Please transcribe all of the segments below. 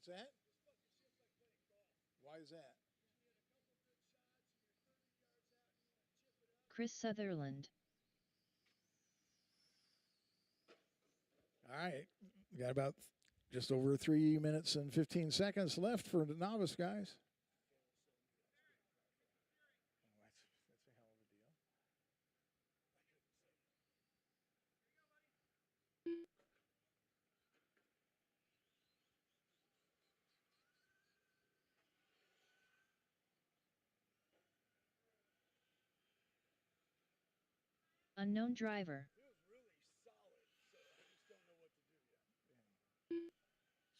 What's that? Why is that? Chris Sutherland. All right. We got about just over 3 minutes and 15 seconds left for the novice guys. Oh, that's a hell of a deal. Unknown driver. It was really solid, so I just don't know what to do yet.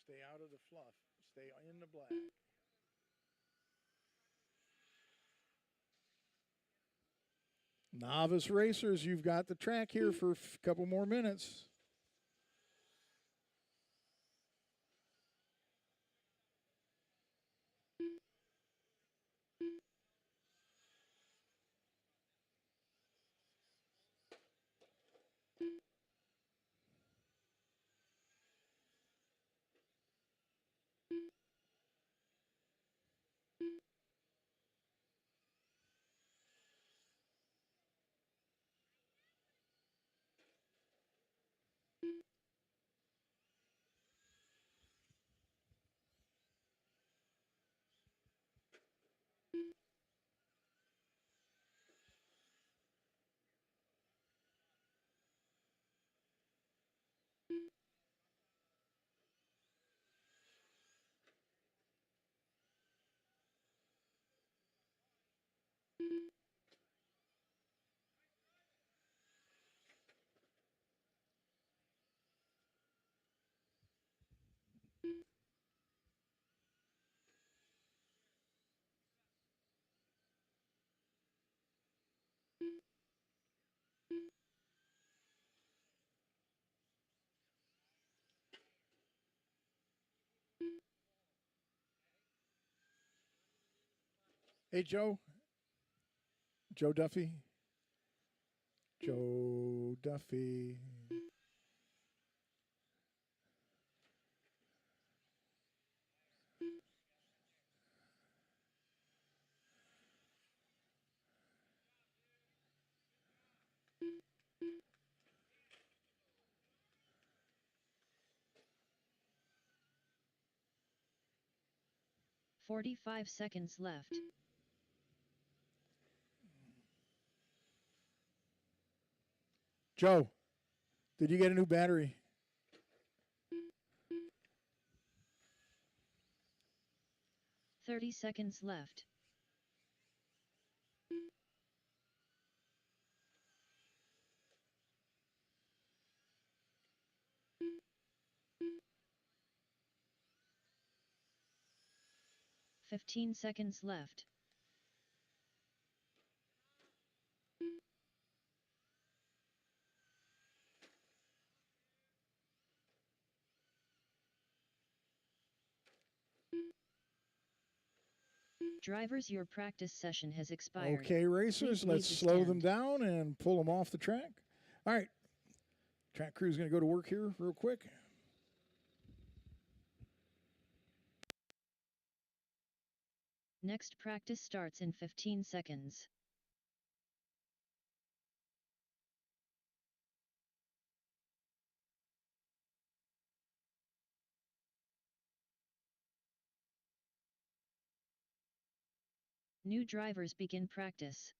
Stay out of the fluff. Stay in the black. Novice racers, you've got the track here for a couple more minutes. Hey, Joe. Joe Duffy. Joe Duffy. "45 seconds left. Joe, did you get a new battery? "30 seconds left. "15 seconds left. Drivers, your practice session has expired. Okay, racers, Please let's leave the slow them stand. down and pull them off the track. All right. Track crew's going to go to work here real quick. Next practice starts in 15 seconds. New drivers begin practice.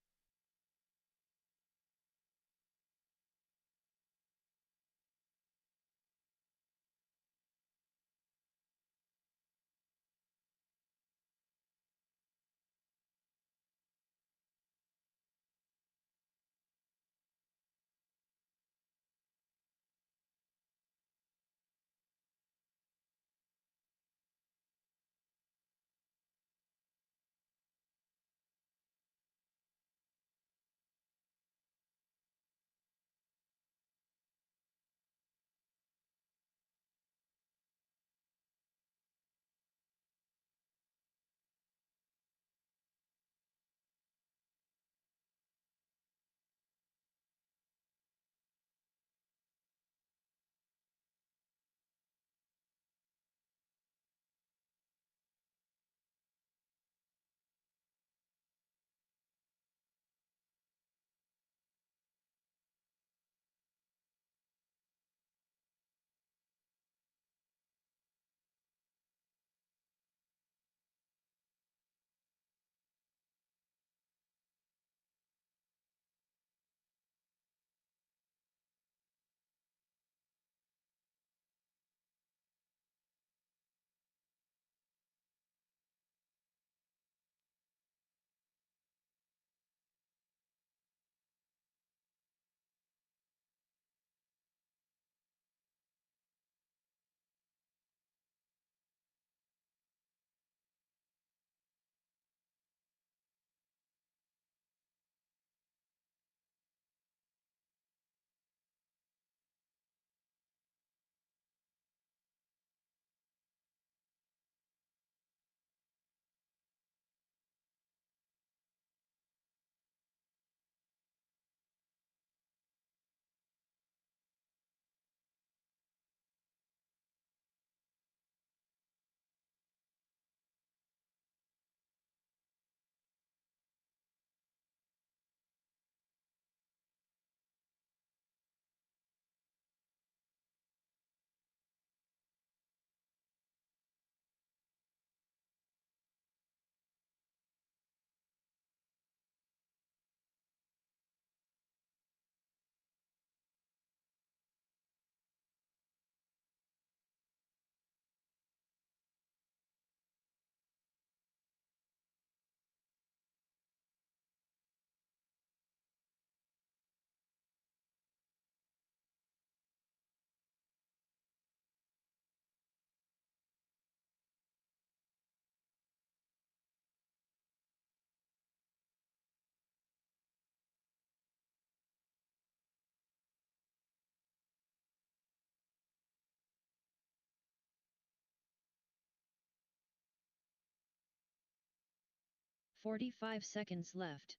45 seconds left.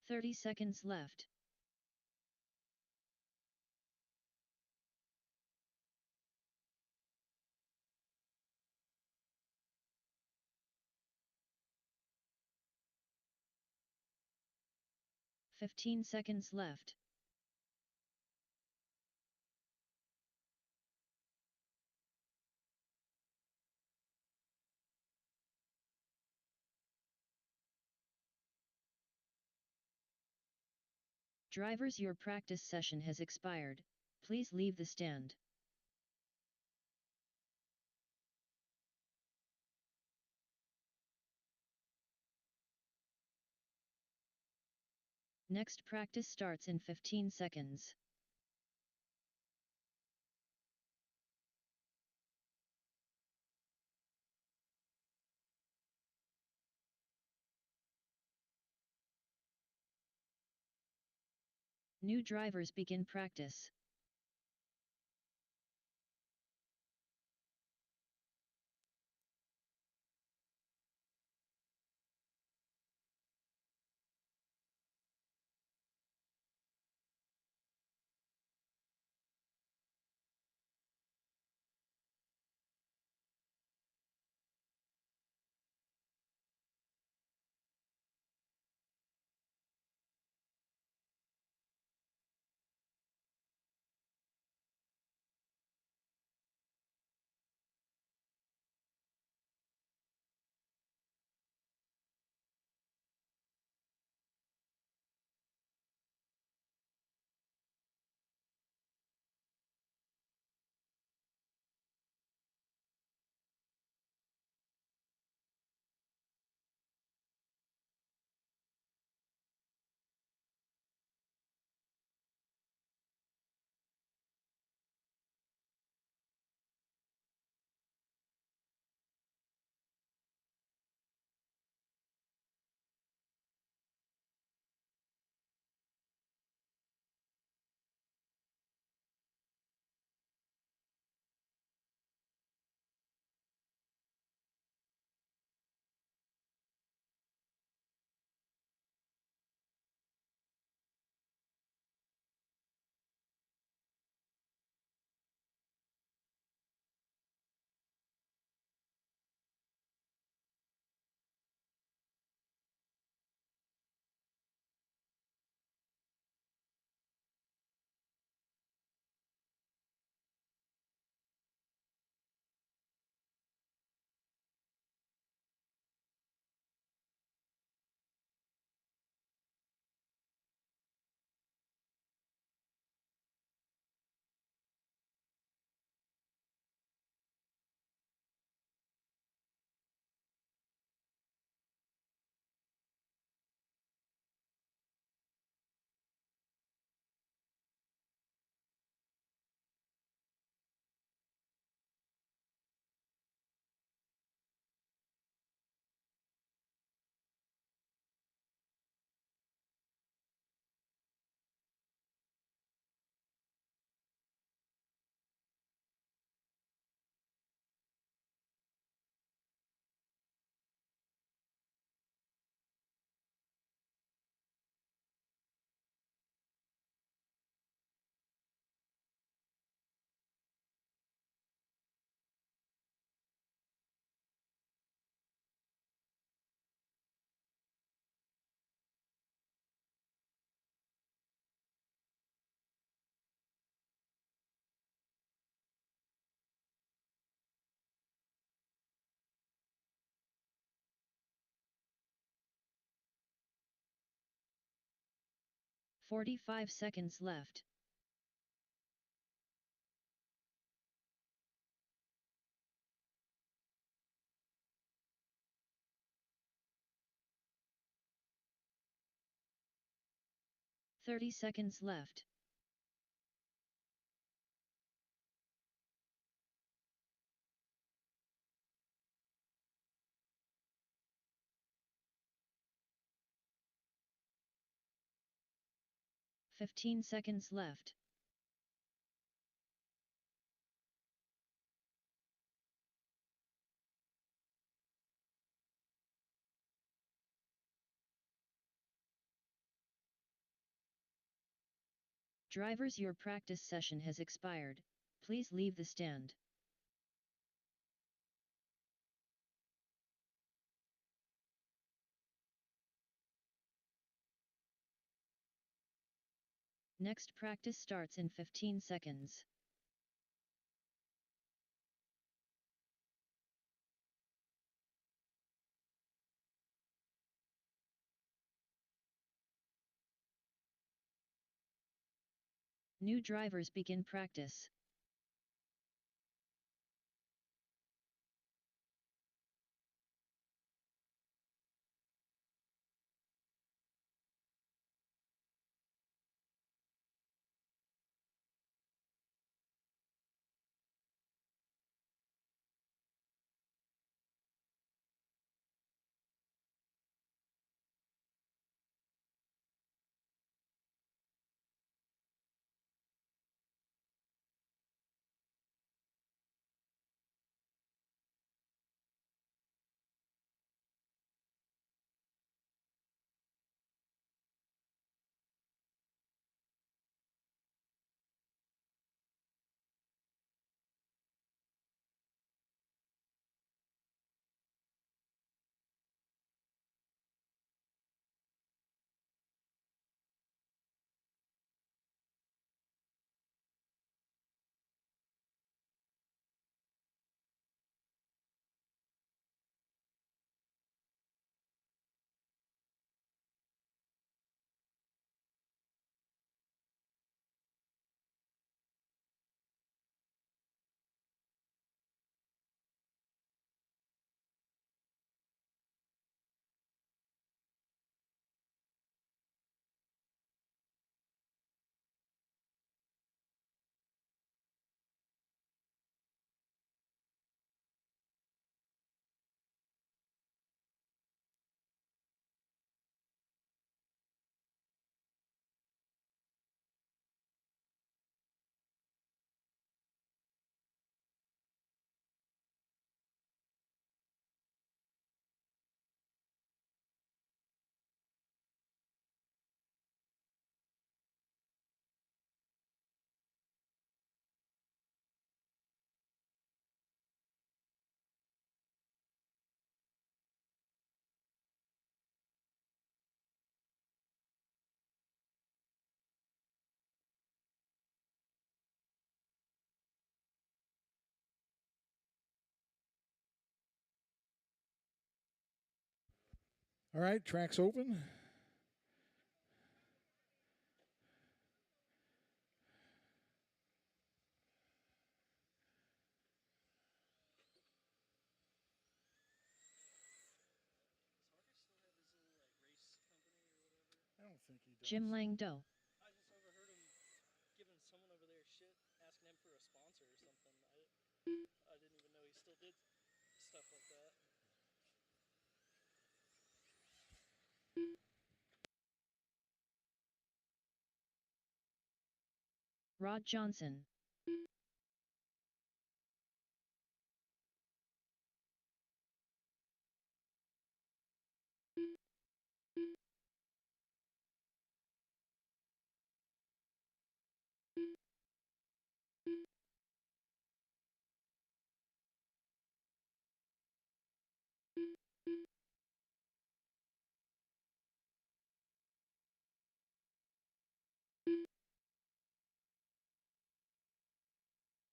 Thirty seconds left. Fifteen seconds left. Drivers, your practice session has expired. Please leave the stand. Next practice starts in 15 seconds. New drivers begin practice. "45 seconds left. "30 seconds left. 15 seconds left. Drivers, your practice session has expired. Please leave the stand. Next practice starts in 15 seconds. New drivers begin practice. All right, track's open. I don't think he does. Jim Langdo. I just overheard him giving someone over there shit, asking him for a sponsor or something. I didn't even know he still did stuff like that. Rod Johnson.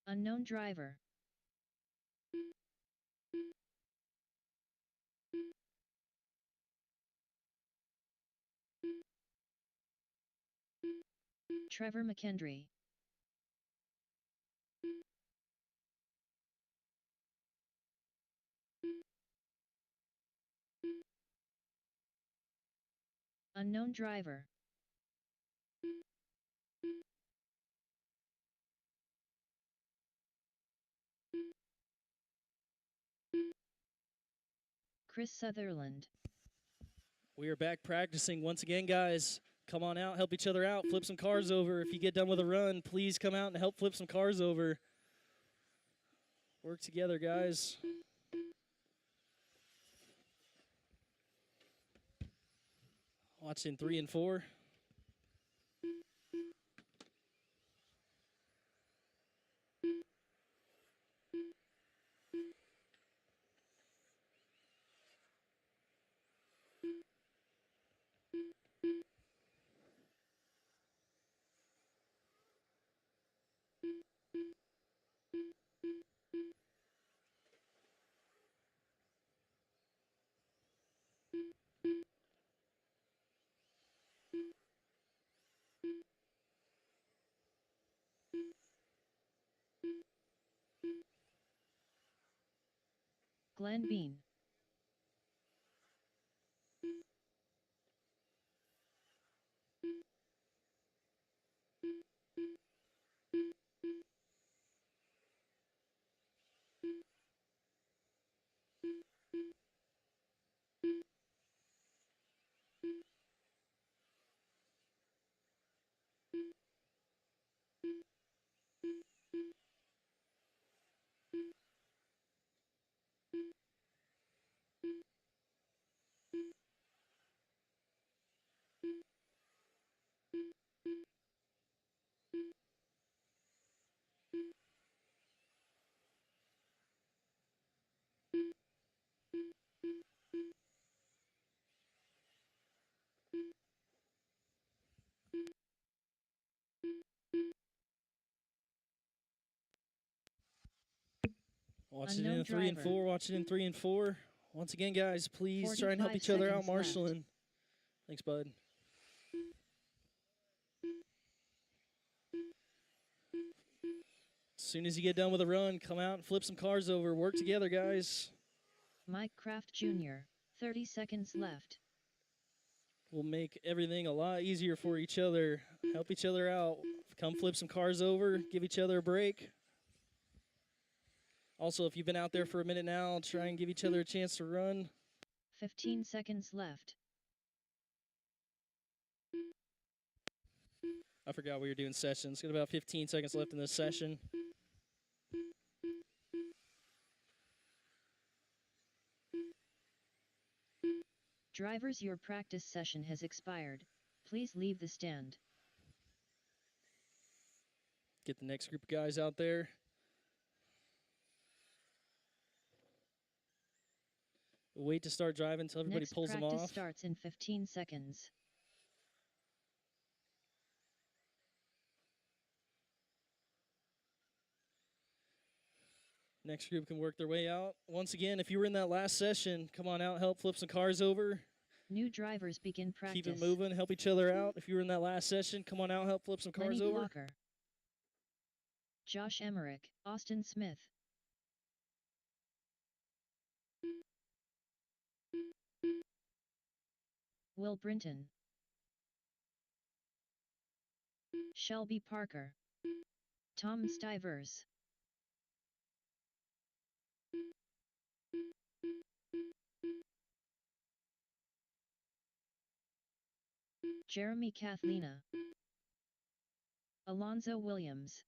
Unknown driver. Trevor McKendry. Unknown driver. Chris Sutherland. We are back practicing once again, guys. come on out, help each other out, flip some cars over. If you get done with a run, please come out and help flip some cars over. Work together, guys. Watching 3 and 4. Glenn Bean. Watch it Unknown in 3 and driver. 4. Watch it in 3 and 4. Once again, guys, please try and help 45 each other out, seconds left. marshaling. Thanks, bud. As soon as you get done with a run, come out and flip some cars over. Work together, guys. Mike Kraft Jr. 30 seconds left. We'll make everything a lot easier for each other. Help each other out. Come flip some cars over. Give each other a break. Also, if you've been out there for a minute now, try and give each other a chance to run. 15 seconds left. I forgot we were doing sessions. Got about 15 seconds left in this session. Drivers, your practice session has expired. Please leave the stand. Get the next group of guys out there. Wait to start driving until everybody Next pulls them practice off. starts in 15 seconds. Next group can work their way out. Once again, if you were in that last session, come on out, help flip some cars over. New drivers begin practice. Keep it moving, help each other out. If you were in that last session, come on out, help flip some cars Lenny over. Blocker. Josh Emmerich, Austin Smith. Will Brinton. Shelby Parker. Tom Stivers. Jeremy Kathlina. Alonzo Williams.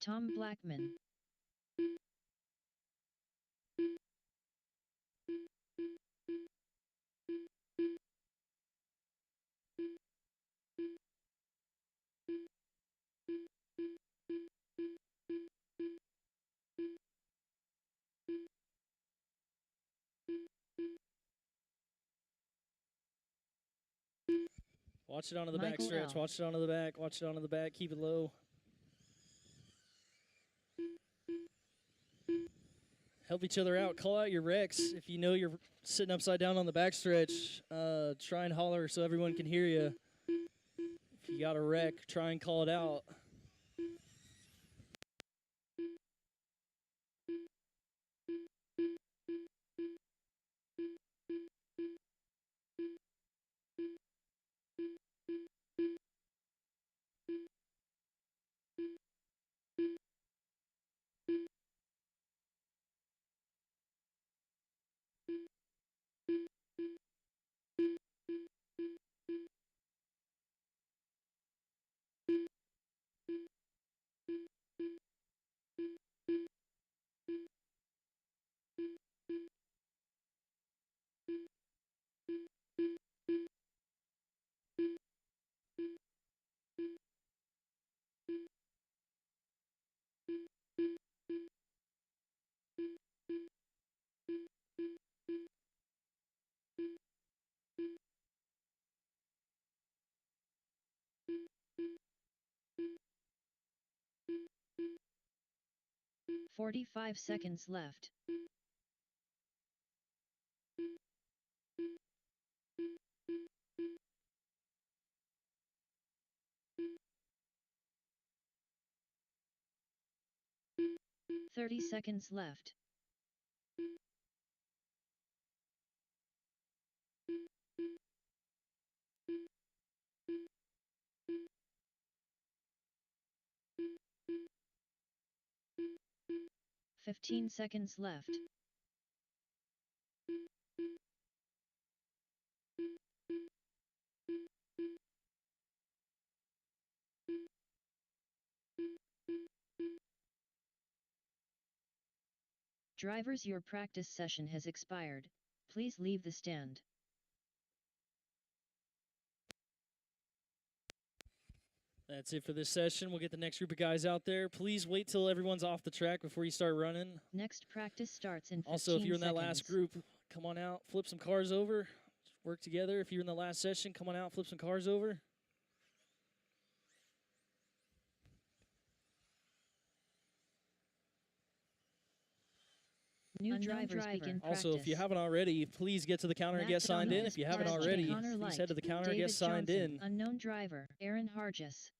Tom Blackman. Watch it onto the back Michael stretch. L. Watch it onto the back. Watch it onto the back. Keep it low. Help each other out. Call out your wrecks. If you know you're sitting upside down on the back stretch, try and holler so everyone can hear you. If you got a wreck, try and call it out. "45 seconds left. "30 seconds left. "15 seconds left. Drivers, your practice session has expired. Please leave the stand." That's it for this session. We'll get the next group of guys out there. Please wait till everyone's off the track before you start running. Next practice starts in 15 Also, if you're in that last seconds. group, come on out, flip some cars over, work together. If you're in the last session, come on out, flip some cars over. New drivers begin practice. Also, if you haven't already, please get to the counter and Matt get signed in. Dominguez, If you haven't Flash already, Connor please Light, head to the counter and David get signed Johnson, in. Unknown driver, Aaron Hargis.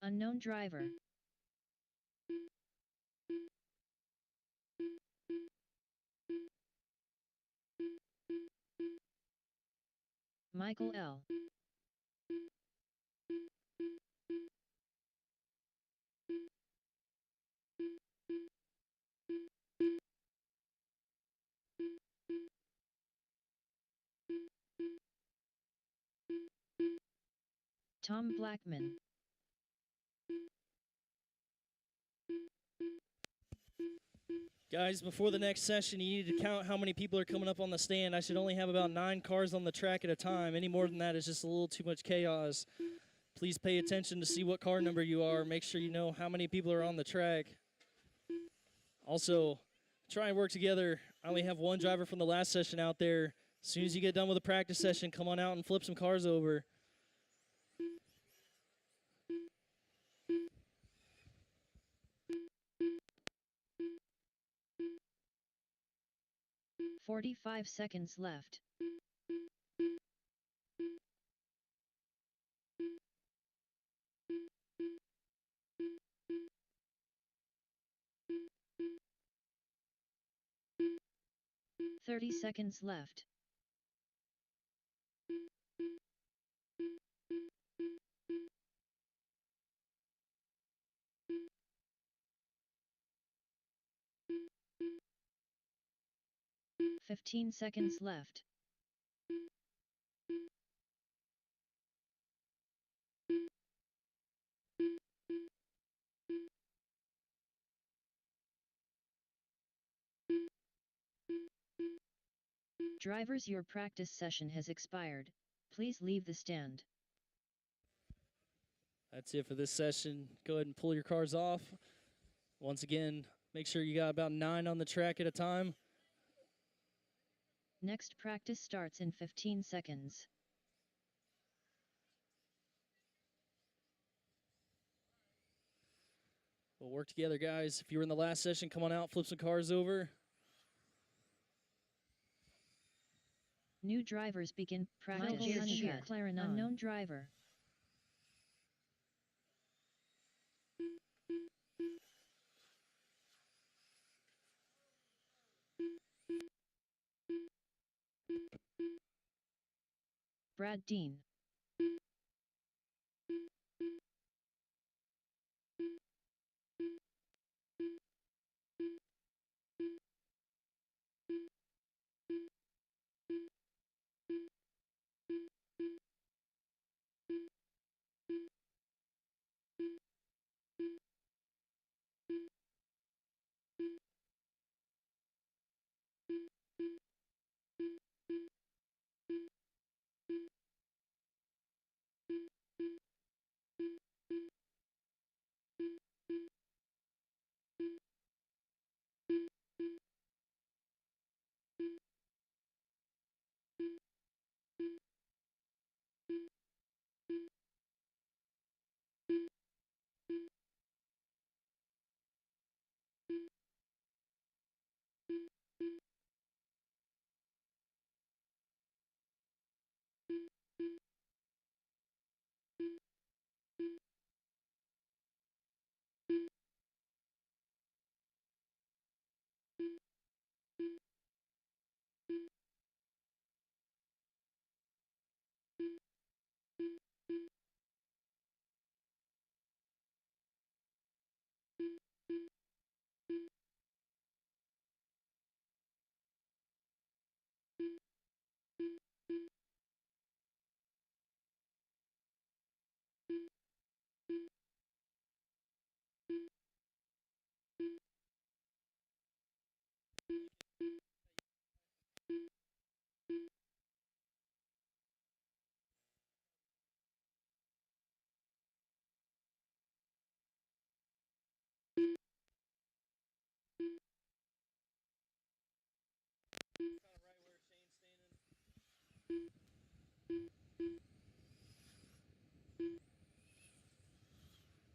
Unknown driver. Michael L. Tom Blackman. Guys, before the next session, you need to count how many people are coming up on the stand. I should only have about 9 cars on the track at a time. Any more than that is just a little too much chaos. Please pay attention to see what car number you are. Make sure you know how many people are on the track. Also, try and work together. I only have one driver from the last session out there. As soon as you get done with the practice session, come on out and flip some cars over. "45 seconds left. "30 seconds left. "15 seconds left. Drivers, your practice session has expired. Please leave the stand." That's it for this session. Go ahead and pull your cars off. Once again, make sure you got about 9 on the track at a time. Next practice starts in 15 seconds. We'll work together, guys. If you were in the last session, come on out, flip some cars over. New drivers begin practice. Michael Hunchak, McLaren unknown driver. Brad Dean.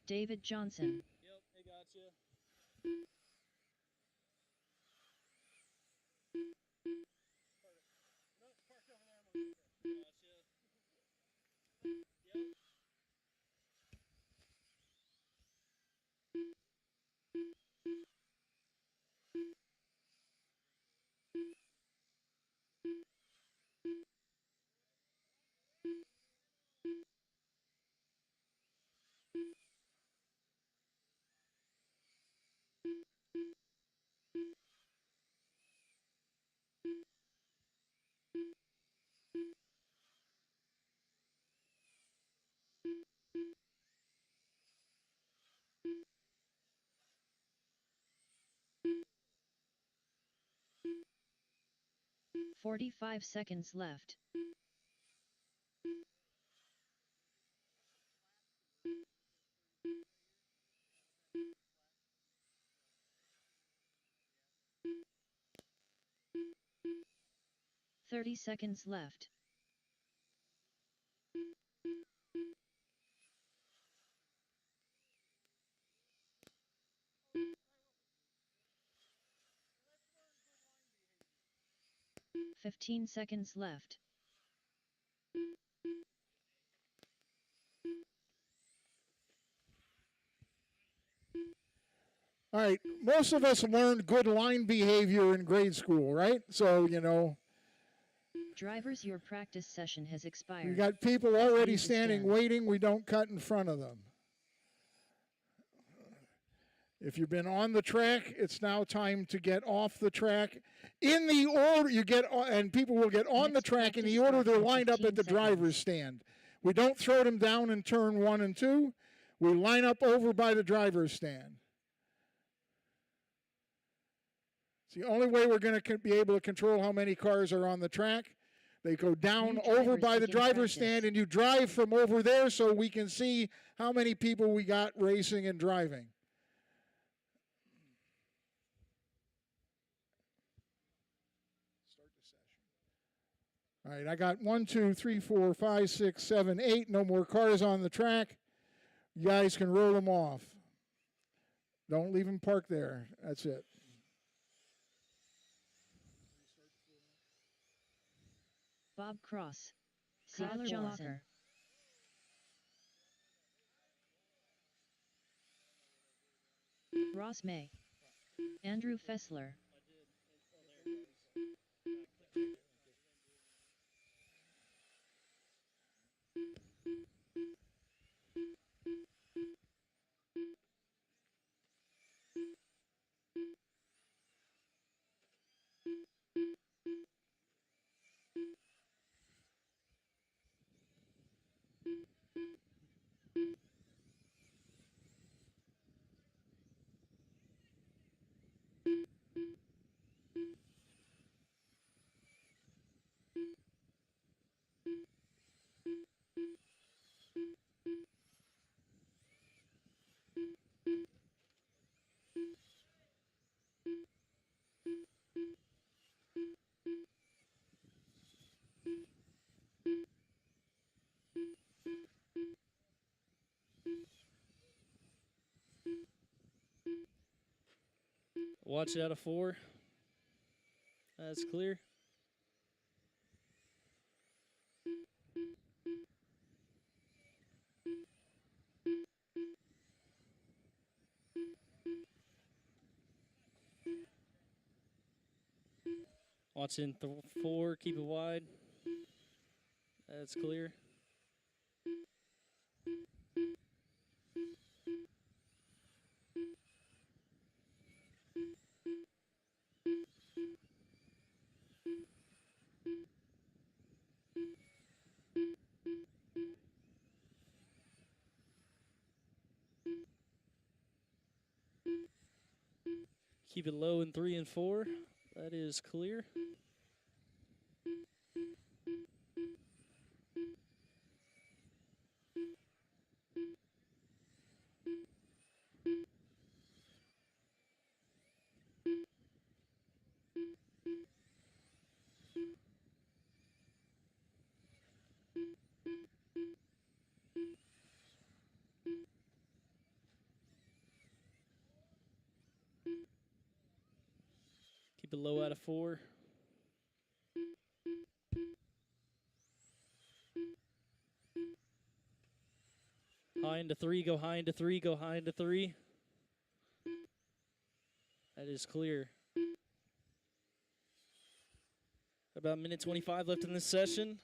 David Johnson. Yep, I gotcha. 45 seconds left. Thirty seconds left. Let's 15 seconds left. All right, most of us learned good line behavior in grade school, right? So, Drivers, your practice session has we expired. got people already Leave the standing stand. waiting, we don't cut in front of them. If you've been on the track, it's now time to get off the track. In the order you get, and people will get on the Next track in the practice order start they're in lined up 15 at the seconds. driver's stand. We don't throw them down in turn 1 and 2. We line up over by the driver's stand. It's the only way we're going to be able to control how many cars are on the track. They go down New over drivers by the begin driver's practice. stand, and you drive from over there so we can see how many people we got racing and driving. Start the session. All right, I got 1, 2, 3, 4, 5, 6, 7, 8. No more cars on the track. You guys can roll them off. Don't leave them parked there. That's it. Bob Cross. Tyler Tyler Johnson. Walker. Ross May. Andrew Fessler. Watch it out of 4. That's clear. Watch in 4, keep it wide. That's clear. Keep it low in 3 and 4. That is clear. Keep it low out of 4. High into 3, go high into 3, go high into 3. That is clear. About a minute 25 left in this session.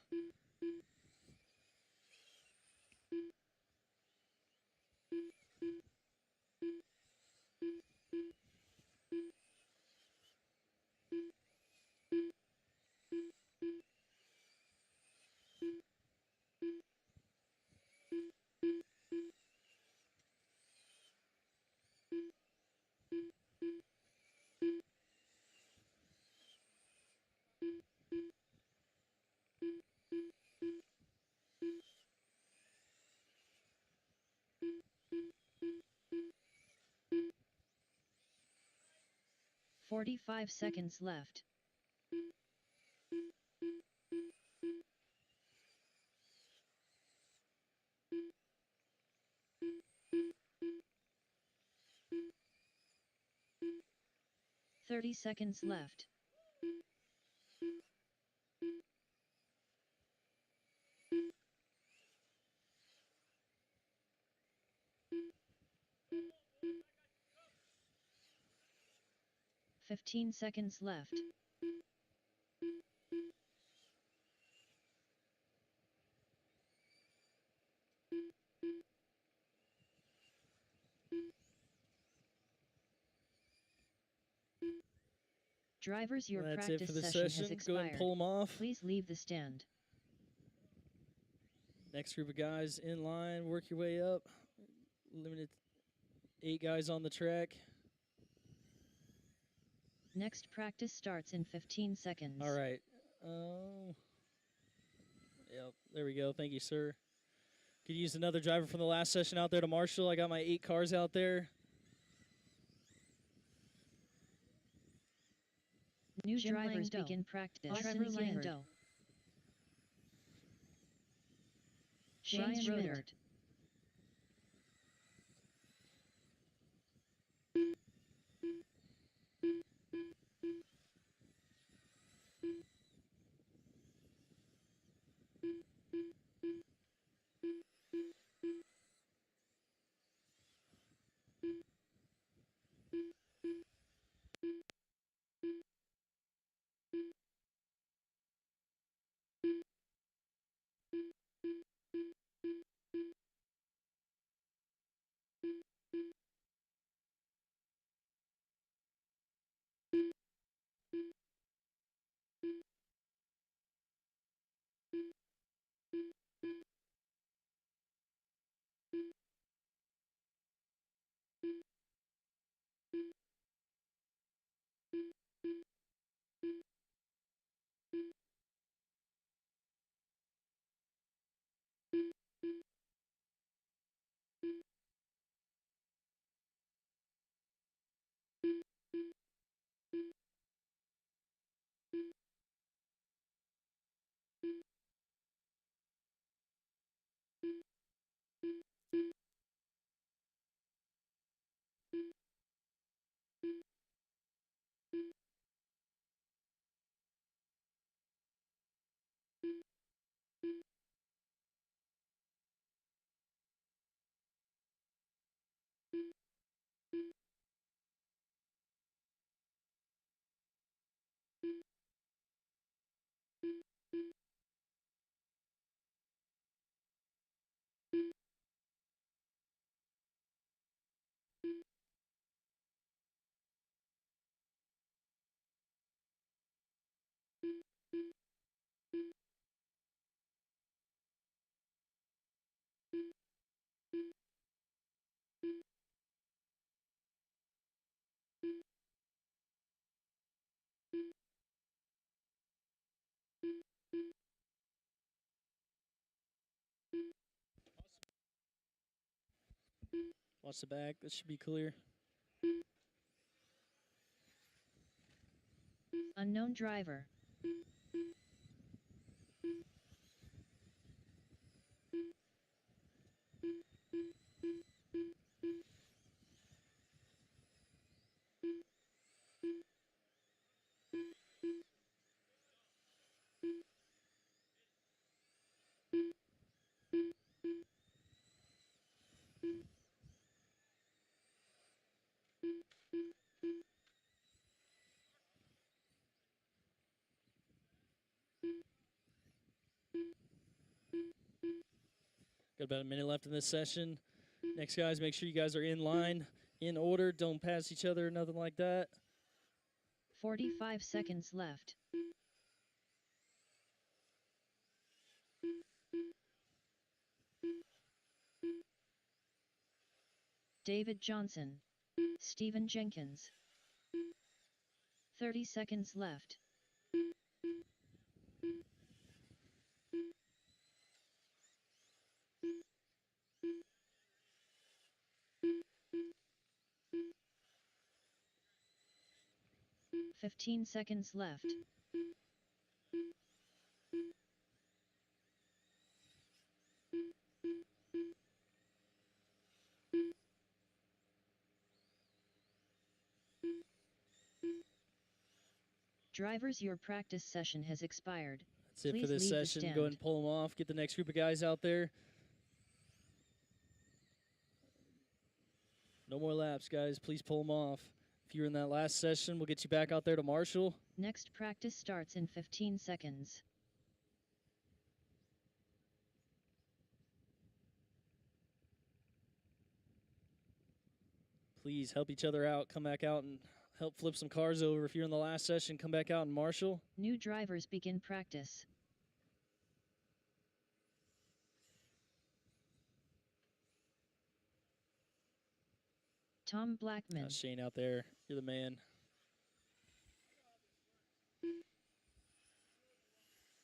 45 seconds left. Thirty seconds left. Fifteen seconds left. Drivers, your That's it practice for the session has session. Go ahead and expired. pull them off. Please leave the stand. Next group of guys in line. Work your way up. Limited 8 guys on the track. Next practice starts in 15 seconds. All right. Yep, there we go. Thank you, sir. Could use another driver from the last session out there to marshal. I got my 8 cars out there. New Jim drivers Langdo. begin practice. Austin Trevor Langard. Langdo. Brian James Schmidt. Rodert. Watch the back. This should be clear. Unknown driver. Got about a minute left in this session. Next, guys, make sure you guys are in line, in order. Don't pass each other, nothing like that. 45 seconds left. David Johnson. Stephen Jenkins. 30 seconds left. 15 seconds left. Drivers, your practice session has expired. That's it for Please this leave the session. Go stand. ahead and pull them off. Get the next group of guys out there. No more laps, guys. Please pull them off. If you're in that last session, we'll get you back out there to Marshall. Next practice starts in 15 seconds. Please help each other out. Come back out and help flip some cars over. If you're in the last session, come back out and Marshall. New drivers begin practice. Tom Blackman, Shane out there. You're the man.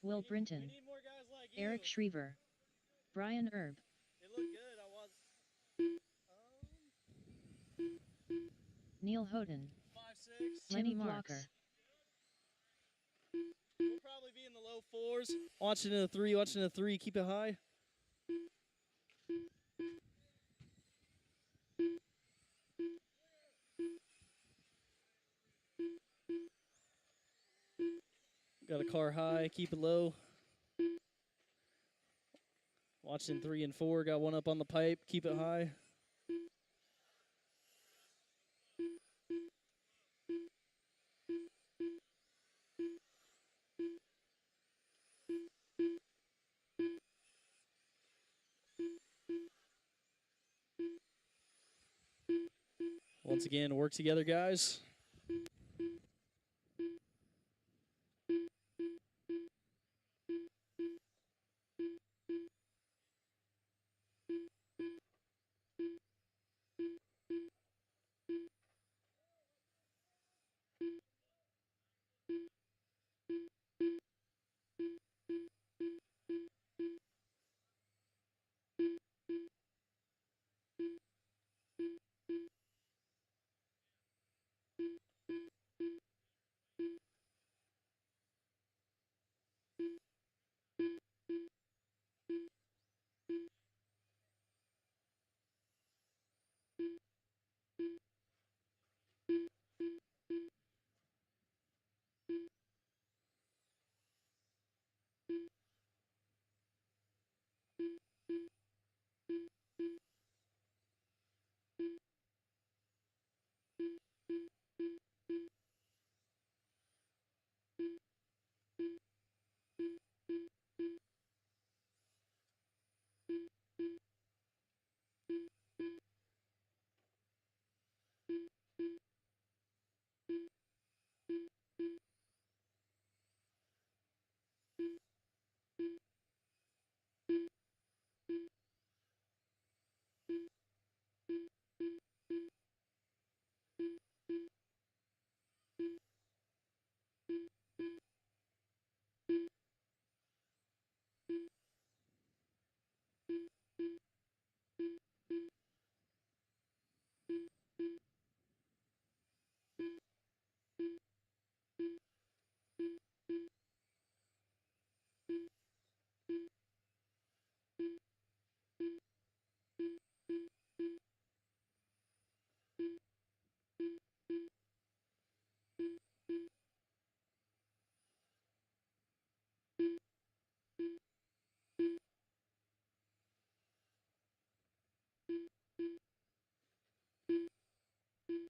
Will Brinton, need more guys like Eric Schriever, Brian Erb, It looked good. I was Neil Houghton, 5'6". Lenny Tim Marks, Flocker. We'll probably be in the low fours. Watching in a three. Watching in a three. Keep it high. Got a car high. Keep it low. Watching 3 and 4. Got one up on the pipe. Keep it high. Once again, work together, guys.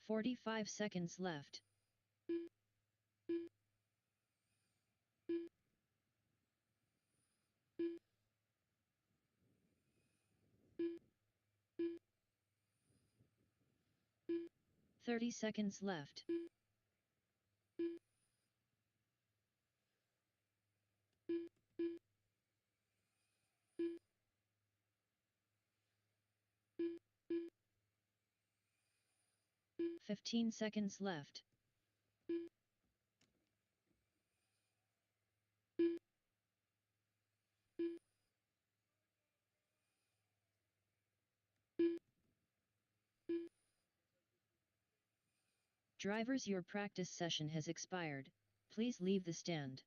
"45 seconds left. "30 seconds left. "15 seconds left. Drivers, your practice session has expired. Please leave the stand.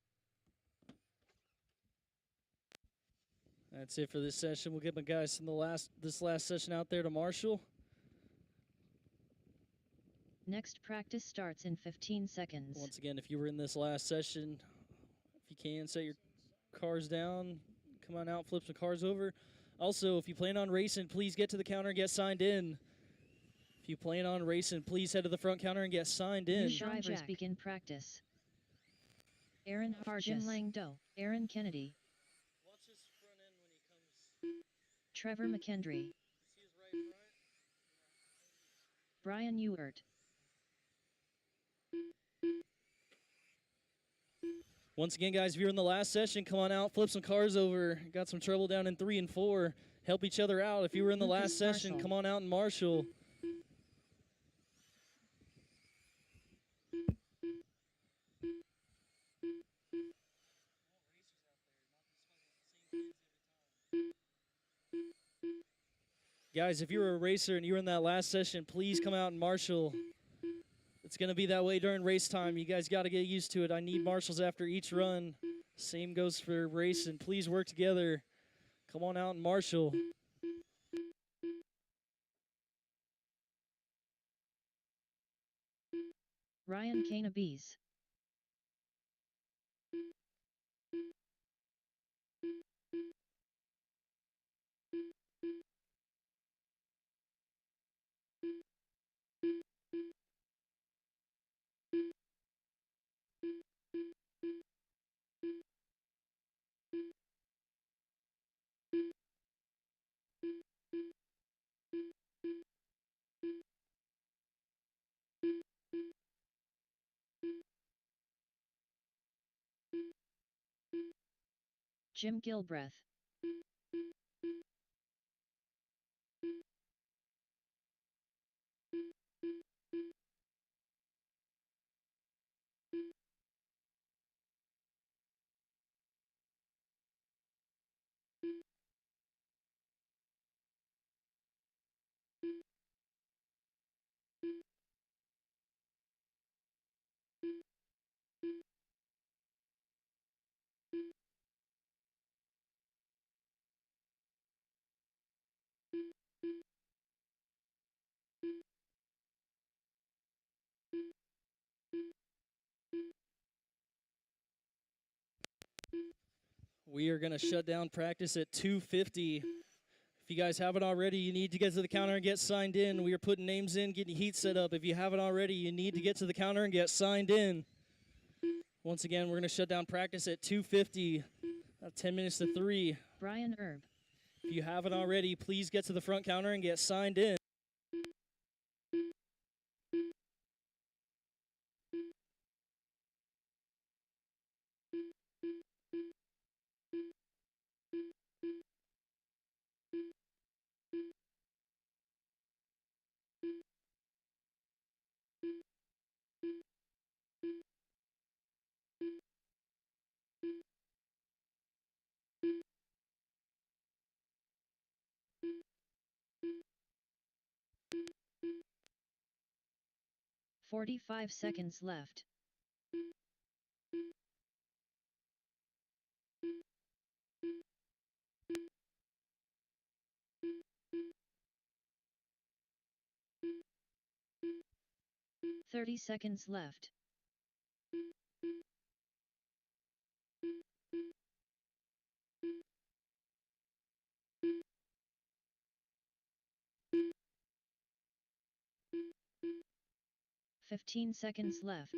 That's it for this session. We'll get my guys from this last session out there to Marshall. Next practice starts in 15 seconds. Once again, if you were in this last session, if you can, set your cars down, come on out, flip some cars over. Also, if you plan on racing, please get to the counter and get signed in. If you plan on racing, please head to the front counter and get signed in. New drivers begin practice. Aaron Hargis, Jim Langdo, Aaron Kennedy, Watch his front end when he comes. Trevor McKendry, See his right front? Brian Ewert, Once again, guys, if you're in the last session, come on out, flip some cars over. Got some trouble down in 3 and 4. Help each other out. If you were in the Lucas last session, Marshall. come on out and Marshall. Guys, if you're a racer and you were in that last session, please come out and Marshall. It's going to be that way during race time. You guys got to get used to it. I need marshals after each run. Same goes for racing. Please work together. Come on out and Marshall. Ryan Canabes, Jim Gilbreth, We are going to shut down practice at 2:50. If you guys haven't already, you need to get to the counter and get signed in. We are putting names in, getting heat set up. If you haven't already, you need to get to the counter and get signed in. Once again, we're going to shut down practice at 2:50, 10 minutes to 3. Brian Erb, If you haven't already, please get to the front counter and get signed in. .45 seconds left. .30 seconds left. .15 seconds left.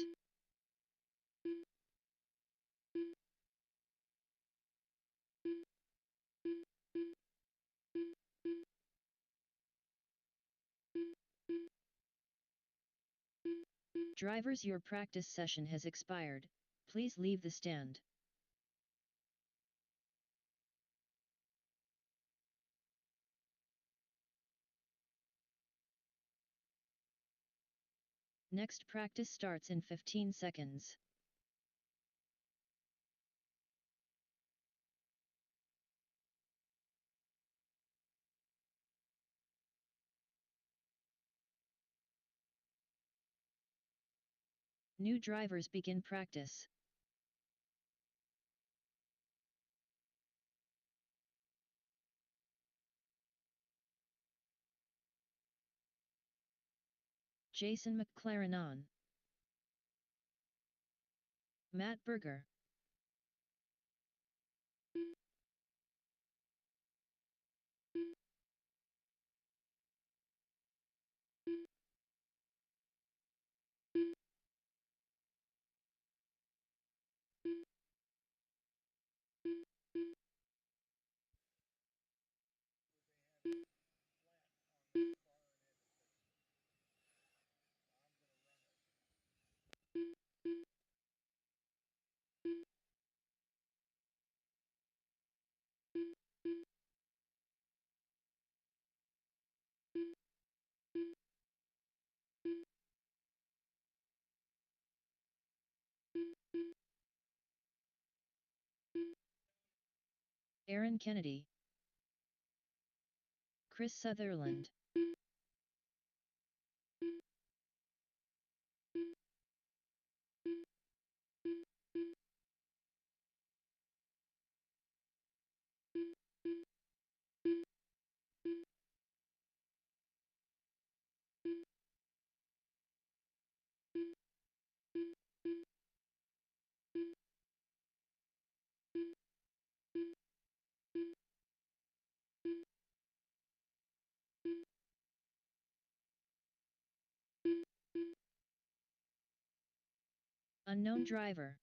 Drivers, your practice session has expired. Please leave the stand. Next practice starts in 15 seconds. New drivers begin practice. Jason McLaren on. Matt Berger. Aaron Kennedy. Chris Sutherland. Unknown driver.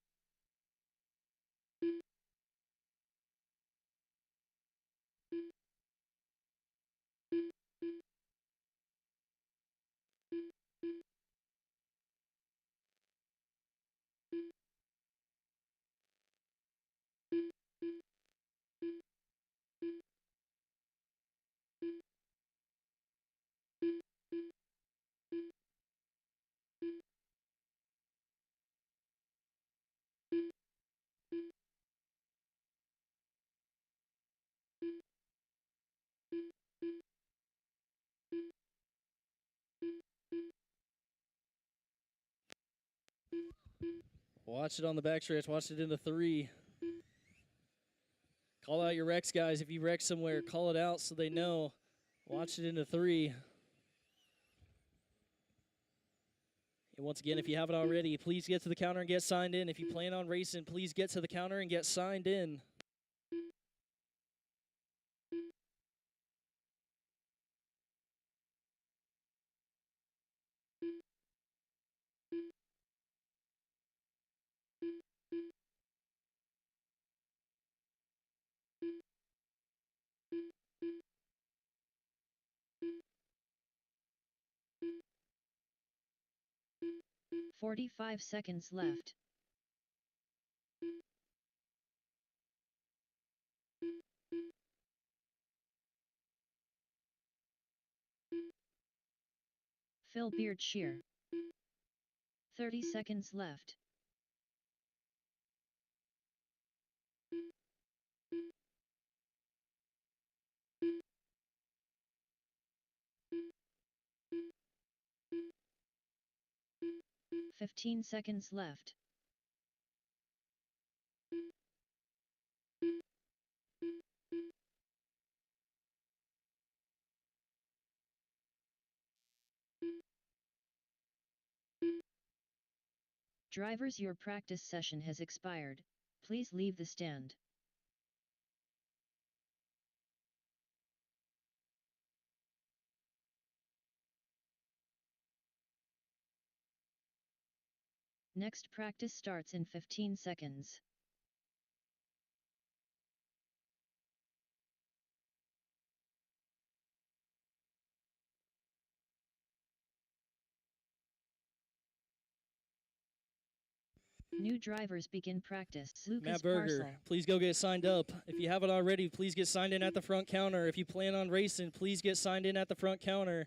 Watch it on the backstretch. Watch it into 3. Call out your wrecks, guys. If you wreck somewhere, call it out so they know. Watch it into 3. And once again, if you haven't already, please get to the counter and get signed in. If you plan on racing, please get to the counter and get signed in. "45 seconds left. Phil Beard Shear. 30 seconds left. "15 seconds left. Drivers, your practice session has expired. Please leave the stand. Next practice starts in 15 seconds. New drivers begin practice. Lucas Matt Berger, Parcel. please go get signed up. If you haven't already, please get signed in at the front counter. If you plan on racing, please get signed in at the front counter.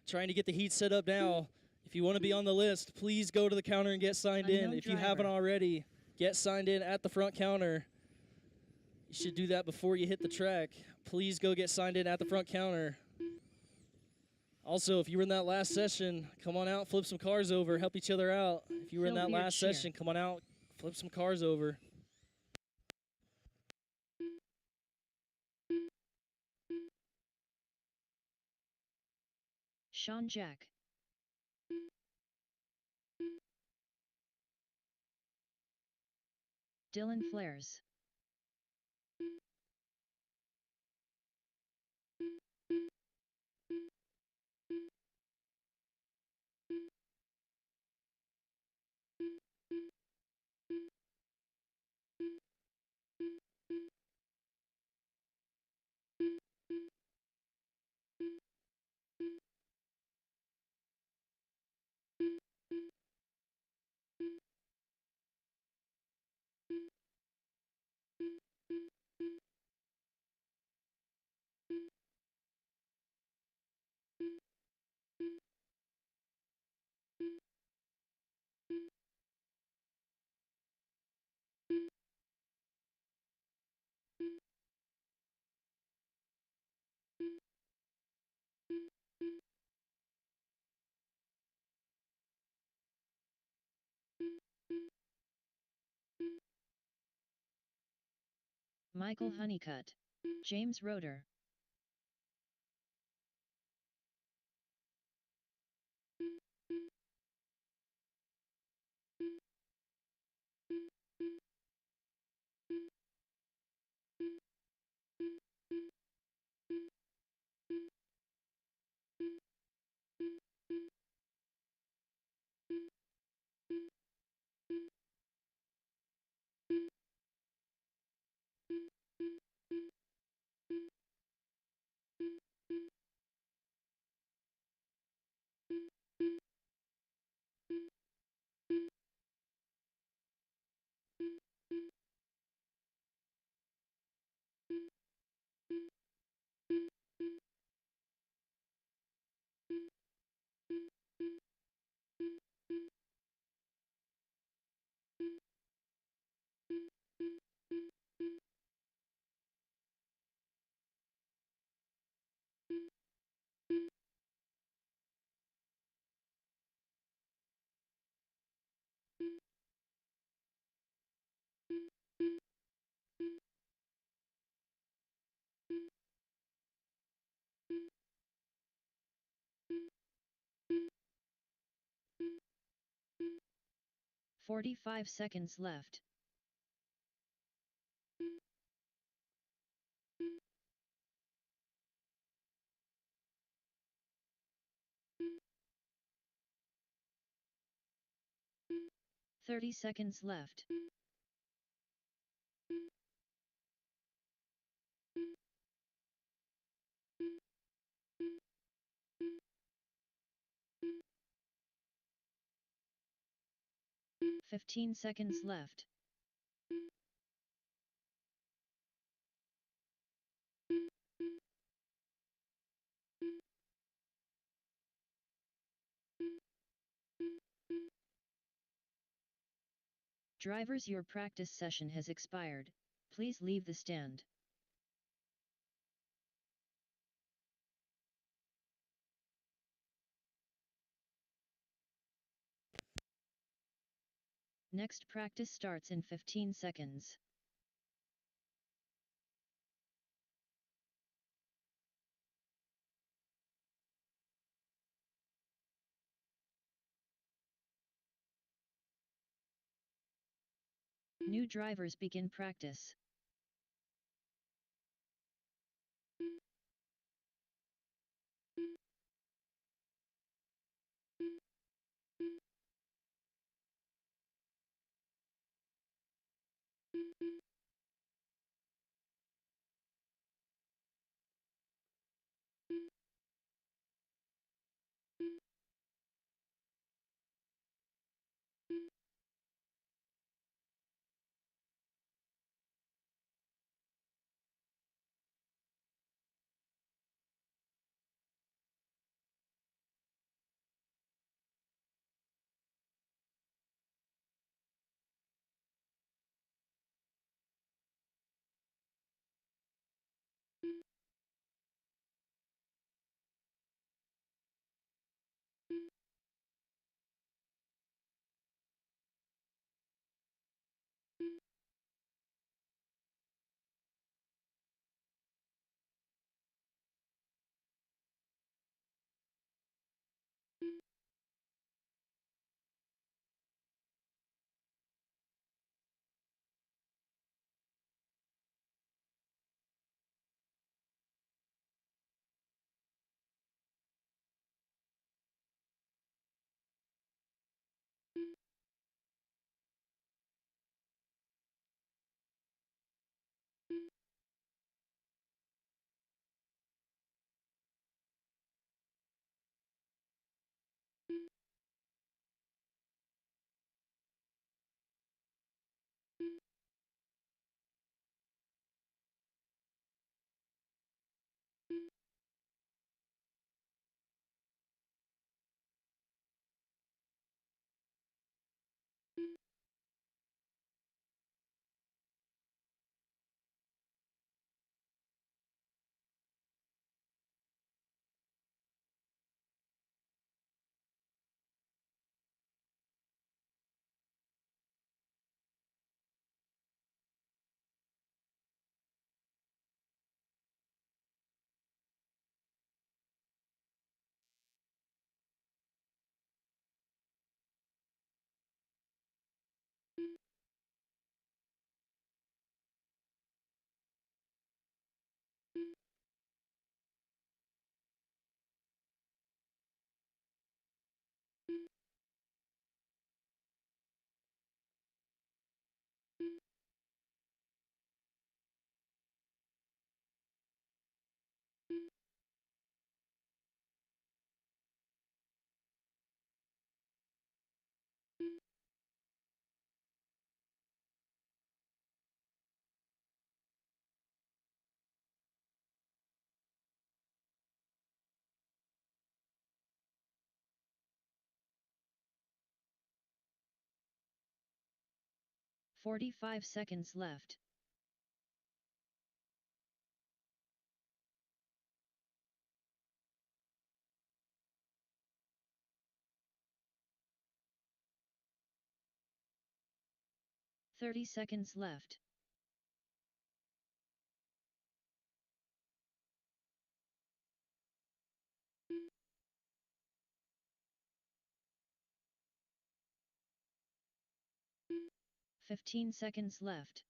Trying to get the heat set up now. If you want to be on the list, please go to the counter and get signed in. Unknown If you haven't driver. already, get signed in at the front counter. You should do that before you hit the track. Please go get signed in at the front counter. Also, if you were in that last session, come on out, flip some cars over, help each other out. If you were in Phil that Beard last cheer. session, come on out, flip some cars over. Sean Jack. Dylan Flares. Michael Honeycutt. James Roeder. "45 seconds left. "30 seconds left. "15 seconds left. Drivers, your practice session has expired. Please leave the stand. Next practice starts in 15 seconds. New drivers begin practice. 45 seconds left. Thirty seconds left. Fifteen seconds left.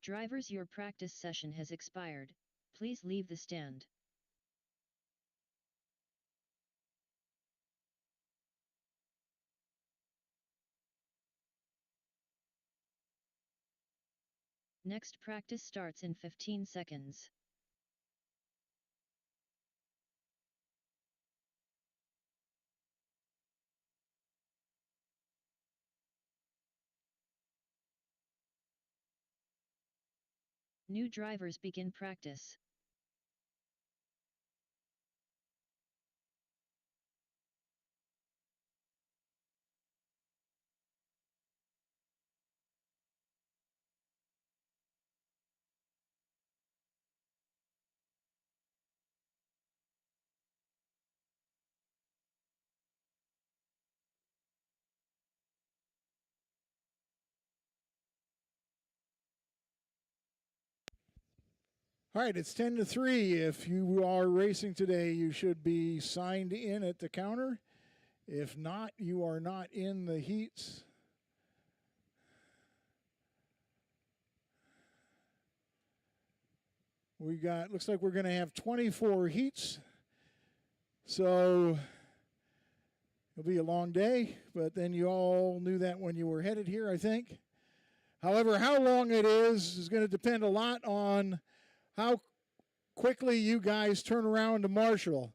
Drivers, your practice session has expired. Please leave the stand. Next practice starts in 15 seconds. New drivers begin practice. All right, it's 10-3. If you are racing today, you should be signed in at the counter. If not, you are not in the heats. Looks like we're going to have 24 heats. So it'll be a long day, but then you all knew that when you were headed here, I think. However, how long it is going to depend a lot on how quickly you guys turn around to Marshall.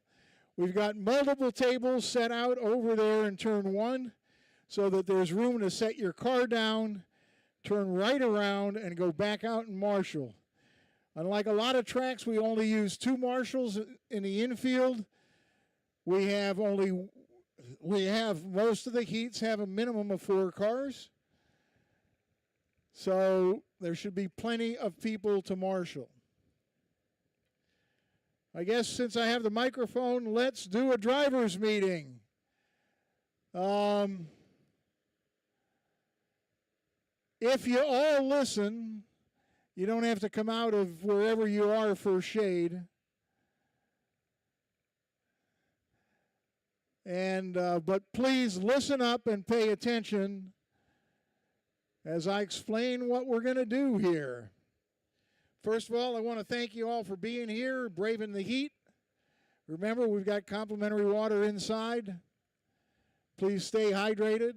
We've got multiple tables set out over there in turn one so that there's room to set your car down, turn right around, and go back out in Marshall. Unlike a lot of tracks, we only use 2 marshals in the infield. We have most of the heats have a minimum of 4 cars. So there should be plenty of people to marshal. I guess since I have the microphone, let's do a driver's meeting. If you all listen, you don't have to come out of wherever you are for shade. But please listen up and pay attention as I explain what we're going to do here. First of all, I want to thank you all for being here, braving the heat. Remember, we've got complimentary water inside. Please stay hydrated.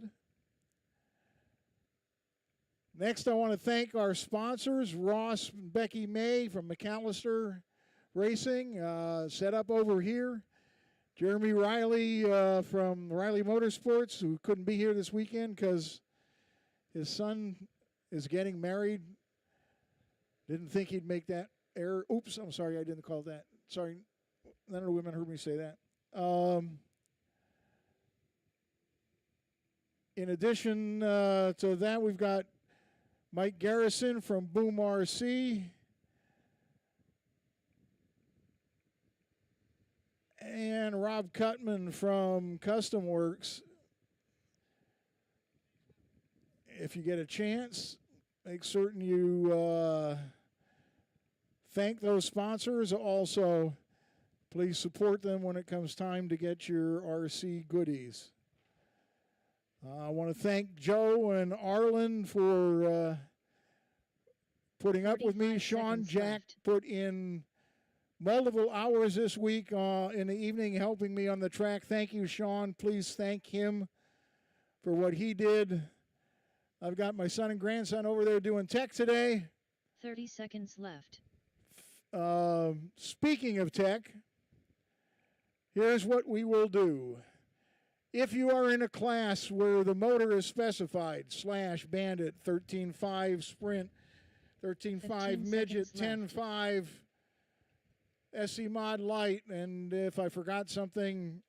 Next, I want to thank our sponsors, Ross and Becky May from McAllister Racing, set up over here. Jeremy Riley from Riley Motorsports, who couldn't be here this weekend because his son is getting married. Didn't think he'd make that error. Oops, I'm sorry, I didn't call that. Sorry, none of the women heard me say that. In addition to that, we've got Mike Garrison from Boom RC. And Rob Cutman from Custom Works. If you get a chance, make certain you thank those sponsors. Also, please support them when it comes time to get your RC goodies. I want to thank Joe and Arlen for putting up with me. 45 Sean seconds Jack left. put in multiple hours this week in the evening helping me on the track. Thank you, Sean. Please thank him for what he did. I've got my son and grandson over there doing tech today. 30 seconds left. Speaking of tech, here's what we will do. If you are in a class where the motor is specified, Slash, Bandit, 13.5, Sprint, 13.5 15 midget, seconds left. 10.5 SC Mod Light. And if I forgot something,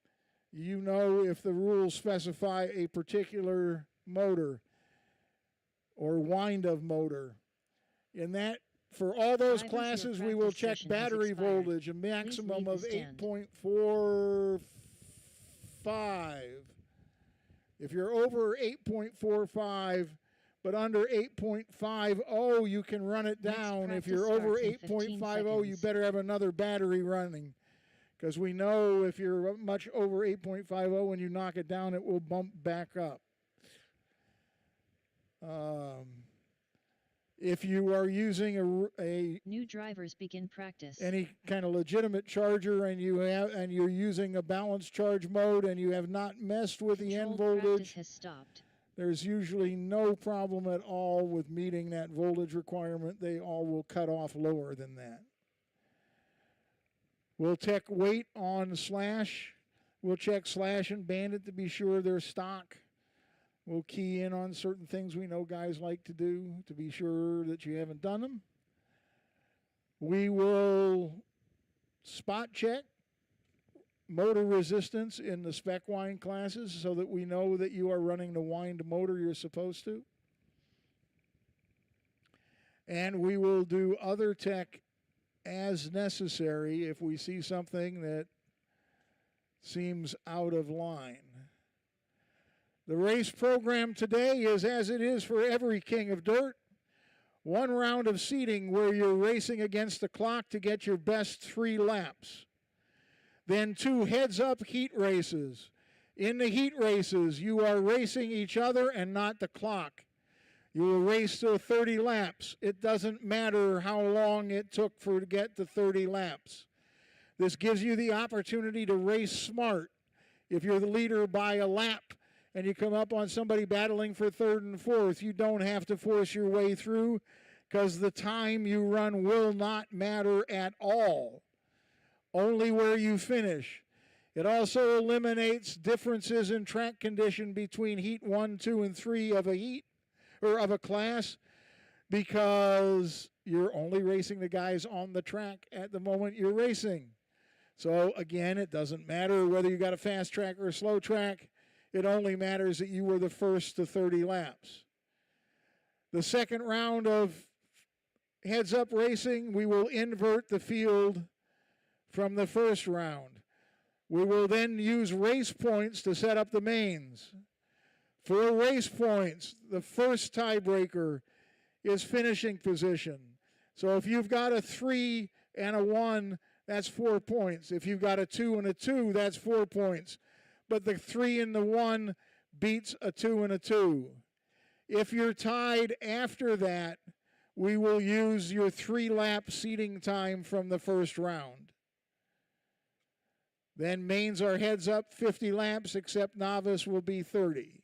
you know if the rules specify a particular motor or wind of motor. In that, for all those Drivers, your classes, we will practice check session has battery expired. voltage, a maximum leave the of stand. 8.45. If you're over 8.45 but under 8.50, you can run it Next down. If practice you're over starts in 15 8.50, you seconds. better have another battery running. Because we know if you're much over 8.50, when you knock it down, it will bump back up. If you are using New drivers begin practice. any kind of legitimate charger and you're using a balanced charge mode and you have not messed with the end Controlled practice voltage, has stopped. there's usually no problem at all with meeting that voltage requirement. They all will cut off lower than that. We'll check weight on Slash. We'll check Slash and Bandit to be sure they're stock. We'll key in on certain things we know guys like to do to be sure that you haven't done them. We will spot check motor resistance in the spec wind classes so that we know that you are running the wind motor you're supposed to. And we will do other tech as necessary if we see something that seems out of line. The race program today is as it is for every King of Dirt. One round of seating where you're racing against the clock to get your best 3 laps. Then 2 heads-up heat races. In the heat races, you are racing each other and not the clock. You will race to 30 laps. It doesn't matter how long it took to get to 30 laps. This gives you the opportunity to race smart. If you're the leader by a lap and you come up on somebody battling for 3rd and 4th, you don't have to force your way through because the time you run will not matter at all. Only where you finish. It also eliminates differences in track condition between heat 1, 2, and 3 of a heat or of a class because you're only racing the guys on the track at the moment you're racing. So again, it doesn't matter whether you got a fast track or a slow track. It only matters that you were the first to 30 laps. The second round of heads-up racing, we will invert the field from the first round. We will then use race points to set up the mains. For race points, the first tiebreaker is finishing position. So if you've got a 3 and a 1, that's 4 points. If you've got a 2 and a 2, that's 4 points. But the 3 and the 1 beats a 2 and a 2. If you're tied after that, we will use your 3-lap seating time from the first round. Then mains are heads up 50 laps, except novice will be 30.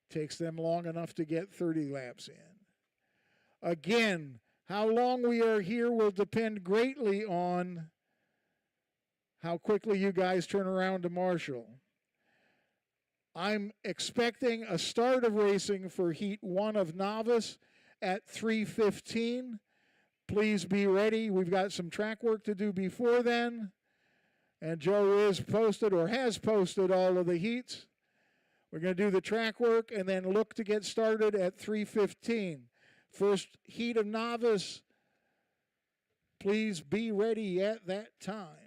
Takes them long enough to get 30 laps in. Again, how long we are here will depend greatly on how quickly you guys turn around to marshal. I'm expecting a start of racing for Heat 1 of Novice at 3:15. Please be ready. We've got some track work to do before then. And Joe is posted or has posted all of the heats. We're going to do the track work and then look to get started at 3:15. First heat of Novice. Please be ready at that time.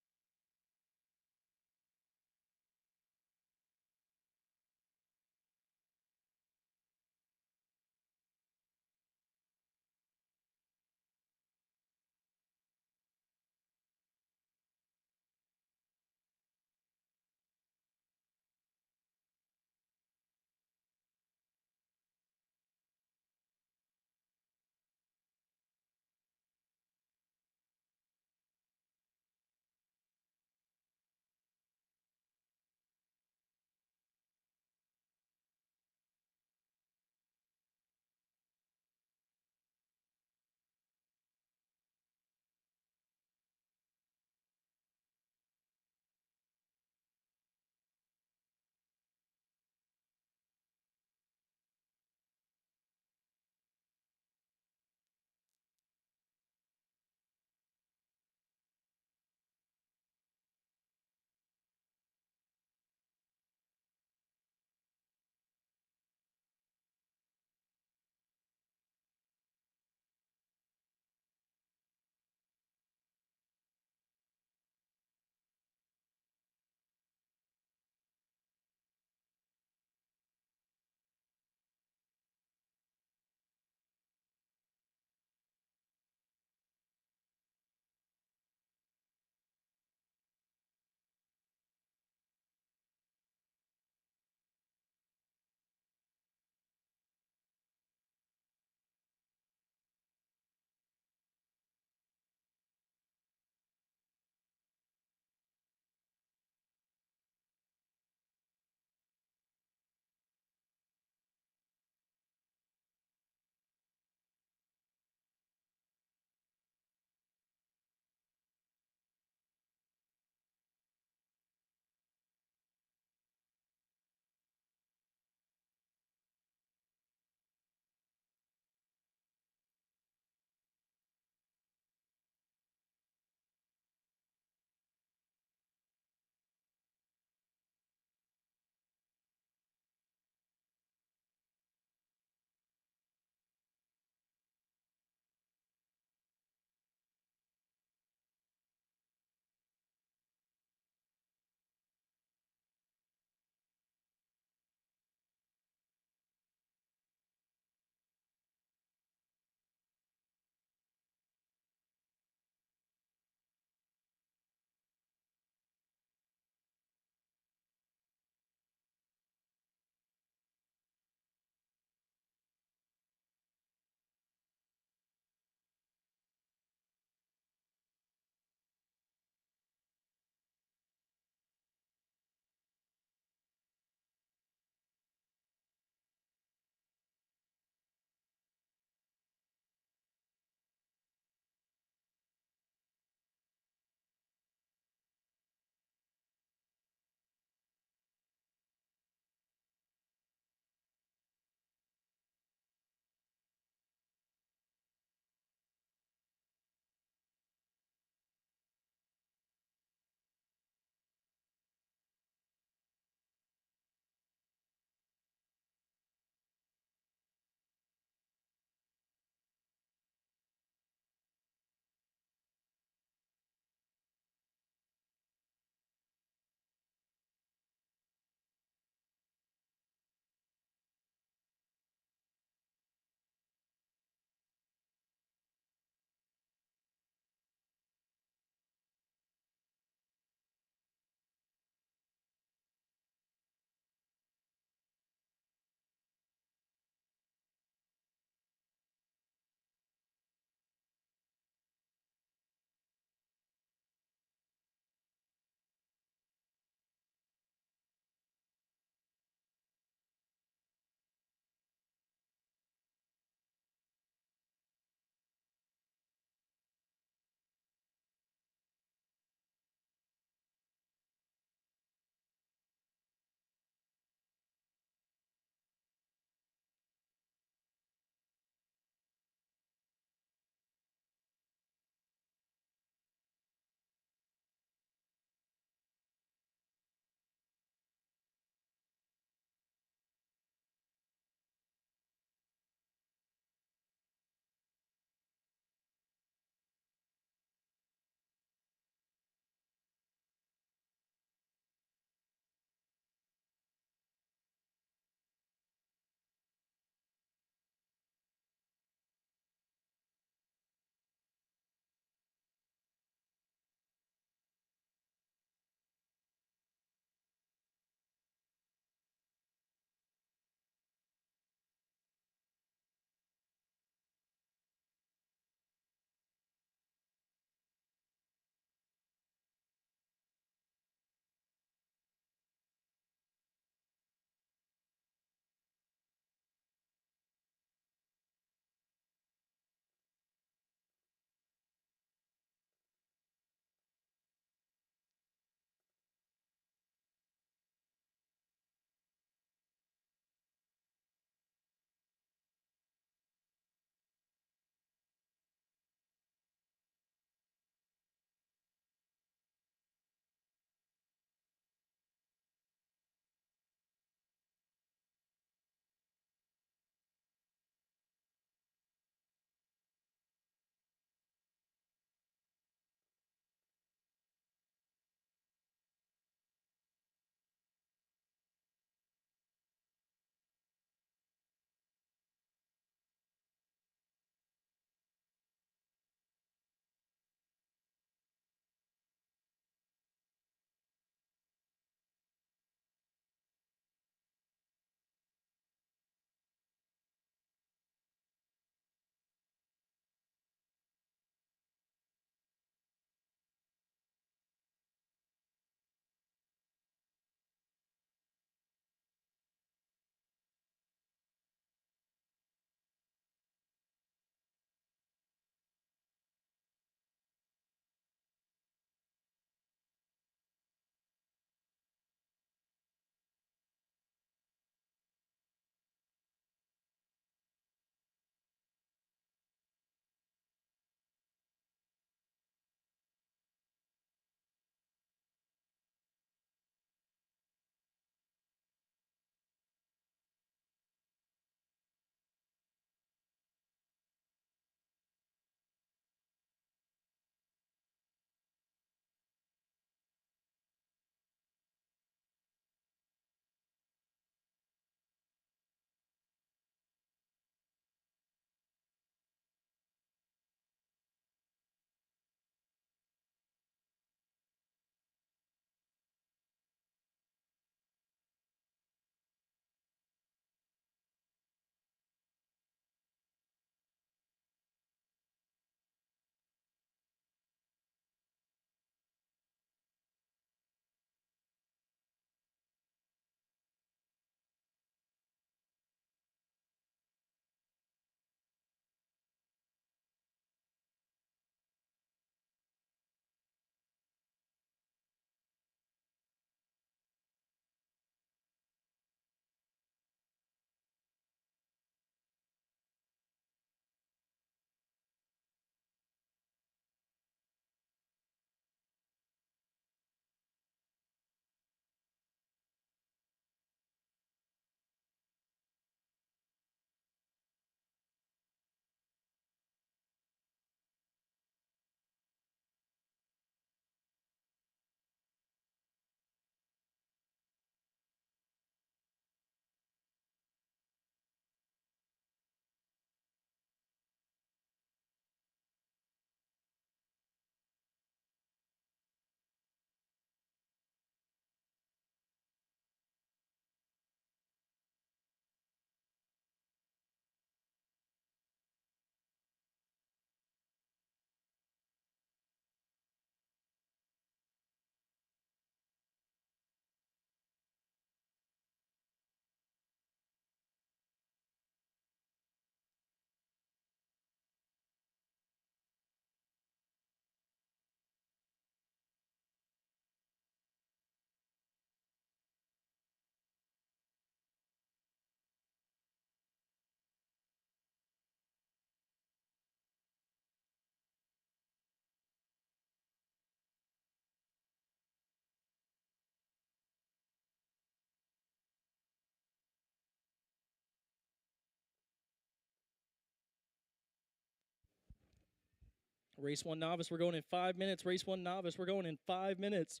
Race 1 novice, we're going in 5 minutes. Race 1 novice, we're going in 5 minutes.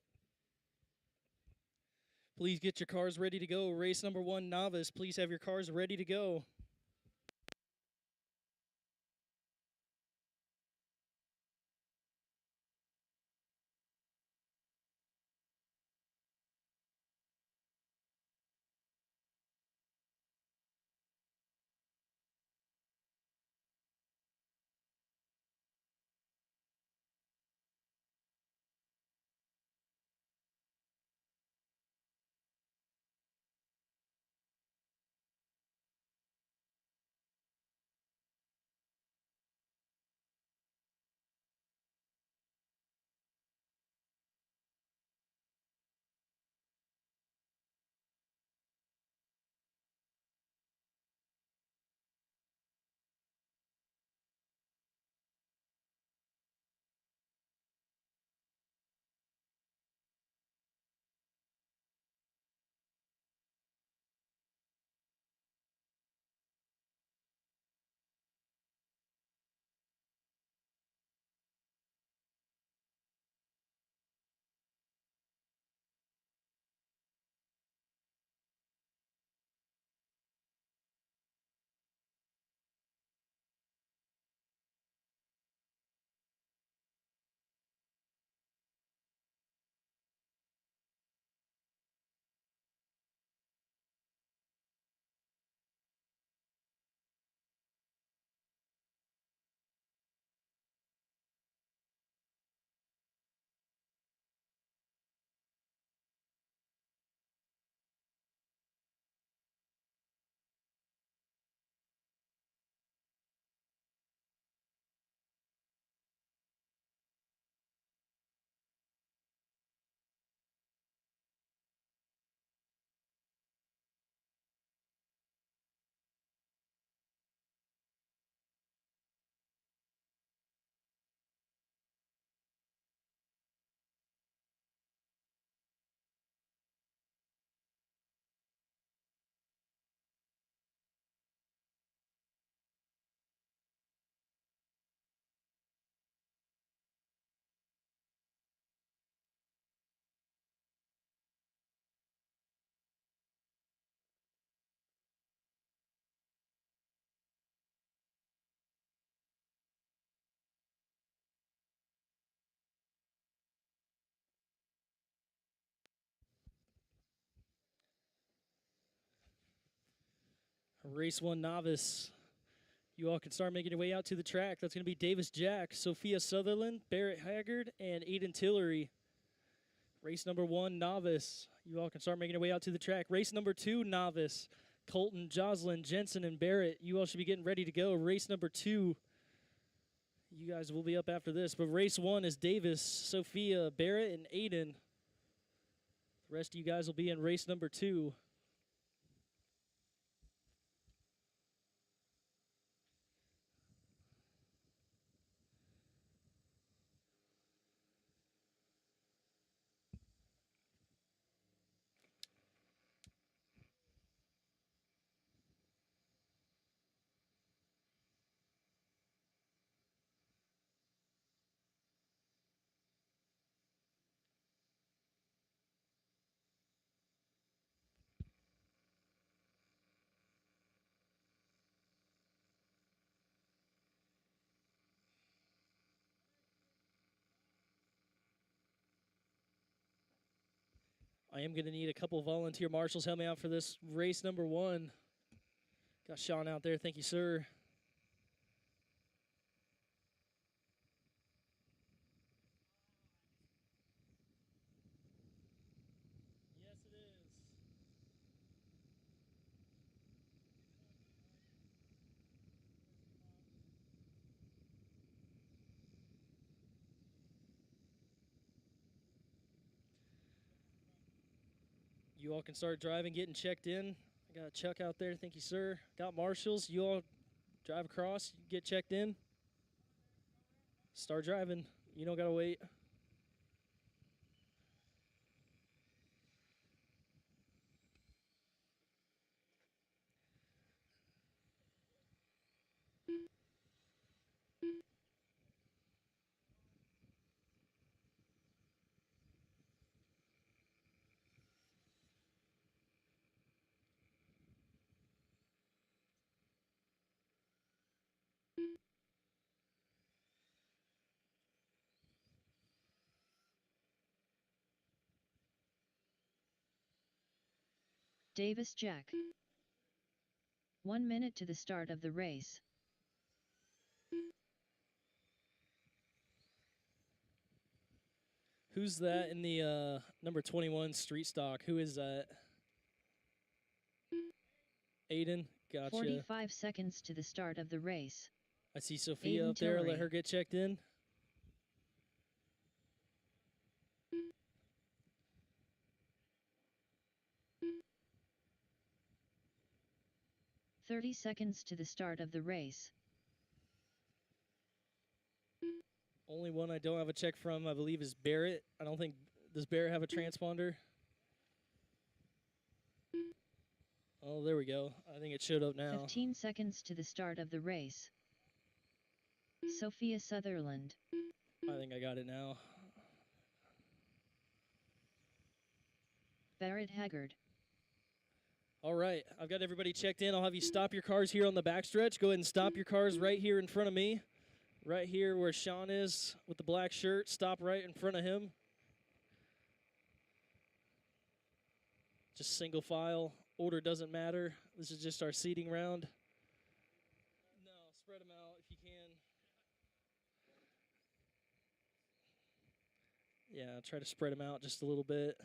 Please get your cars ready to go. Race number 1 novice, please have your cars ready to go. Race 1 novice, you all can start making your way out to the track. That's going to be Davis Jack, Sophia Sutherland, Barrett Haggard, and Aiden Tillery. Race number 1 novice, you all can start making your way out to the track. Race number 2 novice, Colton, Jocelyn, Jensen, and Barrett. You all should be getting ready to go. Race number 2, you guys will be up after this. But race 1 is Davis, Sophia, Barrett, and Aiden. The rest of you guys will be in race number 2. I am going to need a couple volunteer marshals help me out for this race number 1. Got Sean out there. Thank you, sir. Yes, it is. You all can start driving, getting checked in. I got Chuck out there. Thank you, sir. Got marshals. You all drive across, get checked in. Start driving. You don't got to wait. Davis Jack. 1 minute to the start of the race. Who's that in the number 21 street stock? Who is that? Aiden? Gotcha. 45 seconds to the start of the race. I see Sophia Aiden up there. Let Tillery. her get checked in. "30 seconds to the start of the race. Only one I don't have a check from, I believe, is Barrett. I don't think, does Barrett have a transponder? Oh, there we go. I think it showed up now. 15 seconds to the start of the race. Sophia Sutherland. I think I got it now. Barrett Haggard. All right, I've got everybody checked in. I'll have you stop your cars here on the backstretch. Go ahead and stop your cars right here in front of me. Right here where Sean is with the black shirt. Stop right in front of him. Just single file. Order doesn't matter. This is just our seating round. No, spread them out if you can. Yeah, try to spread them out just a little bit.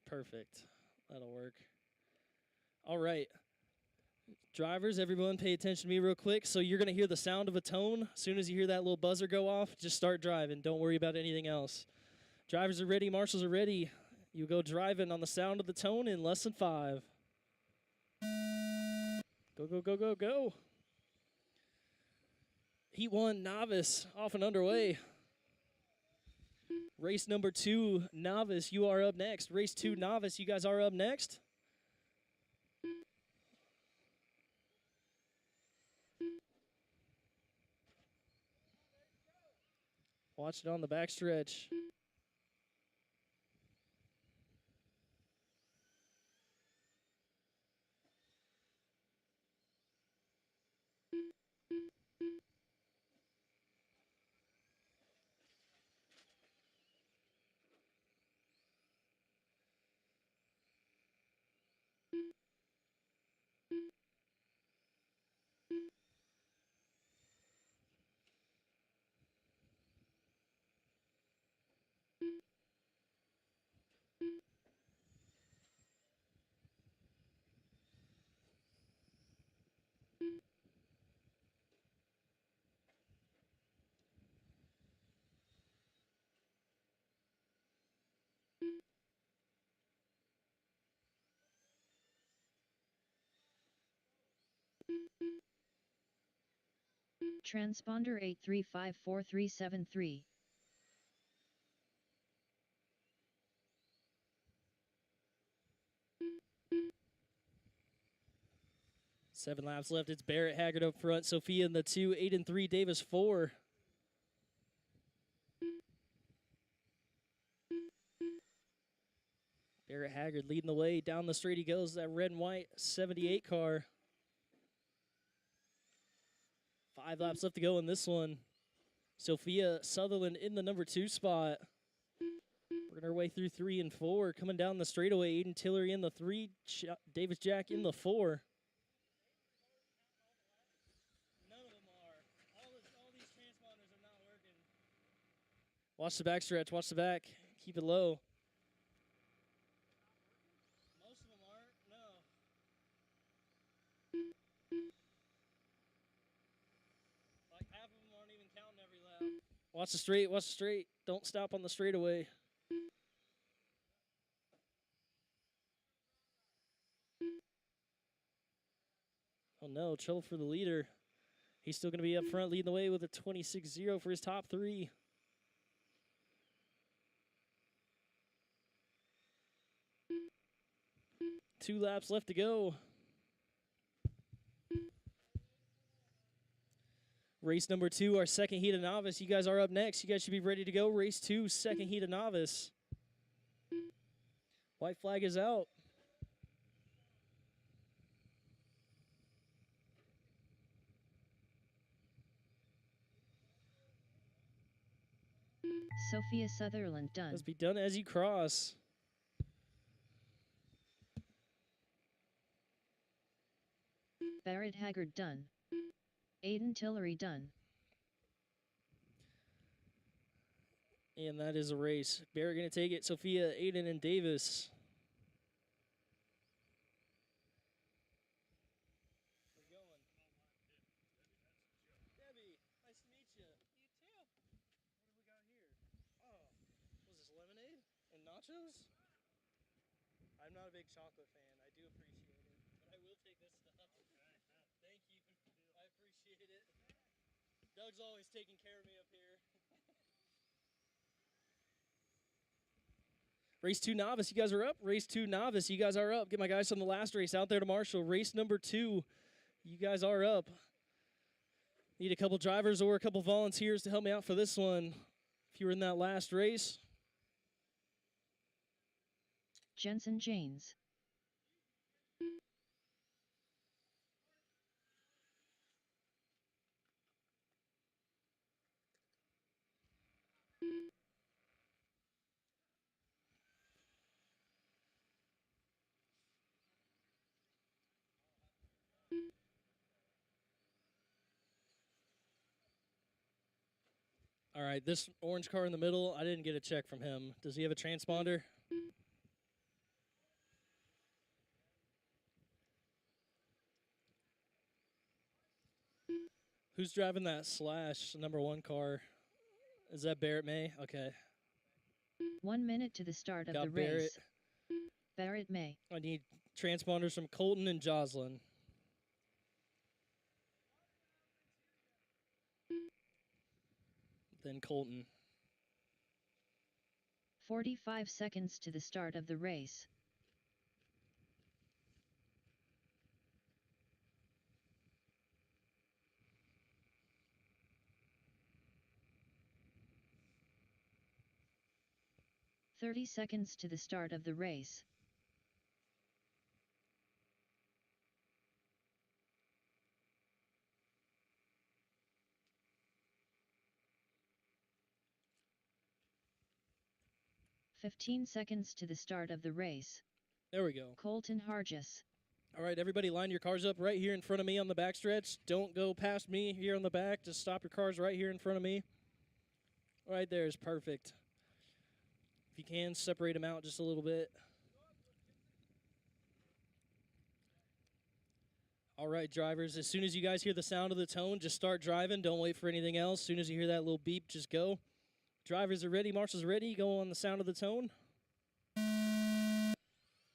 Perfect. That'll work. All right. Drivers, everyone pay attention to me real quick. So you're going to hear the sound of a tone. As soon as you hear that little buzzer go off, just start driving. Don't worry about anything else. Drivers are ready. Marshals are ready. You go driving on the sound of the tone in less than 5. Go, go, go, go, go. Heat 1, novice, off and underway. Race number 2, novice, you are up next. Race 2, novice, you guys are up next. Watch it on the backstretch. Transponder 8354373. Seven laps left. It's Barrett Haggard up front. Sophia in the 2, 8 and 3. Davis 4. Barrett Haggard leading the way. Down the straight he goes. That red and white 78 car. 5 laps left to go in this one. Sophia Sutherland in the number 2 spot. Working our way through 3 and 4. Coming down the straightaway. Aiden Tillery in the 3. Davis Jack in the 4. Watch the back stretch. Watch the back. Keep it low. Most of them aren't. No. Like half of them aren't even counting every lap. Watch the straight. Watch the straight. Don't stop on the straightaway. Oh no, trouble for the leader. He's still going to be up front leading the way with a 26-0 for his top 3. Two laps left to go. Race number 2, our second heat of novice. You guys are up next. You guys should be ready to go. Race 2, second heat of novice. White flag is out. Sophia Sutherland done. Must be done as you cross. Barrett Haggard done. Aiden Tillery done. And that is a race. Barrett going to take it. Sophia, Aiden, and Davis. We're going. Debbie, nice to meet you. You too. What do we got here? Oh, was this lemonade and nachos? I'm not a big chocolate fan. I do appreciate it. But I will take this stuff. Thank you. I appreciate it. Doug's always taking care of me up here. Race 2 novice, you guys are up. Race 2 novice, you guys are up. Get my guys from the last race out there to Marshall. Race number 2, you guys are up. Need a couple drivers or a couple volunteers to help me out for this one. If you were in that last race. Jensen Janes. All right, this orange car in the middle, I didn't get a check from him. Does he have a transponder? Who's driving that slash number 1 car? Is that Barrett May? Okay. 1 minute to the start of Got the Barrett. race. Barrett May. I need transponders from Colton and Jocelyn. Then Colton. 45 seconds to the start of the race. "30 seconds to the start of the race. "15 seconds to the start of the race. There we go. Colton Hargis. All right, everybody line your cars up right here in front of me on the backstretch. Don't go past me here on the back. Just stop your cars right here in front of me. Right there is perfect. If you can, separate them out just a little bit. All right, drivers, as soon as you guys hear the sound of the tone, just start driving. Don't wait for anything else. As soon as you hear that little beep, just go. Drivers are ready. Marshall's ready. Go on the sound of the tone.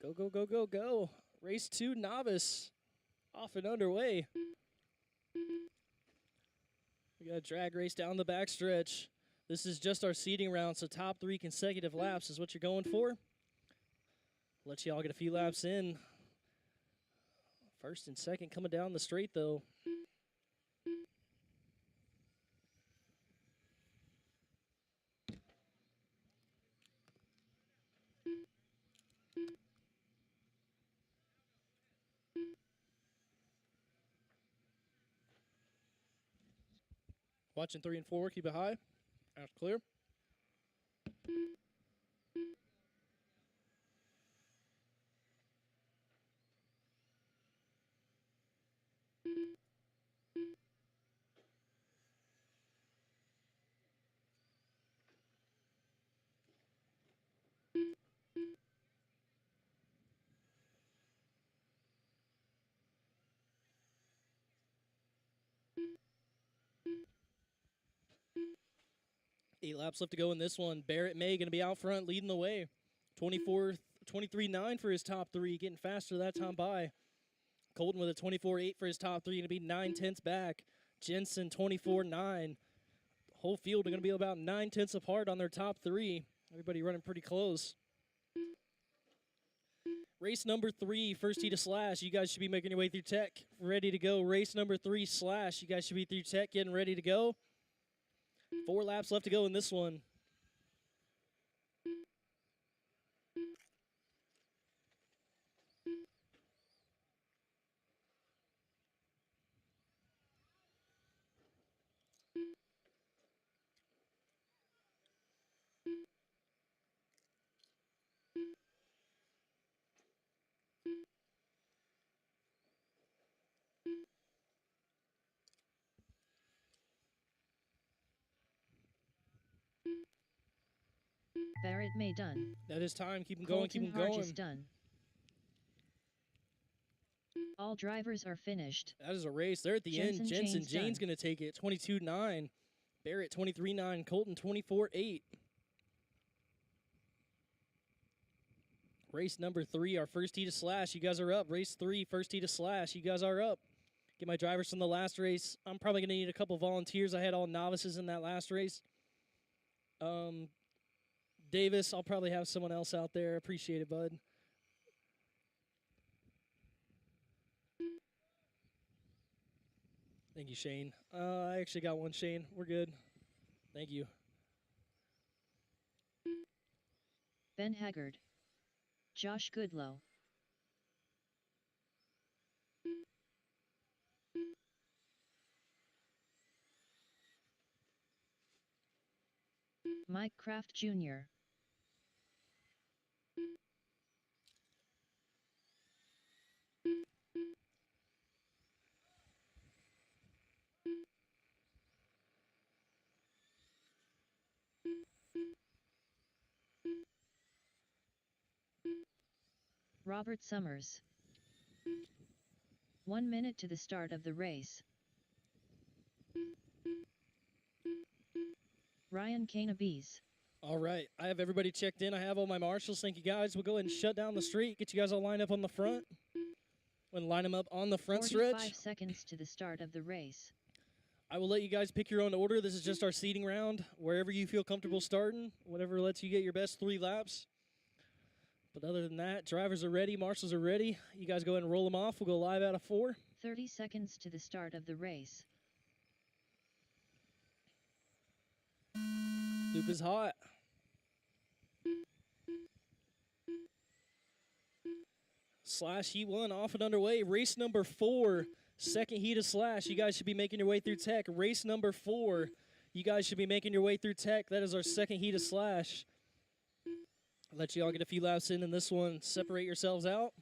Go, go, go, go, go. Race 2 novice off and underway. We got a drag race down the backstretch. This is just our seeding round, so top 3 consecutive laps is what you're going for. Let y'all get a few laps in. First and second coming down the straight, though. Watching 3 and 4, keep it high. That's clear. Eight laps left to go in this one. Barrett May going to be out front leading the way. 23.9 for his top 3, getting faster that time by. Colton with a 24.8 for his top 3, going to be 9/10 back. Jensen 24.9. Whole field are going to be about 9/10 apart on their top 3. Everybody running pretty close. Race number 3, first tee to slash. You guys should be making your way through tech, ready to go. Race number 3, slash. You guys should be through tech, getting ready to go. 4 laps left to go in this one. Barrett May done. That is time. Keep them going. Keep Colton them going. Hargis done. All drivers are finished. That is a race. They're at the Jensen end. Jensen James Jane's done. going to take it. 22-9. Barrett 23-9. Colton 24-8. Race number 3, our first heat of slash. You guys are up. Race 3, first heat of slash. You guys are up. Get my drivers from the last race. I'm probably going to need a couple volunteers. I had all novices in that last race. Davis, I'll probably have someone else out there. Appreciate it, bud. Thank you, Shane. I actually got one, Shane. We're good. Thank you. Ben Haggard. Josh Goodlow. Mike Kraft Jr. Robert Summers. 1 minute to the start of the race. Ryan Canabes. All right. I have everybody checked in. I have all my marshals. Thank you, guys. We'll go ahead and shut down the street. Get you guys all lined up on the front. And line them up on the front 45 stretch. seconds to the start of the race. I will let you guys pick your own order. This is just our seating round. Wherever you feel comfortable starting, whatever lets you get your best 3 laps. But other than that, drivers are ready, marshals are ready. You guys go ahead and roll them off. We'll go live out of 4. 30 seconds to the start of the race. Loop is hot. Slash heat 1 off and underway. Race number 4, second heat of slash. You guys should be making your way through tech. Race number 4, you guys should be making your way through tech. That is our second heat of slash. I'll let you all get a few laps in this one. Separate yourselves out.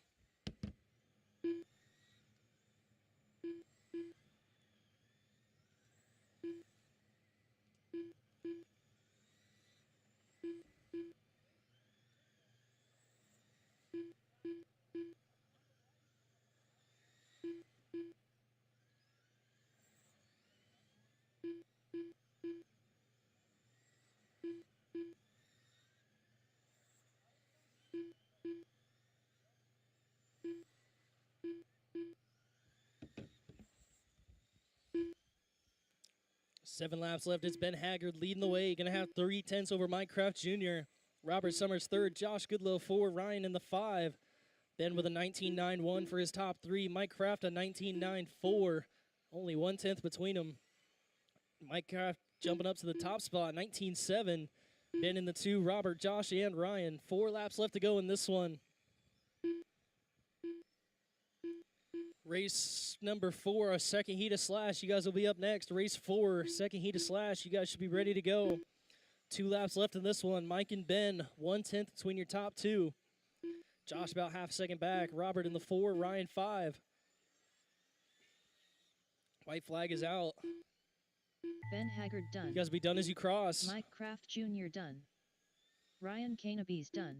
Seven laps left. It's Ben Haggard leading the way. Going to have 3 tenths over Mike Kraft Jr. Robert Summers third. Josh Goodlow 4. Ryan in the 5. Ben with a 19.91 for his top 3. Mike Kraft a 19.94. Only 1 tenth between them. Mike Kraft jumping up to the top spot. 19.7. Ben in the 2. Robert, Josh, and Ryan. 4 laps left to go in this one. Race number 4, a second heat of slash. You guys will be up next. Race 4, second heat of slash. You guys should be ready to go. 2 laps left in this one. Mike and Ben, 1 tenth between your top 2. Josh about half a second back. Robert in the 4, Ryan 5. White flag is out. Ben Haggard done. You guys will be done as you cross. Mike Kraft Jr. done. Ryan Canabes done.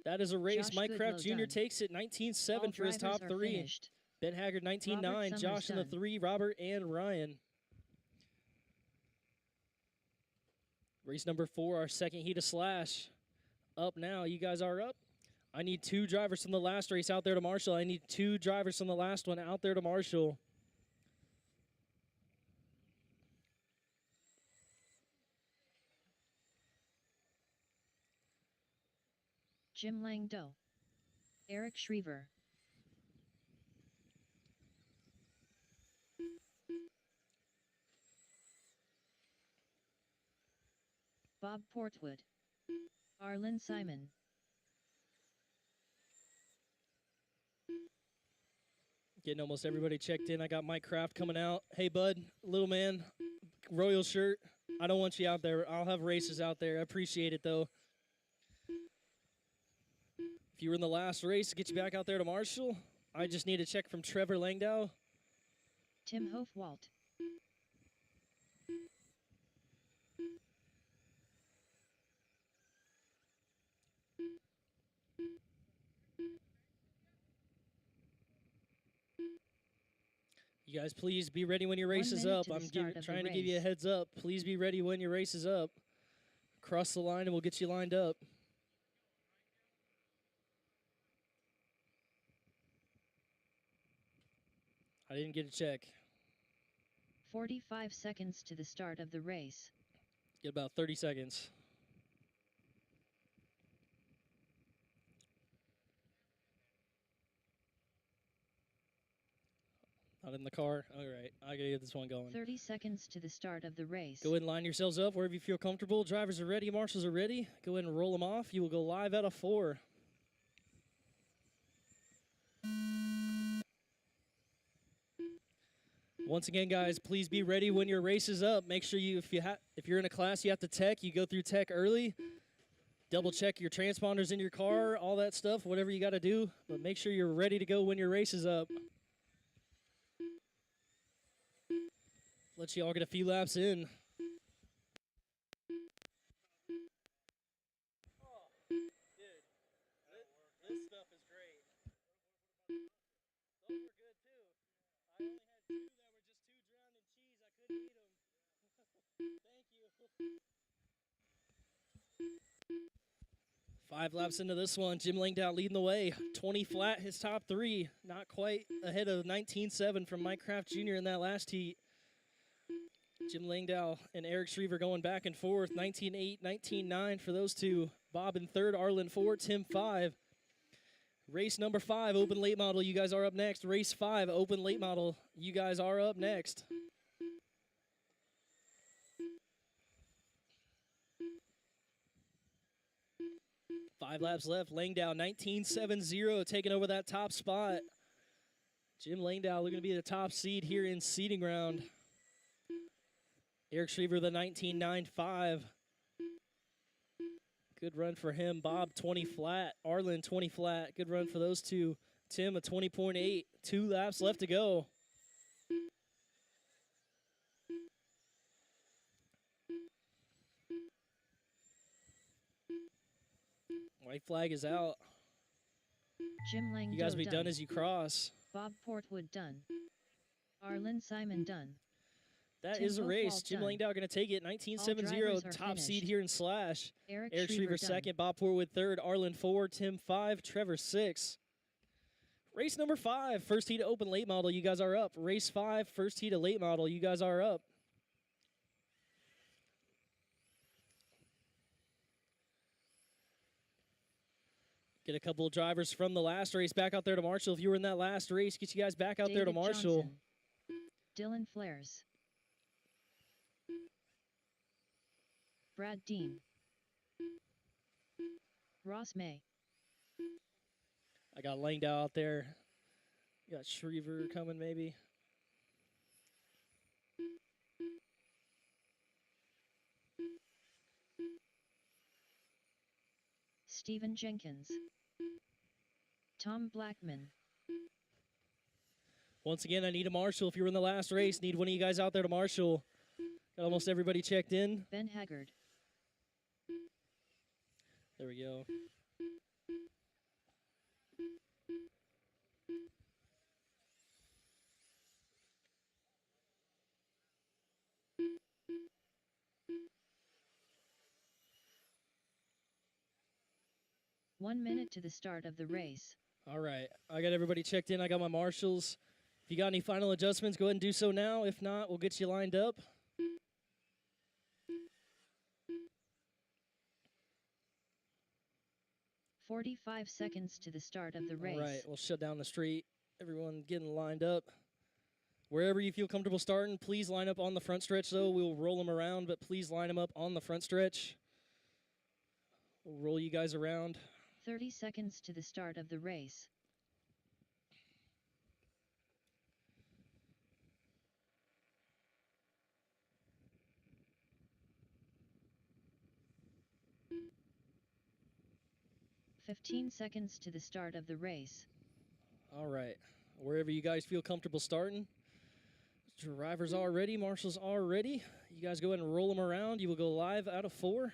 That is a race. Josh Mike Kraft Goodlow Jr. done. takes it. 19.7 for his top All drivers are 3. finished. Ben Haggard 19.9. Summers Josh in the done. 3. Robert and Ryan. Race number 4, our second heat of slash. Up now. You guys are up. I need 2 drivers from the last race out there to marshal. I need 2 drivers from the last one out there to marshal. Jim Langdo. Eric Schriever. Bob Portwood. Arlen Simon. Getting almost everybody checked in. I got Mike Kraft coming out. Hey, bud, little man, Royal shirt. I don't want you out there. I'll have races out there. I appreciate it, though. If you were in the last race, get you back out there to marshal. I just need a check from Trevor Langdow. Tim Hofwalt. You guys, please be ready when your 1 race is minute up. to the I'm start of the trying to give you a race. heads up. Please be ready when your race is up. Cross the line and we'll get you lined up. I didn't get a check. 45 seconds to the start of the race. Get about 30 seconds. Not in the car. All right, I gotta get this one going. 30 seconds to the start of the race. Go ahead and line yourselves up wherever you feel comfortable. Drivers are ready. Marshals are ready. Go ahead and roll them off. You will go live out of 4. Once again, guys, please be ready when your race is up. Make sure if you're in a class you have to tech, you go through tech early. Double check your transponders in your car, all that stuff, whatever you got to do. But make sure you're ready to go when your race is up. Let you all get a few laps in. This stuff is great. Those were good too. I only had 2 that were just too drowned in cheese. I couldn't eat them. Thank you. 5 laps into this one, Jim Langdown leading the way. 20 flat, his top 3. Not quite ahead of 19.7 from Mike Kraft Jr. in that last heat. Jim Langdown and Eric Schriever going back and forth. 19.8, 19.9 for those two. Bob in 3rd, Arlen 4, Tim 5. Race number 5, open late model, you guys are up next. Race 5, open late model, you guys are up next. Five laps left. Langdown 19.70 taking over that top spot. Jim Langdown looking to be the top seed here in seeding round. Eric Schriever the 19.95. Good run for him. Bob 20 flat. Arlen 20 flat. Good run for those two. Tim a 20.8. 2 laps left to go. White flag is out. Jim Langdown You guys be done as you cross. Bob Portwood done. Arlen Simon done. That Tim is a race. Hopewell Jim done. Langdown going to take it. All 19.70, drivers are top seed finished. here in Slash. Eric Eric Schriever Schriever done. second, Bob Portwood third, Arlen 4, Tim 5, Trevor 6. Race number 5, first heat of open late model, you guys are up. Race 5, first heat of late model, you guys are up. Get a couple of drivers from the last race back out there to Marshall. If you were in that last race, get you guys back out there to David Marshall. Johnson. Dylan Flares. Brad Dean. Ross May. I got Langdown out there. You got Schriever coming maybe. Stephen Jenkins. Tom Blackman. Once again, I need a Marshall. If you were in the last race, need one of you guys out there to Marshall. Got almost everybody checked in. Ben Haggard. There we go. One minute to the start of the race. All right, I got everybody checked in. I got my marshals. If you got any final adjustments, go ahead and do so now. If not, we'll get you lined up. "45 seconds to the start of the race. All right, we'll shut down the street. Everyone getting lined up. Wherever you feel comfortable starting, please line up on the front stretch, though. We'll roll them around, but please line them up on the front stretch. We'll roll you guys around. 30 seconds to the start of the race. "15 seconds to the start of the race. All right, wherever you guys feel comfortable starting. Drivers are ready, marshals are ready. You guys go ahead and roll them around. You will go live out of 4.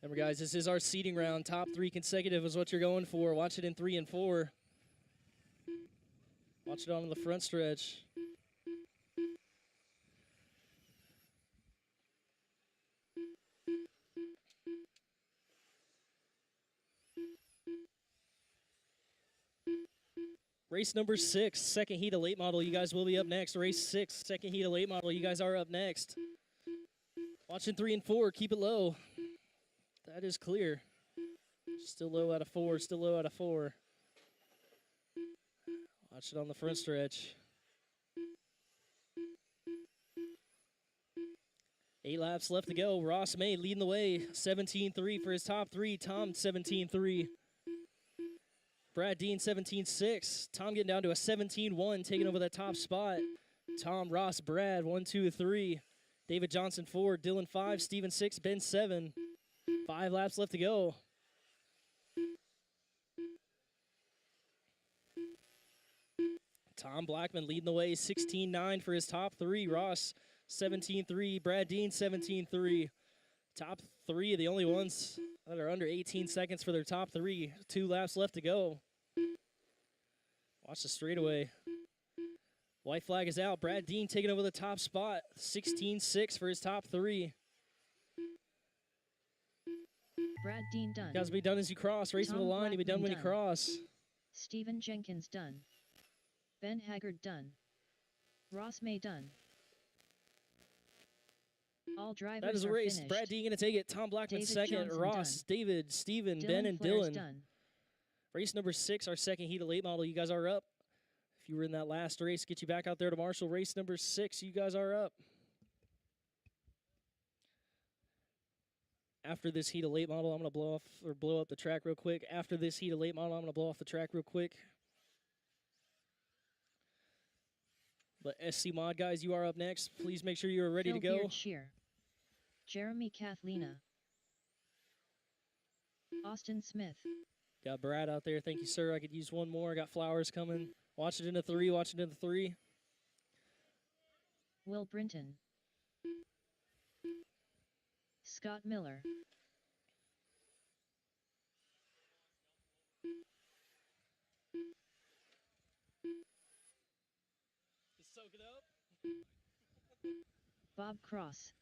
Remember, guys, this is our seeding round. Top 3 consecutive is what you're going for. Watch it in 3 and 4. Watch it on the front stretch. Race number 6, second heat of late model. You guys will be up next. Race 6, second heat of late model. You guys are up next. Watching 3 and 4. Keep it low. That is clear. Still low out of 4. Still low out of 4. Watch it on the front stretch. 8 laps left to go. Ross May leading the way. 17.3 for his top 3. Tom 17.3. Brad Dean 17.6. Tom getting down to a 17.1, taking over that top spot. Tom, Ross, Brad 1, 2, 3. David Johnson 4. Dylan 5. Steven 6. Ben 7. 5 laps left to go. Tom Blackman leading the way, 16.9 for his top 3. Ross, 17.3. Brad Dean, 17.3. Top 3 are the only ones that are under 18 seconds for their top 3. 2 laps left to go. Watch the straightaway. White flag is out. Brad Dean taking over the top spot, 16.6 for his top 3. Brad Dean done. Guys, be done as you cross. Racing Tom the line, you'll be done Blackman when you done. cross. Stephen Jenkins done. Ben Haggard done. Ross May done. All drivers That is a are race. finished. Brad Dean going to take it. Tom Blackman David second. Johnson Ross, David, Steven, Ben, Dylan and Flair's Dylan. done. Race number 6, our second heat of late model. You guys are up. If you were in that last race, get you back out there to Marshall. Race number 6, you guys are up. After this heat of late model, I'm going to blow up the track real quick. After this heat of late model, I'm going to blow off the track real quick. But SC Mod guys, you are up next. Please make sure you are ready Phil to go. Beard Shear. Jeremy Kathlina. Austin Smith. Got Brad out there. Thank you, sir. I could use one more. I got Flowers coming. Watch it in a 3. Watch it in the 3. Will Brinton. Scott Miller. Just soak it up. Bob Cross.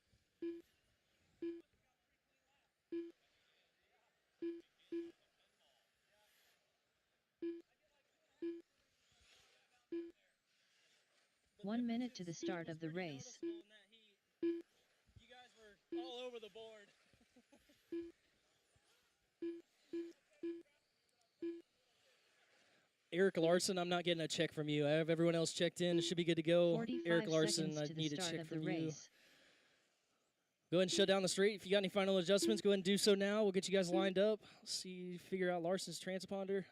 One minute to the start of the race. You guys were all over the board. Eric Larson, I'm not getting a check from you. I have everyone else checked in. It should be good to go. 45 Eric Larson, seconds I to the need a start check of the from you. race. Go ahead and shut down the straight. If you got any final adjustments, go ahead and do so now. We'll get you guys lined up. See, figure out Larson's transponder.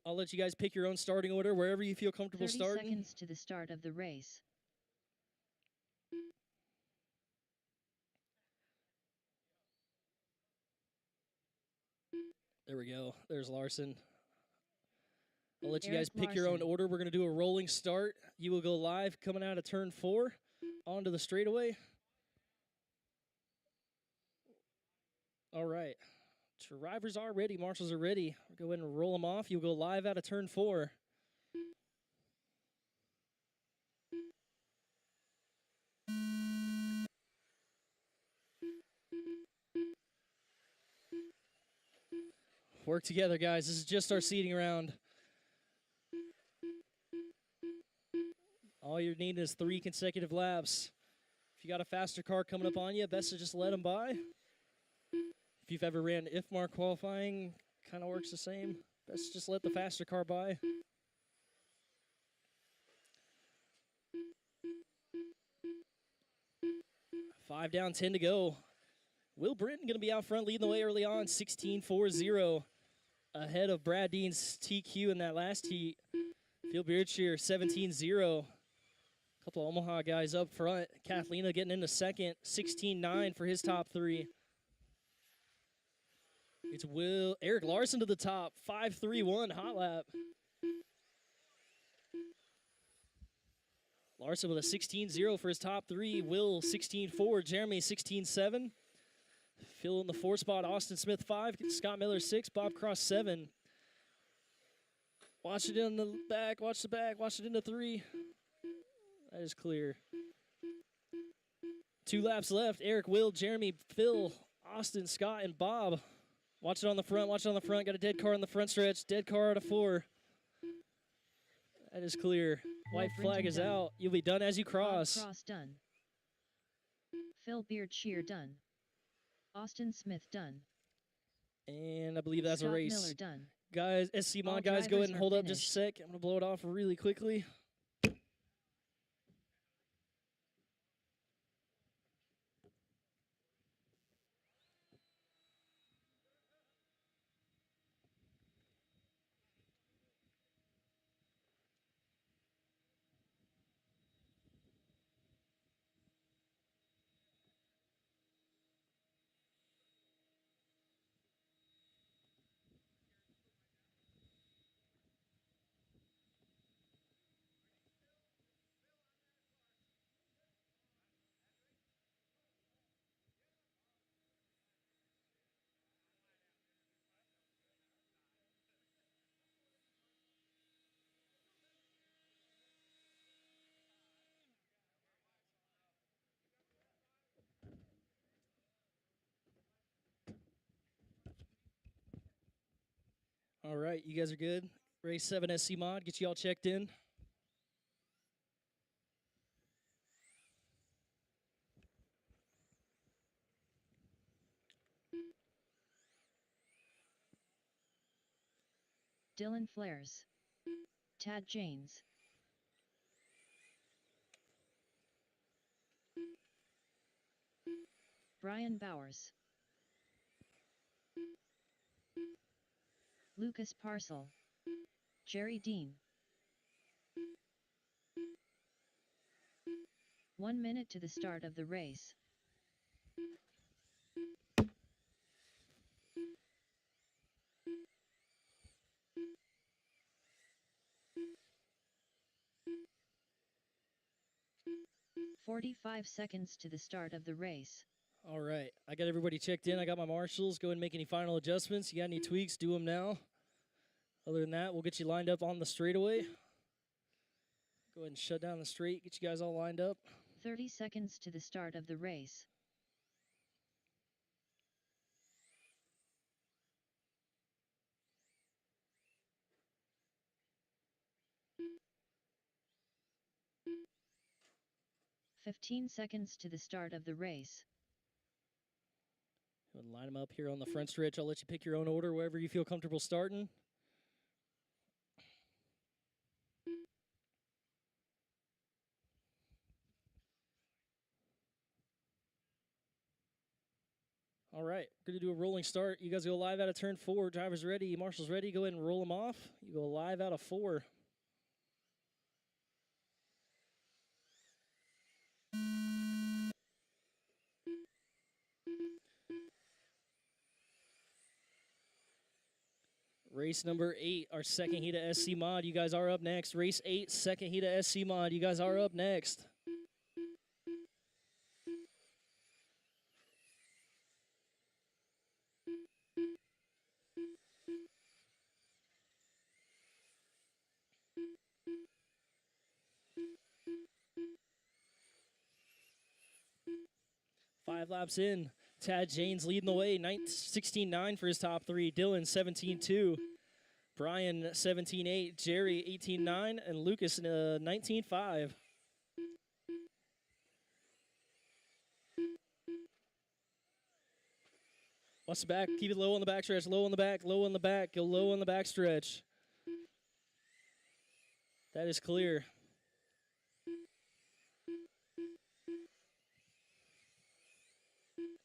I'll let you guys pick your own starting order wherever you feel comfortable 30 starting. seconds to the start of the race. There we go. There's Larson. I'll let you Eric guys pick your own Larson. order. We're going to do a rolling start. You will go live coming out of turn 4 onto the straightaway. All right. Drivers are ready. Marshals are ready. We'll go ahead and roll them off. You'll go live out of turn 4. Work together, guys. This is just our seating round. All you're needing is 3 consecutive laps. If you got a faster car coming up on you, best to just let them by. If you've ever ran IFMAR qualifying, kind of works the same. Best to just let the faster car by. Five down, 10 to go. Will Britton going to be out front leading the way early on, 16.40. Ahead of Brad Dean's TQ in that last heat. Phil Beardshear, 17.0. Couple of Omaha guys up front. Kathlina getting into second, 16.9 for his top 3. It's Eric Larson to the top, 5.31 hot lap. Larson with a 16.0 for his top 3. Will 16.4. Jeremy 16.7. Phil in the 4 spot, Austin Smith 5, Scott Miller 6, Bob Cross 7. Watch it in the back, watch the back, watch it into 3. That is clear. 2 laps left. Eric, Will, Jeremy, Phil, Austin, Scott, and Bob. Watch it on the front, watch it on the front. Got a dead car in the front stretch. Dead car out of 4. That is clear. White Will flag Brinton is done. out. You'll be done as you Bob cross. Cross done. Phil Beard Shear done. Austin Smith done. And I believe that's Scott a race. Miller done. Guys, SC All Mod guys, go drivers ahead and are hold up just a finished. sec. I'm going to blow it off really quickly. All right, you guys are good. Race 7 SC Mod, get you all checked in. Dylan Flares. Tad Janes. Brian Bowers. Lucas Parcel. Jerry Dean. 1 minute to the start of the race. "45 seconds to the start of the race. All right, I got everybody checked in. I got my marshals. Go ahead and make any final adjustments. You got any tweaks, do them now. Other than that, we'll get you lined up on the straightaway. Go ahead and shut down the straight, get you guys all lined up. 30 seconds to the start of the race. "15 seconds to the start of the race. Go ahead and line them up here on the front stretch. I'll let you pick your own order, wherever you feel comfortable starting. All right, we're going to do a rolling start. You guys go live out of turn 4. Drivers ready, marshals ready. Go ahead and roll them off. You go live out of 4. Race number 8, our second heat of SC Mod. You guys are up next. Race 8, second heat of SC Mod. You guys are up next. Five laps in. Tad Janes leading the way, 16.9 for his top 3. Dylan 17.2. Brian 17.8. Jerry 18.9. And Lucas 19.5. Watch the back. Keep it low on the back stretch. Low on the back. Low on the back. Go low on the back stretch. That is clear.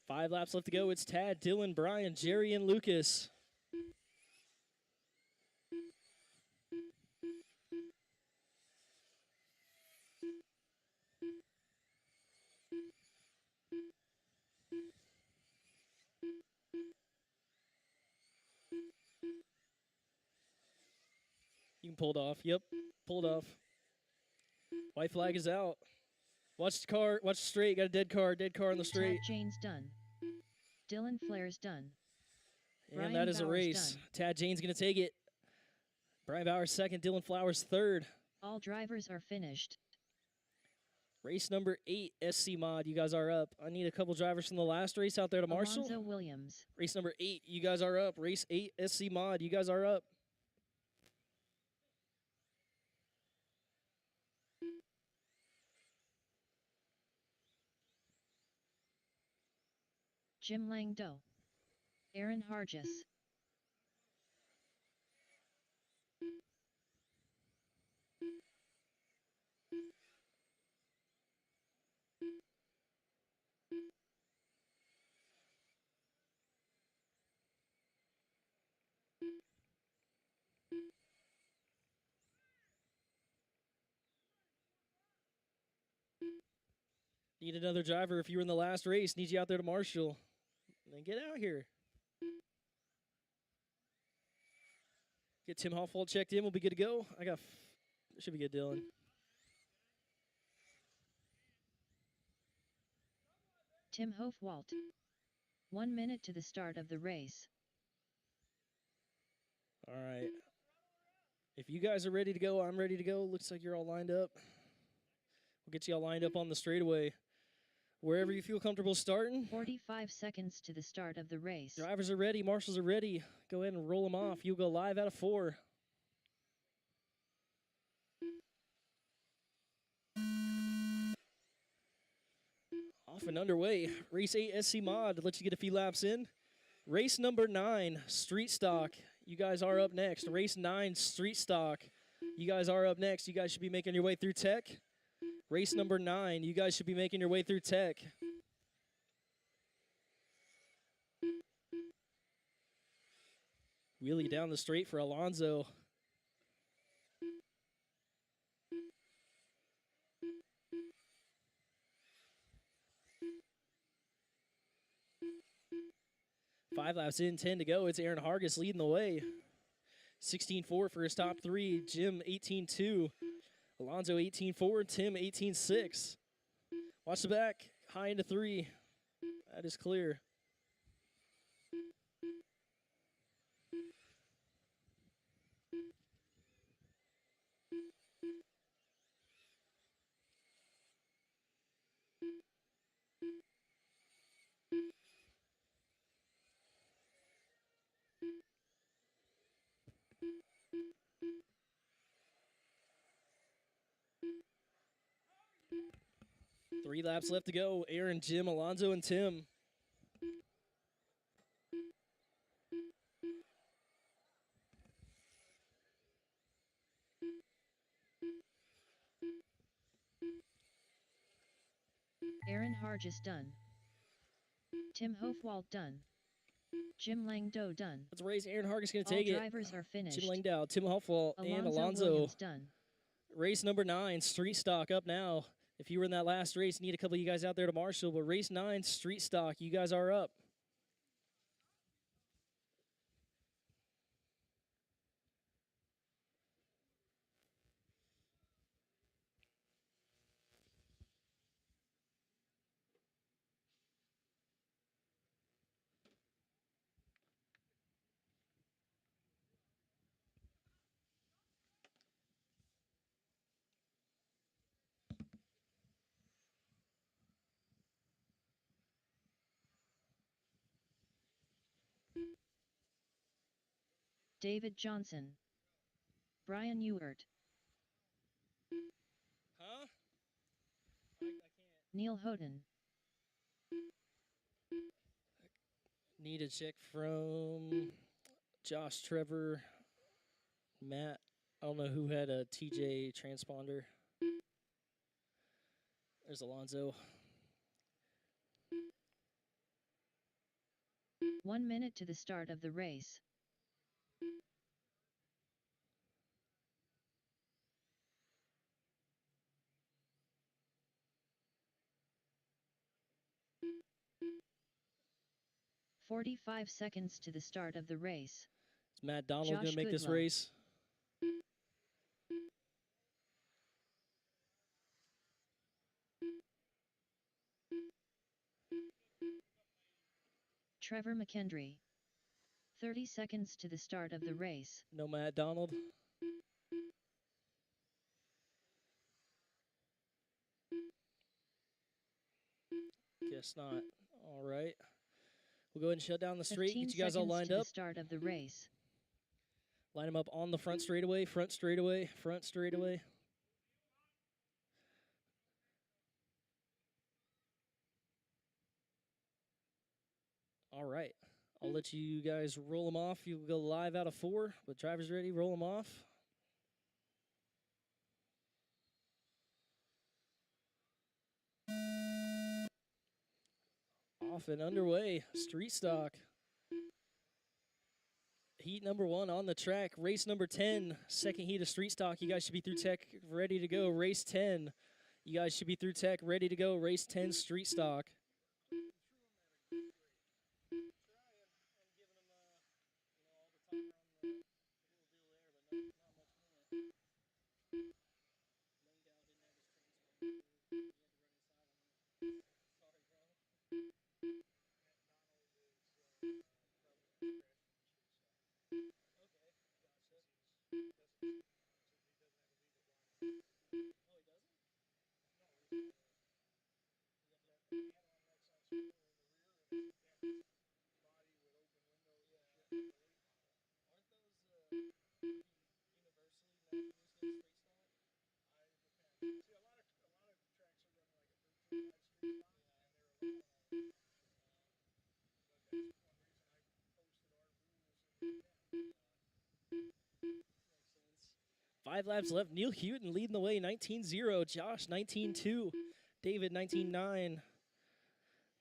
Five laps left to go. It's Tad, Dylan, Brian, Jerry, and Lucas. You can pull it off. Yep, pull it off. White flag is out. Watch the car. Watch the straight. Got a dead car. Dead car on the straight. Tad Janes done. Dylan Flair's done. And Brian that is a Bowers race. done. Tad Jane's going to take it. Brian Bowers second, Dylan Flowers third. All drivers are finished. Race number 8, SC Mod, you guys are up. I need a couple drivers from the last race out there to Marshall. Alonzo Williams. Race number 8, you guys are up. Race 8, SC Mod, you guys are up. Jim Langdo. Aaron Hargis. Need another driver if you were in the last race. Need you out there to Marshall. Then get out here. Get Tim Hoffwald checked in. We'll be good to go. Should be good, Dylan. Tim Hofwalt. 1 minute to the start of the race. All right. If you guys are ready to go, I'm ready to go. Looks like you're all lined up. We'll get you all lined up on the straightaway. Wherever you feel comfortable starting. 45 seconds to the start of the race. Drivers are ready. Marshals are ready. Go ahead and roll them off. You'll go live out of 4. Off and underway. Race 8 SC Mod. Let you get a few laps in. Race number 9, Street Stock. You guys are up next. Race 9, Street Stock. You guys are up next. You guys should be making your way through Tech. Race number 9, you guys should be making your way through Tech. Wheelie down the straight for Alonzo. Five laps in, 10 to go. It's Aaron Hargis leading the way. 16.4 for his top 3. Jim 18.2. Alonzo 18.4. Tim 18.6. Watch the back. High into 3. That is clear. Three laps left to go. Aaron, Jim, Alonzo, and Tim. Aaron Hargis done. Tim Hofwald done. Jim Langdo done. Let's race. Aaron Hargis going to All take it. drivers are finished. Jim Langdow, Tim Hoffwell, and Alonzo. Williams done. Race number 9, Street Stock up now. If you were in that last race, need a couple of you guys out there to Marshall. But race 9, Street Stock, you guys are up. David Johnson. Brian Ewert. Huh? I can't. Neil Houghton. Need a check from Josh, Trevor, Matt. I don't know who had a TJ transponder. There's Alonzo. 1 minute to the start of the race. "45 seconds to the start of the race. Is Matt Donald going Josh to make this Goodlow. race? Trevor McKendry. 30 seconds to the start of the race. No Matt Donald. Guess not. All right. We'll go ahead and shut down the straight. 15 Get you guys all seconds lined to the up. start of the race. Line them up on the front straightaway, front straightaway, front straightaway. All right. I'll let you guys roll them off. You'll go live out of 4. With drivers ready, roll them off. Off and underway. Street stock. Heat number 1 on the track. Race number 10. Second heat of street stock. You guys should be through tech, ready to go. Race 10. You guys should be through tech, ready to go. Race 10 street stock. Five laps left. Neil Houghton leading the way, 19-0. Josh, 19-2. David, 19-9.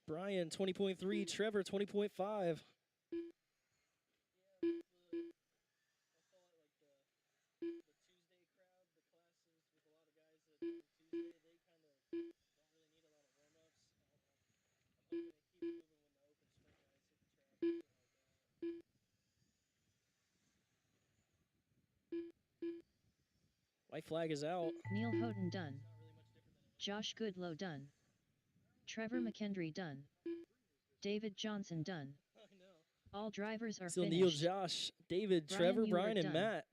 Brian, 20.3. Trevor, 20.5. White flag is out. Neil Houghton done. Josh Goodlow done. Trevor McKendry done. David Johnson done. All drivers are Still finished. Neil, Josh, David, Brian Trevor, Mueller Brian, and done. Matt.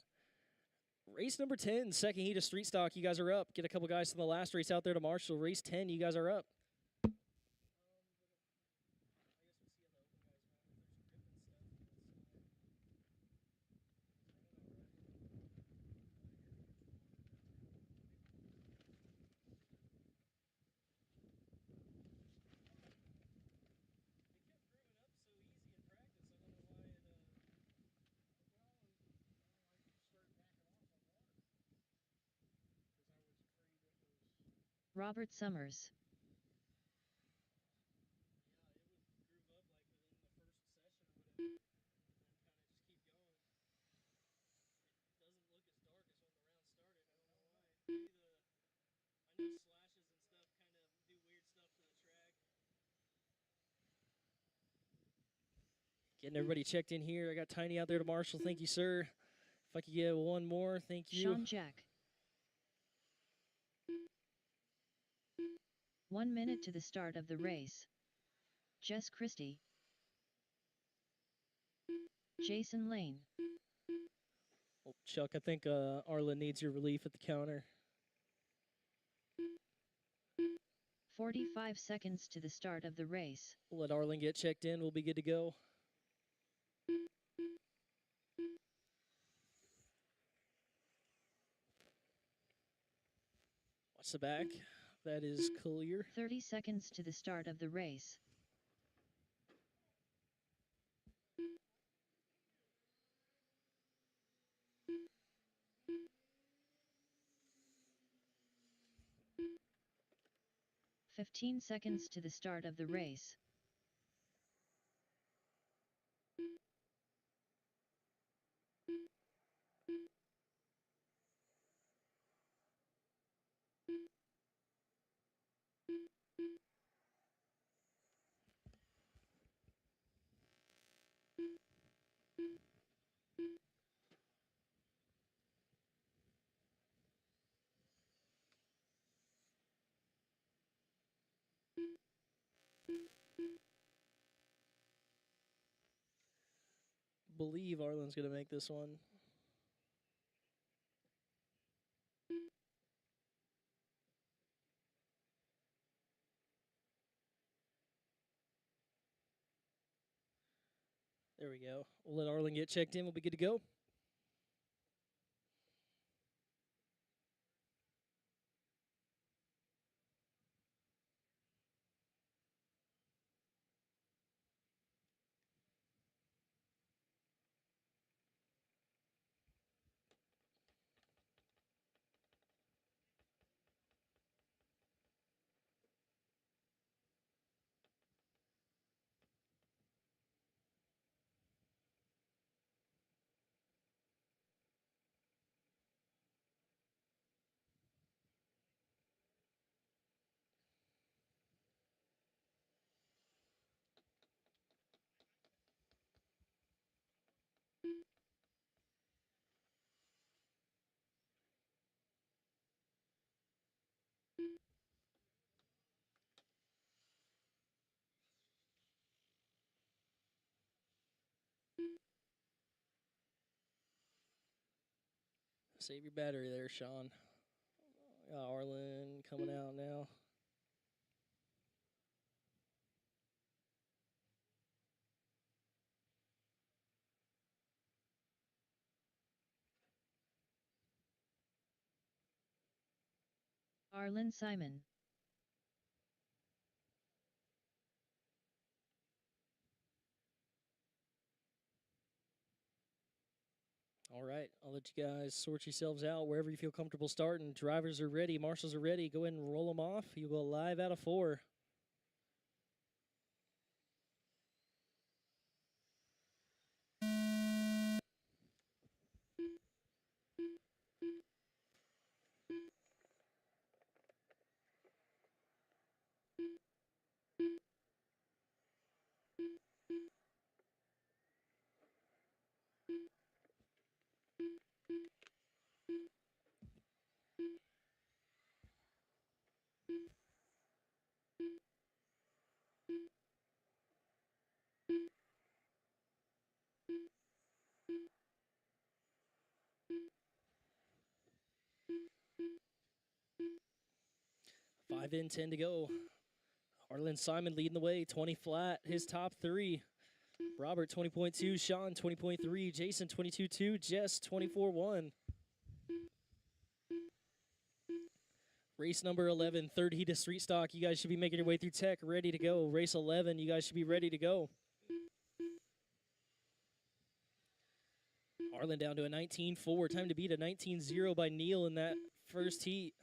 Race number 10, second heat of street stock. You guys are up. Get a couple guys from the last race out there to Marshall. Race 10, you guys are up. Robert Summers. Getting everybody checked in here. I got Tiny out there to Marshall. Thank you, sir. If I could get one more, thank you. Sean Jack. 1 minute to the start of the race. Jess Christie. Jason Lane. Oh, Chuck, I think Arlen needs your relief at the counter. 45 seconds to the start of the race. We'll let Arlen get checked in. We'll be good to go. Watch the back. That is clear. 30 seconds to the start of the race. "15 seconds to the start of the race. believe Arlen's going to make this one. There we go. We'll let Arlen get checked in. We'll be good to go. Save your battery there, Sean. Arlen coming out now. Arlen Simon. All right, I'll let you guys sort yourselves out wherever you feel comfortable starting. Drivers are ready, marshals are ready. Go ahead and roll them off. You go live out of 4. Five in, 10 to go. Arlen Simon leading the way, 20 flat, his top 3. Robert, 20.2, Sean, 20.3, Jason, 22.2, Jess, 24.1. Race number 11, third heat of street stock. You guys should be making your way through tech, ready to go. Race 11, you guys should be ready to go. Arlen down to a 19.4. Time to beat a 19.0 by Neil in that first heat.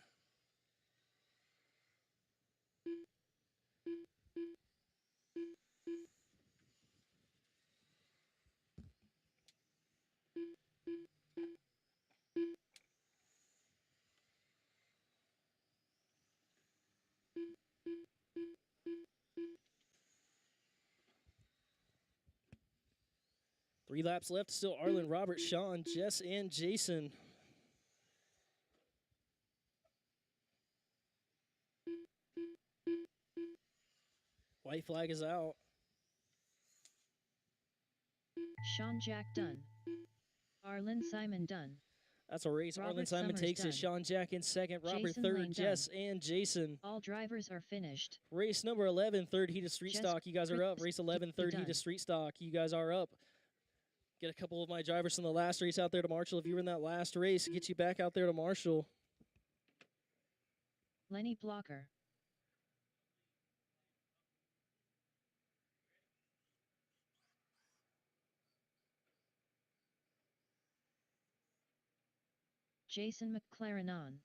Three laps left. Still Arlen, Robert, Sean, Jess, and Jason. White flag is out. Sean Jack done. Arlen Simon done. That's a race. Arlen Robert Simon Summers takes it. done. Sean Jack in second. Robert Jason third. Lane Jess done. and Jason. All drivers are finished. Race number 11, third heat of street Jess stock. You guys are up. Race 11, third heat done. of street stock. You guys are up. Get a couple of my drivers from the last race out there to Marshall. If you were in that last race, get you back out there to Marshall. Lenny Blocker. Jason McLaren on.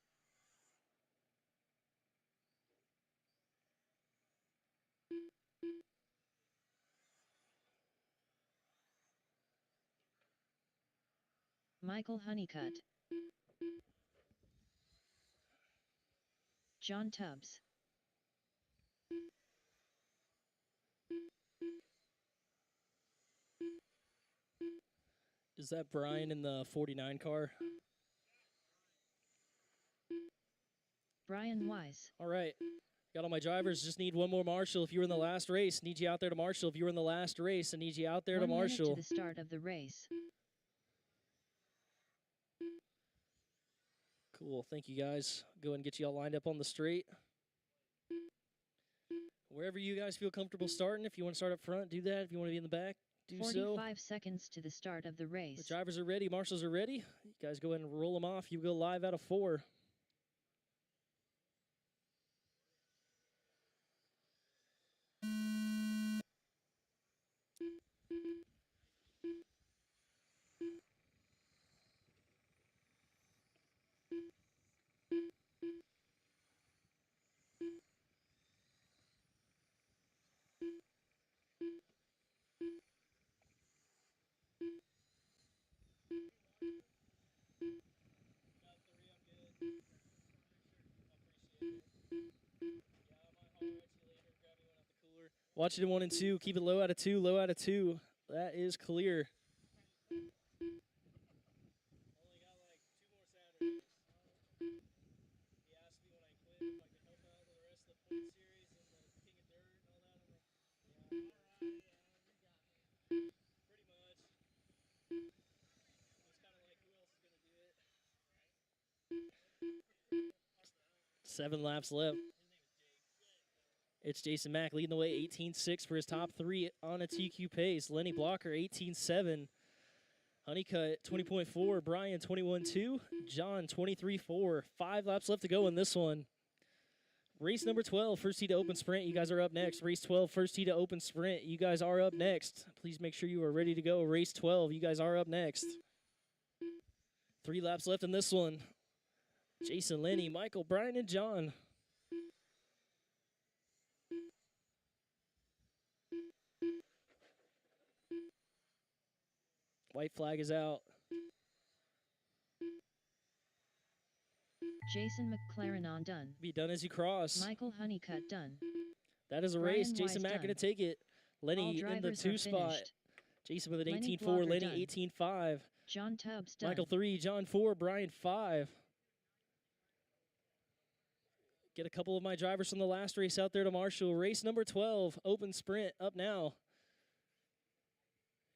Michael Honeycutt. John Tubbs. Is that Brian in the 49 car? Brian Wise. All right. Got all my drivers. Just need one more marshal. If you were in the last race, need you out there to marshal. If you were in the last race, I need you out there to 1 minute marshal. to the start of the race. Cool. Thank you, guys. Go ahead and get you all lined up on the straight. Wherever you guys feel comfortable starting. If you want to start up front, do that. If you want to be in the back, do so. 45 seconds to the start of the The race. drivers are ready. Marshals are ready. You guys go ahead and roll them off. You go live out of 4. Watch it in 1 and 2. Keep it low out of 2. Low out of 2. That is clear. Seven laps left. It's Jason Mack leading the way, 18.6 for his top 3 on a TQ pace. Lenny Blocker, 18.7. Honeycutt, 20.4. Brian, 21.2. John, 23.4. 5 laps left to go in this one. Race number 12, first tee to open sprint. You guys are up next. Race 12, first tee to open sprint. You guys are up next. Please make sure you are ready to go. Race 12, you guys are up next. 3 laps left in this one. Jason, Lenny, Michael, Brian, and John. White flag is out. Jason McLaren on done. Be done as you cross. Michael Honeycutt done. That is a Brian race. Jason Wise Mack done. going to take it. All Lenny in the drivers 2 are spot. finished. Jason with an Lenny 18.4. Blocker Lenny done. 18.5. John Tubbs done. Michael 3. John 4. Brian 5. Get a couple of my drivers from the last race out there to marshal. Race number 12. Open sprint up now.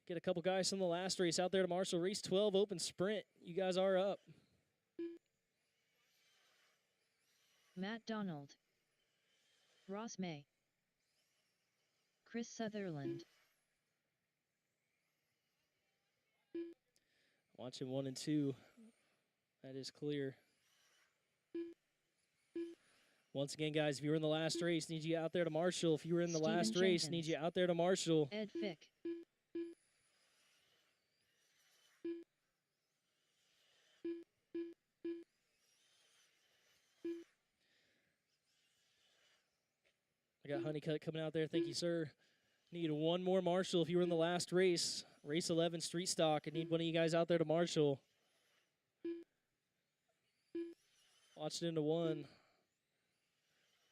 Get a couple guys from the last race out there to marshal. Race 12. Open sprint. You guys are up. Matt Donald. Ross May. Chris Sutherland. Watching 1 and 2. That is clear. Once again, guys, if you were in the last race, need you out there to marshal. If you were in the Steven last race, need Jenkins. you out there to marshal. Ed Fick. I got Honeycutt coming out there. Thank you, sir. Need one more marshal if you were in the last race. Race 11, street stock. I need one of you guys out there to marshal. Watch it into 1.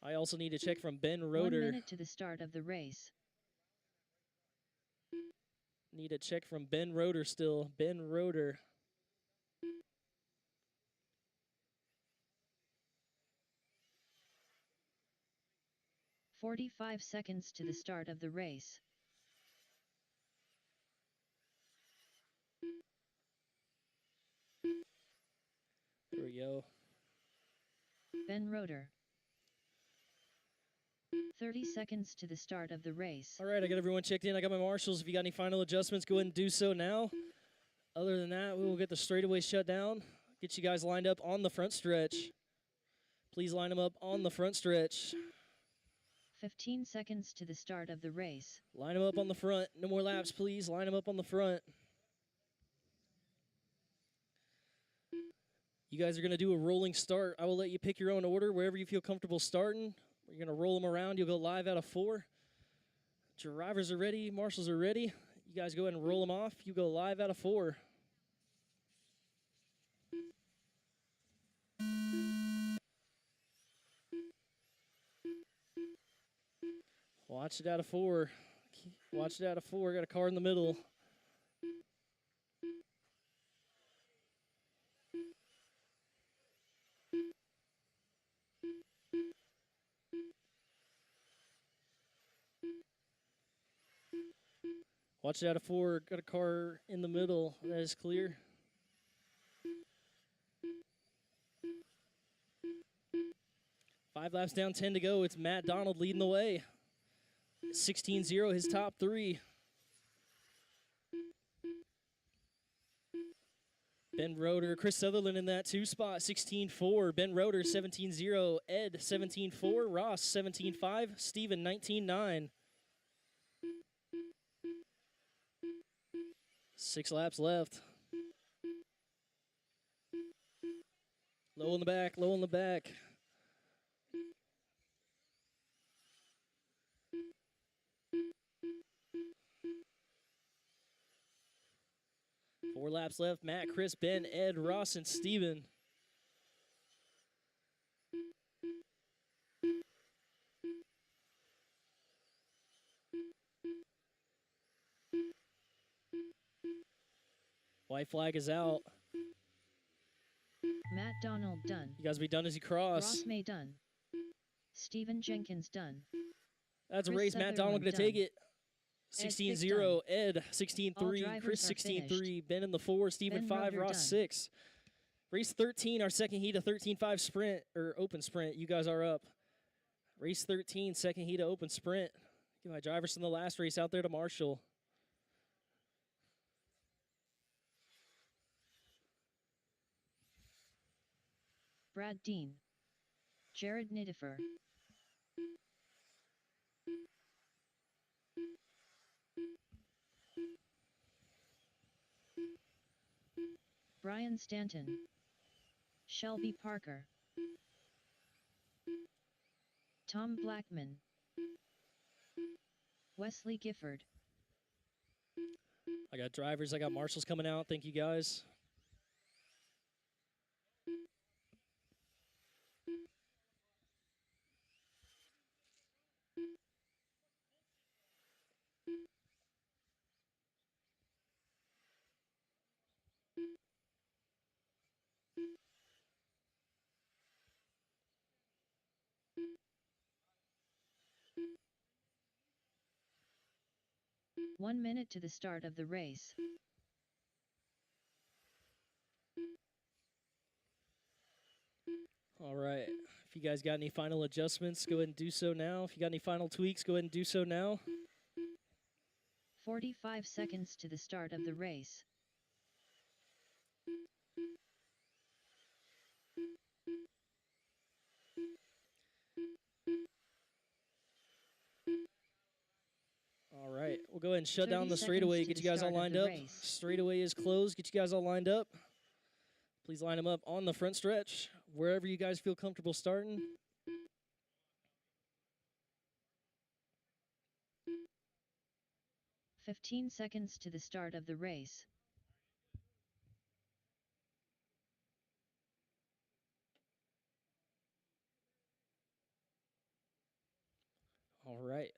I also need to check from Ben 1 Roeder. minute to the start of the race. Need a check from Ben Roeder still. Ben Roeder. "45 seconds to the start of the race. There we go. Ben Roeder. 30 seconds to the start of the race. All right, I got everyone checked in. I got my marshals. If you got any final adjustments, go ahead and do so now. Other than that, we will get the straightaway shut down. Get you guys lined up on the front stretch. Please line them up on the front stretch. 15 seconds to the start of the race. Line them up on the front. No more laps, please. Line them up on the front. You guys are going to do a rolling start. I will let you pick your own order wherever you feel comfortable starting. You're going to roll them around. You'll go live out of 4. Drivers are ready. Marshals are ready. You guys go ahead and roll them off. You go live out of 4. Watch it out of 4. Watch it out of 4. Got a car in the middle. Watch it out of 4. Got a car in the middle. That is clear. Five laps down, 10 to go. It's Matt Donald leading the way. 16-0, his top 3. Ben Roeder, Chris Sutherland in that 2 spot, 16-4. Ben Roeder, 17-0. Ed, 17-4. Ross, 17-5. Steven, 19-9. 6 laps left. Low in the back, low in the back. Four laps left. Matt, Chris, Ben, Ed, Ross, and Steven. White flag is out. Matt Donald done. You guys be done as you cross. Ross May done. Stephen Jenkins done. That's a Chris race. Matt Donald Sutherland gonna take done. it. 16-0. Ed, 16-3. drivers Chris, are 16-3. Ben in the 4. Steven, Ben 5. Roeder Ross, done. 6. Race 13, our second heat of 13.5 sprint, or open sprint. You guys are up. Race 13, second heat of open sprint. Get my drivers from the last race out there to Marshall. Brad Dean. Jared Nidifer. Brian Stanton. Shelby Parker. Tom Blackman. Wesley Gifford. I got drivers. I got marshals coming out. Thank you, guys. One minute to the start of the race. All right. If you guys got any final adjustments, go ahead and do so now. If you got any final tweaks, go ahead and do so now. 45 seconds to the start of the race. All right. We'll go ahead and shut 30 down the seconds straightaway, to get the you guys all start of lined the up. race. Straightaway is closed. Get you guys all lined up. Please line them up on the front stretch, wherever you guys feel comfortable starting. "15 seconds to the start of the race. All right.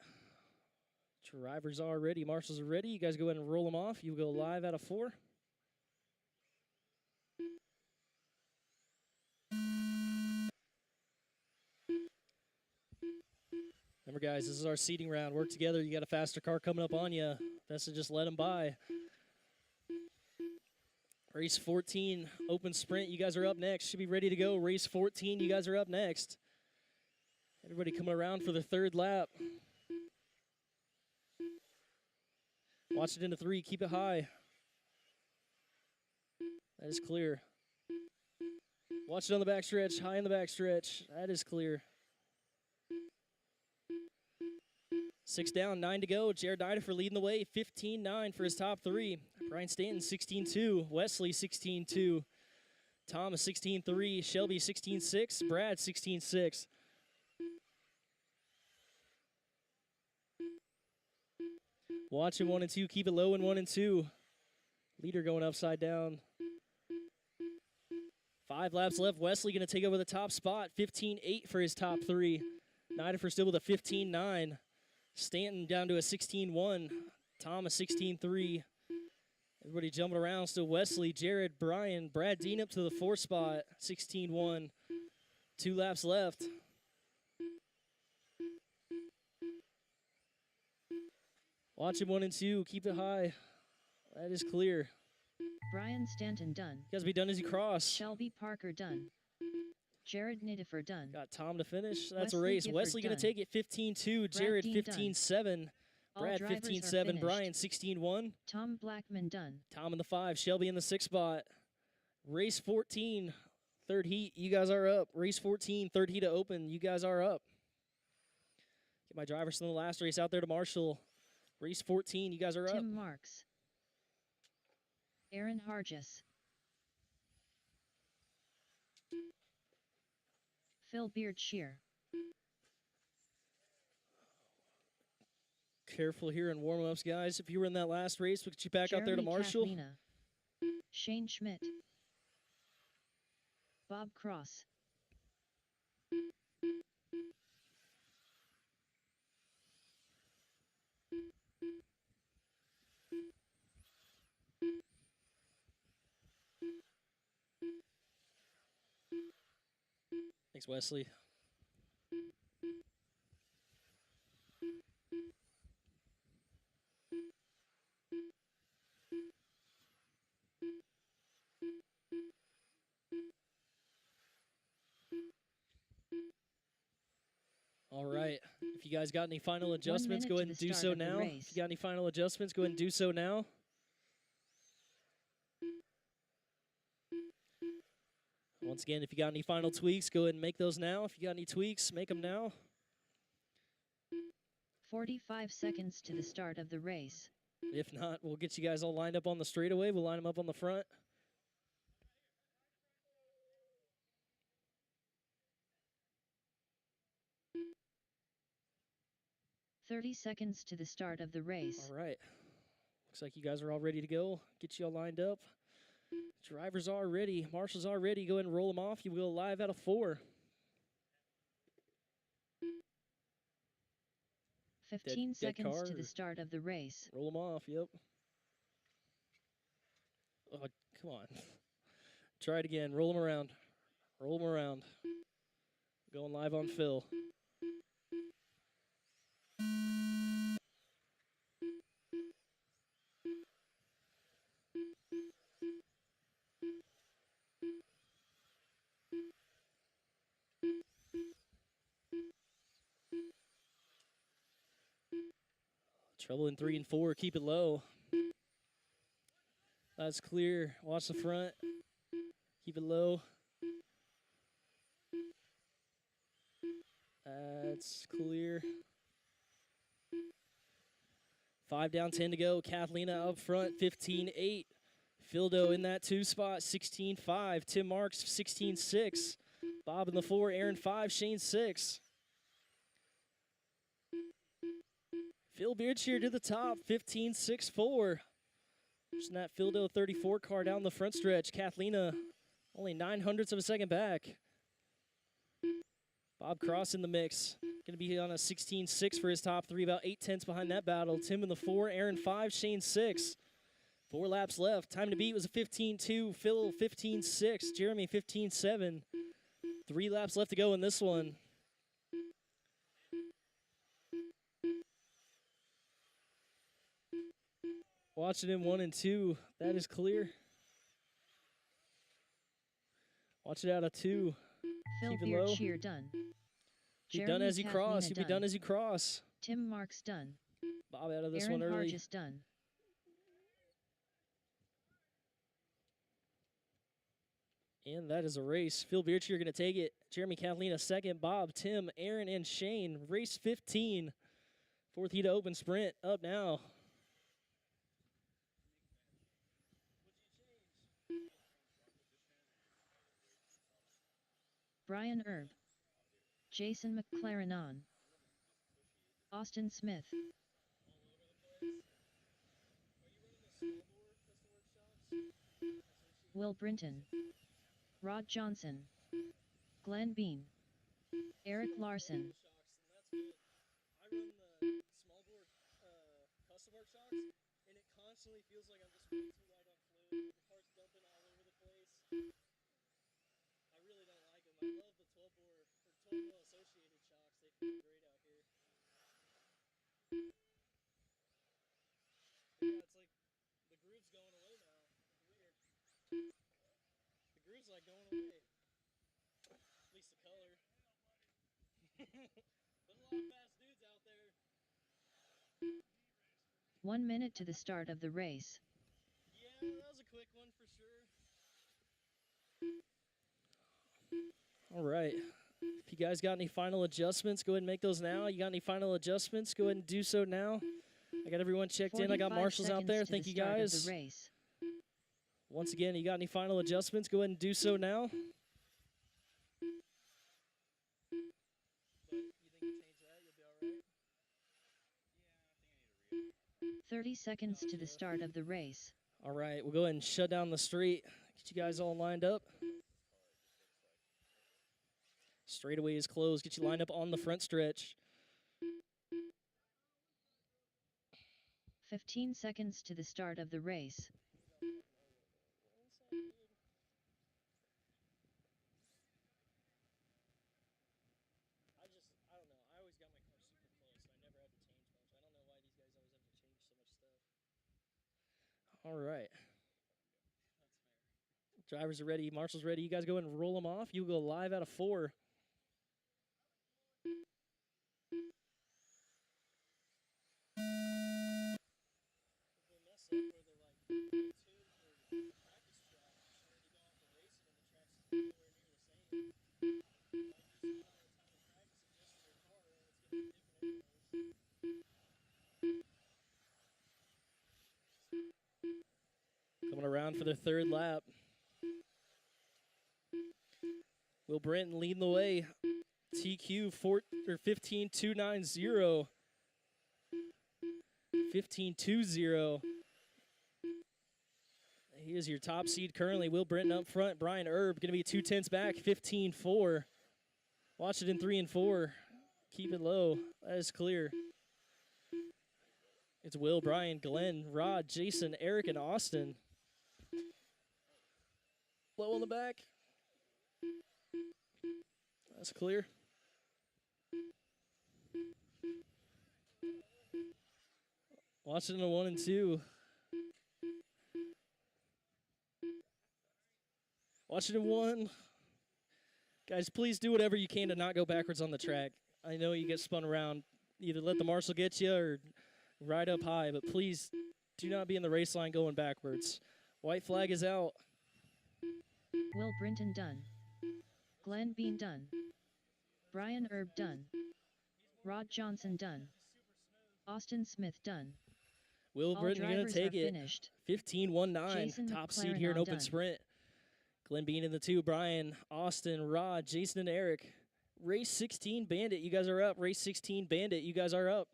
Drivers are ready. Marshals are ready. You guys go ahead and roll them off. You go live out of 4. Remember, guys, this is our seating round. Work together. You got a faster car coming up on you. Best to just let them by. Race 14, open sprint. You guys are up next. Should be ready to go. Race 14, you guys are up next. Everybody coming around for the 3rd lap. Watch it into 3. Keep it high. That is clear. Watch it on the back stretch. High in the back stretch. That is clear. 6 down, 9 to go. Jared Nidifer leading the way. 15-9 for his top 3. Brian Stanton, 16-2. Wesley, 16-2. Thomas, 16-3. Shelby, 16-6. Brad, 16-6. Watch in 1 and 2. Keep it low in 1 and 2. Leader going upside down. 5 laps left. Wesley going to take over the top spot. 15-8 for his top 3. Nidifer still with a 15-9. Stanton down to a 16-1. Thomas 16-3. Everybody jumping around. Still Wesley, Jared, Brian, Brad Dean up to the 4th spot. 16-1. 2 laps left. Watch him 1 and 2. Keep it high. That is clear. Brian Stanton done. You guys be done as you cross. Shelby Parker done. Jared Nidifer done. Got Tom to finish. That's a Wesley race. Gifford Wesley going to done. take it 15-2. Jared Dean done. 15-7. All Brad drivers are 15-7. finished. Brian 16-1. Tom Blackman done. Tom in the 5. Shelby in the 6 spot. Race 14. Third heat. You guys are up. Race 14. Third heat to open. You guys are up. Get my drivers from the last race out there to Marshall. Race 14. You guys are up. Tim Marks. Aaron Hargis. Phil Beardshear. Careful here in warm-ups, guys. If you were in that last race, we'll get you back out there to Jeremy Marshall. Kathleen. Shane Schmidt. Bob Cross. Thanks, Wesley. All right. If you guys got any final adjustments, minute go to ahead and the do start so of the now. race. If you got any final adjustments, go ahead and do so now. Once again, if you got any final tweaks, go ahead and make those now. If you got any tweaks, make them now. 45 seconds to the start of the race. If not, we'll get you guys all lined up on the straightaway. We'll line them up on the front. "30 seconds to the start of the race. All right. Looks like you guys are all ready to go. Get you all lined up. Drivers are ready. Marshals are ready. Go ahead and roll them off. You will live out of 4. 15 dead seconds car to or- the start of the race. Roll them off. Yep. Oh, come on. Try it again. Roll them around. Roll them around. Going live on Phil. Trouble in 3 and 4. Keep it low. That's clear. Watch the front. Keep it low. That's clear. 5 down, 10 to go. Kathlina up front, 15-8. Fildo in that 2 spot, 16-5. Tim Marks, 16-6. Bob in the 4, Aaron 5, Shane 6. Phil Beardshire to the top, 15-6-4. Just that Fildo 34 car down the front stretch. Kathlina only 900ths of a second back. Bob Cross in the mix. Going to be on a 16-6 for his top 3, about 8/10 behind that battle. Tim in the 4, Aaron 5, Shane 6. 4 laps left. Time to beat was a 15-2. Phil 15-6. Jeremy 15-7. 3 laps left to go in this one. Watching him 1 and 2. That is clear. Watch it out of 2. Phil Keep it low. Beardshire done. You're done Jeremy as you cross. Kathleen You'll be done as you cross. Tim Marks done. Bob out of this Aaron one early. Hargis done. And that is a race. Phil Beardshire going to take it. Jeremy Kathleen a second. Bob, Tim, Aaron, and Shane. Race 15. 4th heat of open sprint up now. Brian Erb. Jason McLaren on. Austin Smith. Will Brinton. Rod Johnson. Glenn Bean. Eric Larson. I run the small bore custom work shocks, and it constantly feels like I'm just way too light on fluid. The car's dumping all over the place. I really don't like them. I love the 12 bore or 12 mil associated shocks. They feel great out here. like going away. At least the color. There's a lot of fast dudes out there. 1 minute to the start of the race. Yeah, that was a quick one for sure. All right. If you guys got any final adjustments, go ahead and make those now. You got any final adjustments? Go ahead and do so now. I got everyone checked in. I got 45 marshals out seconds there. to Thank the you start of guys. the race. Once again, you got any final adjustments? Go ahead and do so now. 30 seconds to the start of the race. All right, we'll go ahead and shut down the street. Get you guys all lined up. Straightaway is closed. Get you lined up on the front stretch. 15 seconds to the start of the race. I don't know. I always got my car super close, so I never had to change much. I don't know why these guys always have to change so much stuff. All right. That's fair. Drivers are ready. Marshall's ready. You guys go ahead and roll them off. You go live out of 4. Coming around for their 3rd lap. Will Brenton leading the way. TQ 15.290. 15.20. He is your top seed currently. Will Brenton up front. Brian Erb going to be 2/10 back. 15.4. Watch it in 3 and 4. Keep it low. That is clear. It's Will, Brian, Glenn, Rod, Jason, Eric, and Austin. Low on the back. That's clear. Watch it in a 1 and 2. Watch it in 1. Guys, please do whatever you can to not go backwards on the track. I know you get spun around. Either let the marshal get you or ride up high, but please do not be in the race line going backwards. White flag is out. Will Brenton done. Glenn Bean done. Brian Erb done. Rod Johnson done. Austin Smith done. Will All Brenton going drivers to take are it. finished. 15.19. Jason Top McLaren seed here in all open done. sprint. Glenn Bean in the 2. Brian, Austin, Rod, Jason, and Eric. Race 16 Bandit, you guys are up. Race 16 Bandit, you guys are up.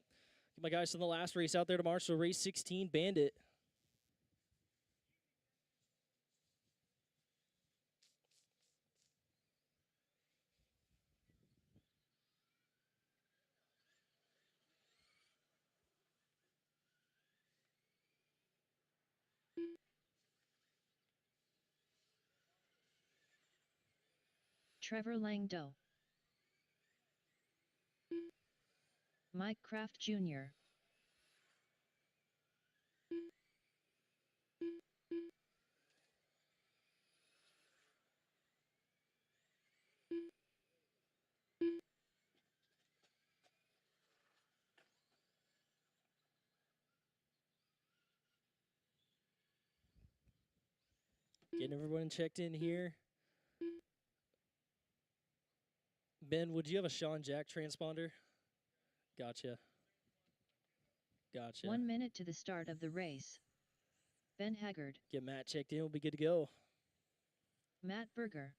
Get my guys from the last race out there to Marshall. Race 16 Bandit. Trevor Langdo. Mike Kraft Jr. Getting everyone checked in here. Ben, would you have a Sean Jack transponder? Gotcha. Gotcha. 1 minute to the start of the race. Ben Haggard. Get Matt checked in. We'll be good to go. Matt Berger.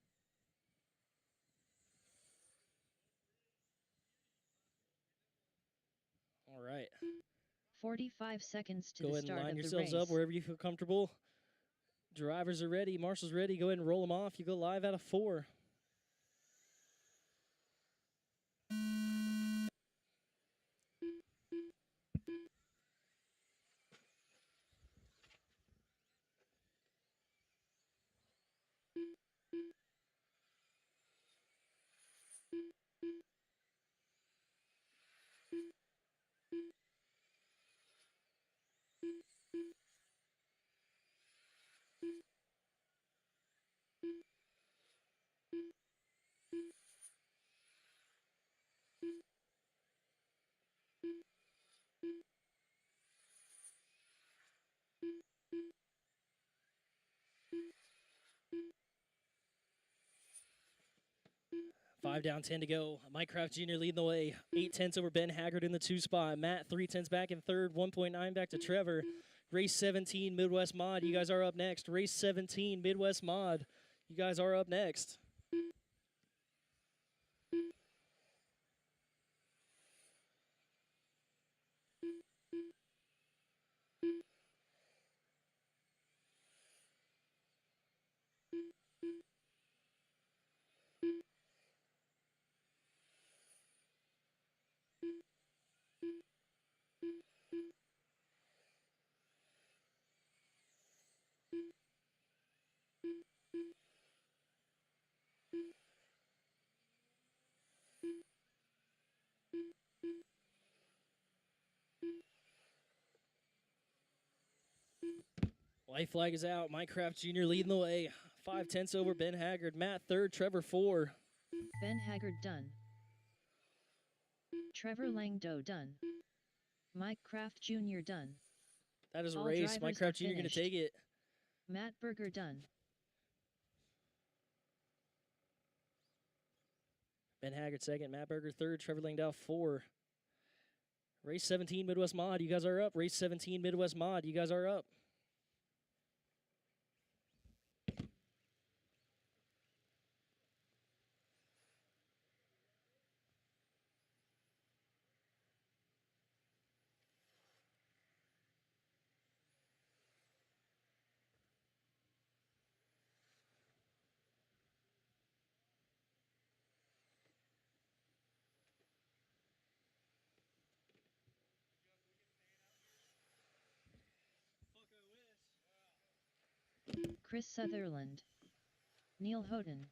All right. 45 seconds to Go the ahead and start line of the yourselves race. up wherever you feel comfortable. Drivers are ready. Marshall's ready. Go ahead and roll them off. You go live out of 4. 5 down, 10 to go. Mike Kraft Jr. leading the way. 8/10 over Ben Haggard in the 2 spot. Matt 3/10 back in third. 1.9 back to Trevor. Race 17, Midwest Mod. You guys are up next. Race 17, Midwest Mod. You guys are up next. White flag is out. Mike Kraft Jr. leading the way. 5/10 over Ben Haggard. Matt third, Trevor 4. Ben Haggard done. Trevor Langdo done. Mike Kraft Jr. done. That is a All race. Mike drivers Kraft have Jr. going to finished. take it. Matt Berger done. Ben Haggard second, Matt Berger third, Trevor Langdow 4. Race 17, Midwest Mod. You guys are up. Race 17, Midwest Mod. You guys are up. Chris Sutherland. Neil Houghton.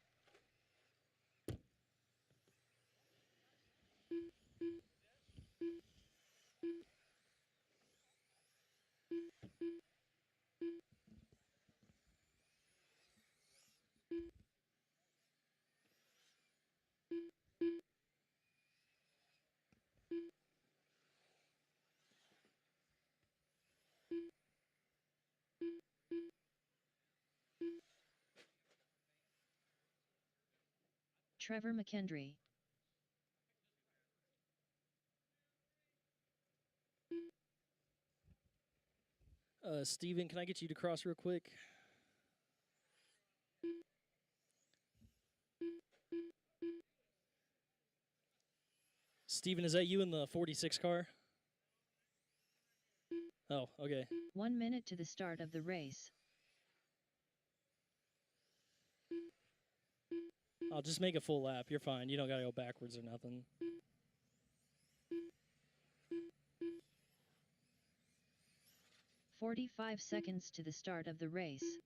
Trevor McKendry. Steven, can I get you to cross real quick? Steven, is that you in the 46 car? Oh, okay. 1 minute to the start of the race. I'll just make a full lap. You're fine. You don't got to go backwards or nothing. "45 seconds to the start of the race.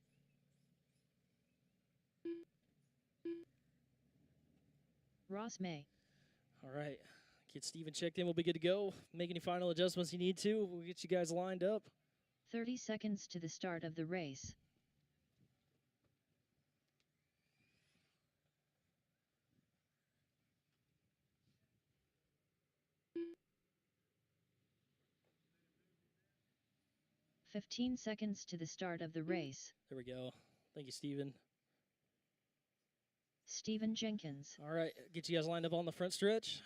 Ross May. All right. Get Steven checked in. We'll be good to go. Make any final adjustments you need to. We'll get you guys lined up. 30 seconds to the start of the race. "15 seconds to the start of the race. There we go. Thank you, Steven. Stephen Jenkins. All right. Get you guys lined up on the front stretch.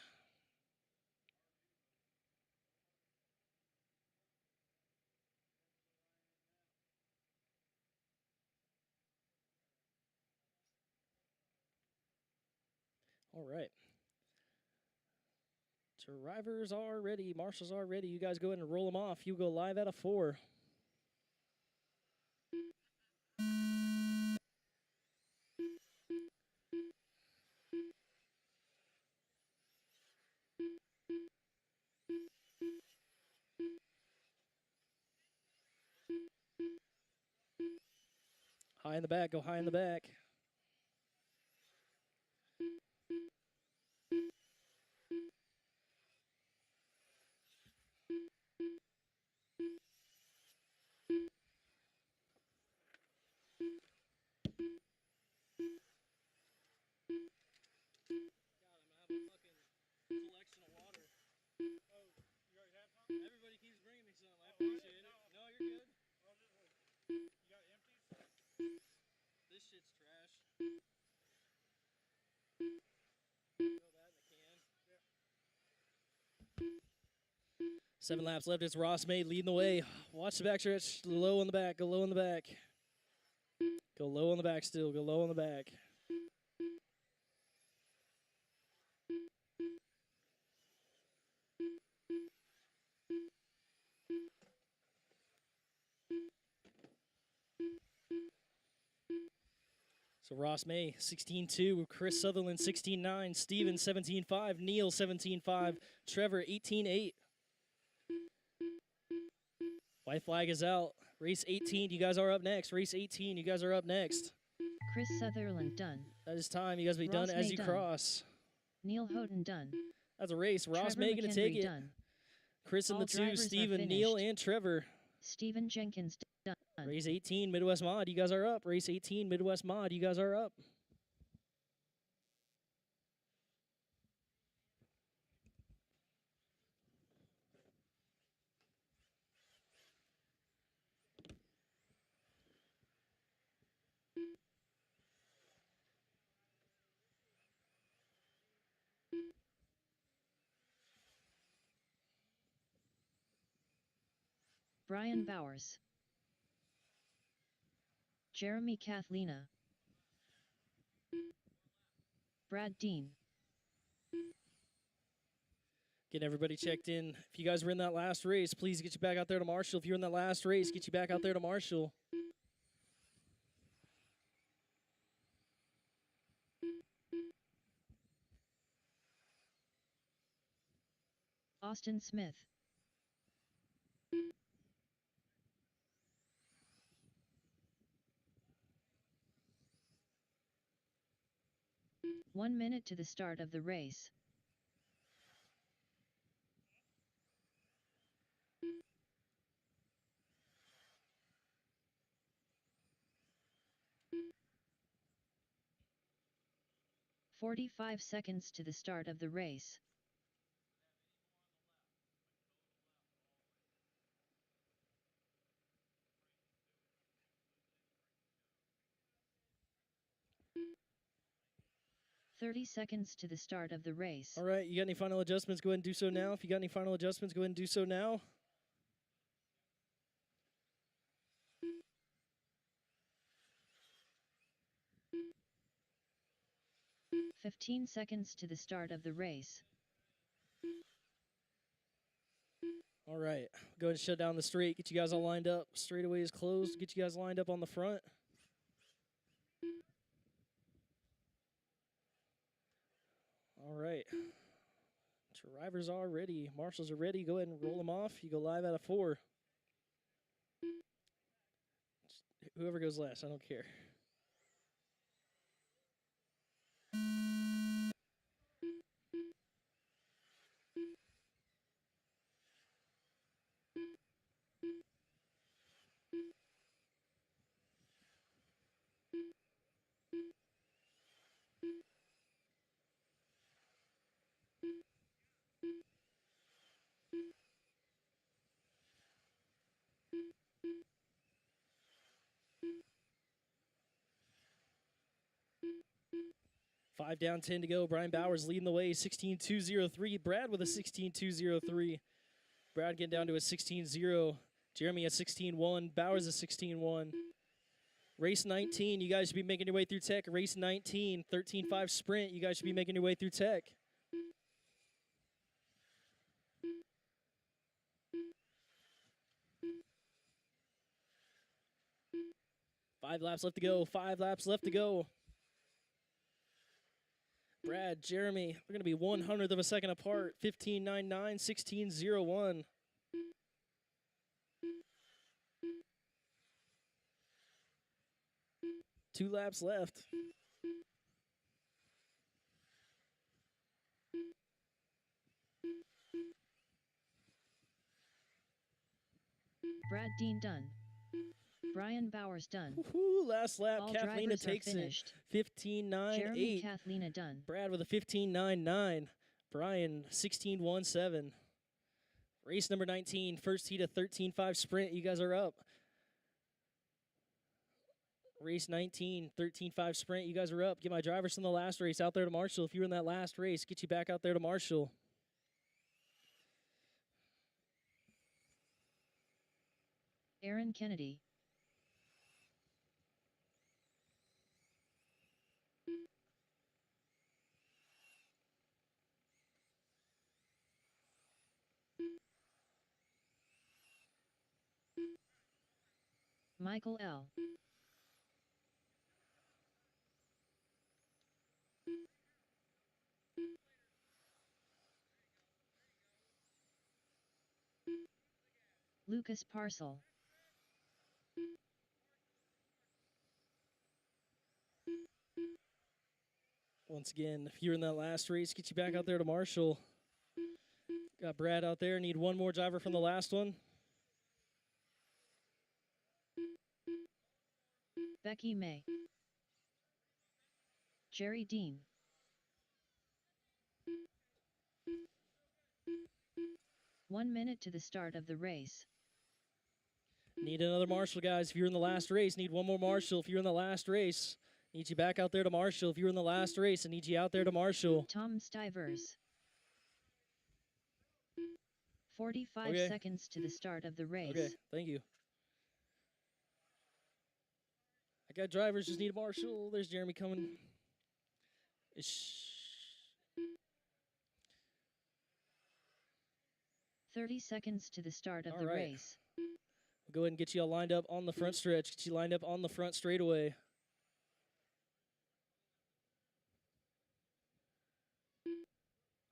All right. Drivers are ready. Marshals are ready. You guys go ahead and roll them off. You go live out of 4. High in the back. Go high in the back. Everybody keeps bringing me some. I appreciate it. No, you're good. This shit's trash. 7 laps left. It's Ross May leading the way. Watch the backstretch. Low on the back. Go low on the back. Go low on the back still. Go low on the back. So Ross May, 16.2. Chris Sutherland, 16.9. Steven, 17.5. Neil, 17.5. Trevor, 18.8. White flag is out. Race 18, you guys are up next. Race 18, you guys are up next. Chris Sutherland done. That is time. You guys will be Ross done as May you done. cross. Neil Houghton done. That's a race. Ross Trevor May going to McHenry take it. done. Chris in All the 2, drivers are Steven, Neil, finished. and Trevor. Stephen Jenkins done. Race 18, Midwest Mod, you guys are up. Race 18, Midwest Mod, you guys are up. Brian Bowers. Jeremy Kathlina. Brad Dean. Getting everybody checked in. If you guys were in that last race, please get you back out there to Marshall. If you're in that last race, get you back out there to Marshall. Austin Smith. One minute to the start of the race. "45 seconds to the start of the race. "30 seconds to the start of the race. All right, you got any final adjustments? Go ahead and do so now. If you got any final adjustments, go ahead and do so now. "15 seconds to the start of the race. All right, go ahead and shut down the straight. Get you guys all lined up. Straightaway is closed. Get you guys lined up on the front. All right. Drivers are ready. Marshals are ready. Go ahead and roll them off. You go live out of 4. Whoever goes last, I don't care. Five down, 10 to go. Brian Bowers leading the way, 16.203. Brad with a 16.203. Brad getting down to a 16.0. Jeremy at 16.1. Bowers at 16.1. Race 19, you guys should be making your way through tech. Race 19, 13.5 sprint. You guys should be making your way through tech. Five laps left to go. 5 laps left to go. Brad, Jeremy, we're going to be 1/100th of a second apart. 15.99, 16.01. Two laps left. Brad Dean done. Brian Bowers done. Woohoo, last lap. All Kathlina drivers are takes it. finished. 15.98. Jeremy Kathlina done. Brad with a 15.99. Brian 16.17. Race number 19, first heat of 13.5 sprint. You guys are up. Race 19, 13.5 sprint. You guys are up. Get my drivers from the last race out there to Marshall. If you were in that last race, get you back out there to Marshall. Aaron Kennedy. Michael L. Lucas Parcel. Once again, if you're in that last race, get you back out there to Marshall. Got Brad out there. Need one more driver from the last one. Becky May. Jerry Dean. One minute to the start of the race. Need another Marshall, guys. If you're in the last race, need one more Marshall. If you're in the last race, need you back out there to Marshall. If you're in the last race, I need you out there to Marshall. Tom Stivers. 45 Okay. seconds to the start of the race. Okay, thank you. I got drivers, just need a Marshall. There's Jeremy coming. Ish. 30 seconds to the start of All the right. race. We'll go ahead and get you all lined up on the front stretch. Get you lined up on the front straightaway.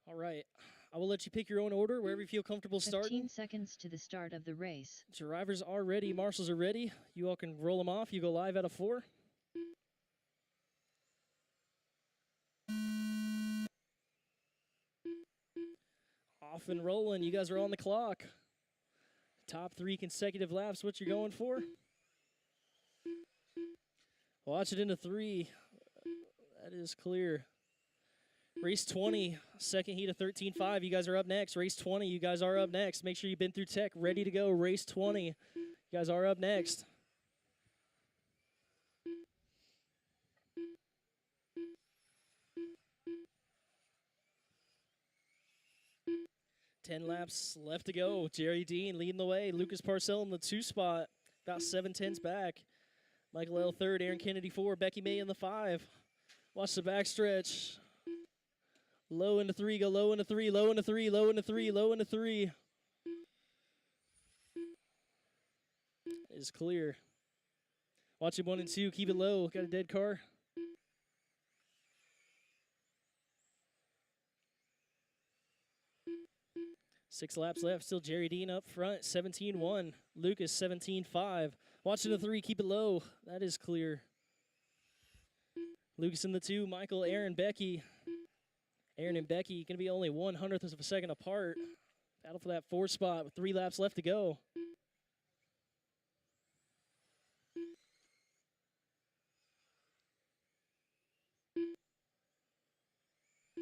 All right. I will let you pick your own order wherever you feel comfortable 15 starting. seconds to the start of the race. Drivers are ready. Marshals are ready. You all can roll them off. You go live out of 4. Off and rolling. You guys are on the clock. Top 3 consecutive laps. What you're going for? Watch it into 3. That is clear. Race 20, second heat of 13.5. You guys are up next. Race 20, you guys are up next. Make sure you've been through tech, ready to go. Race 20, you guys are up next. Ten laps left to go. Jerry Dean leading the way. Lucas Parcell in the 2 spot, about 7/10s back. Michael L. 3rd, Aaron Kennedy 4, Becky May in the 5. Watch the backstretch. Low into 3, go low into 3, low into 3, low into 3, low into 3. Is clear. Watch it 1 and 2, keep it low. Got a dead car. Six laps left, still Jerry Dean up front, 17-1. Lucas 17-5. Watch it in the 3, keep it low. That is clear. Lucas in the 2, Michael, Aaron, Becky. Aaron and Becky going to be only 1/100th of a second apart. Battle for that 4 spot with 3 laps left to go.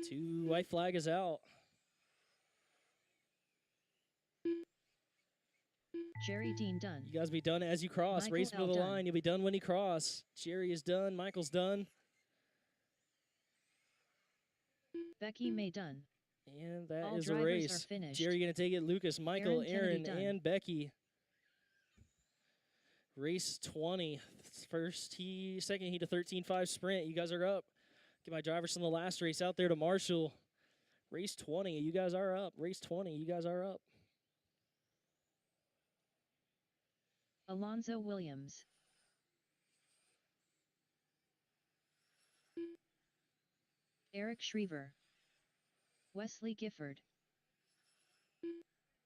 Two white flag is out. Jerry Dean done. You guys be done as you cross. Michael Race to L. the done. line. You'll be done when you cross. Jerry is done. Michael's done. Becky May done. And that All is a drivers race. are finished. Jerry going to take it. Lucas, Michael, Aaron Aaron, Kennedy done. and Becky. Race 20. First heat, second heat of 13.5 sprint. You guys are up. Get my drivers from the last race out there to Marshall. Race 20. You guys are up. Race 20. You guys are up. Alonzo Williams. Eric Schriever. Wesley Gifford.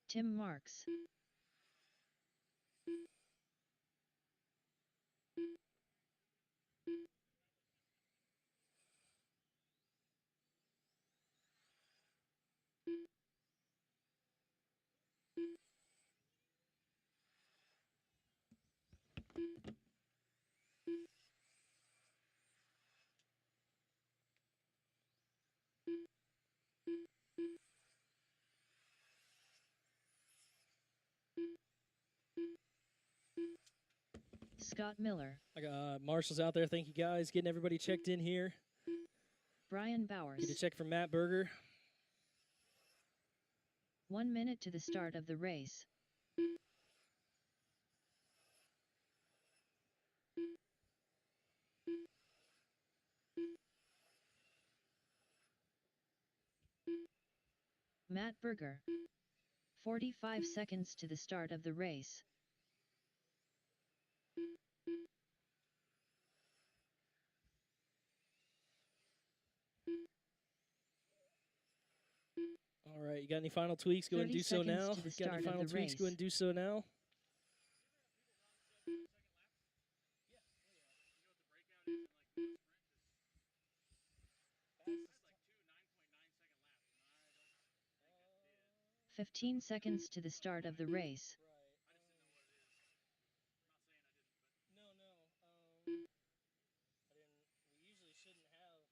Tim Marks. Scott Miller. I got Marshall's out there. Thank you guys. Getting everybody checked in here. Brian Get a Bowers. check from Matt Berger. 1 minute to the start of the race. Matt Berger. 45 seconds to the start of the race. All right, you got any final tweaks? Go ahead and 30 do so seconds now. to the Got any start of final the tweaks? Go ahead and race. do so now. Uh, 15 seconds to the start of the race. No, no. I didn't. We usually shouldn't have.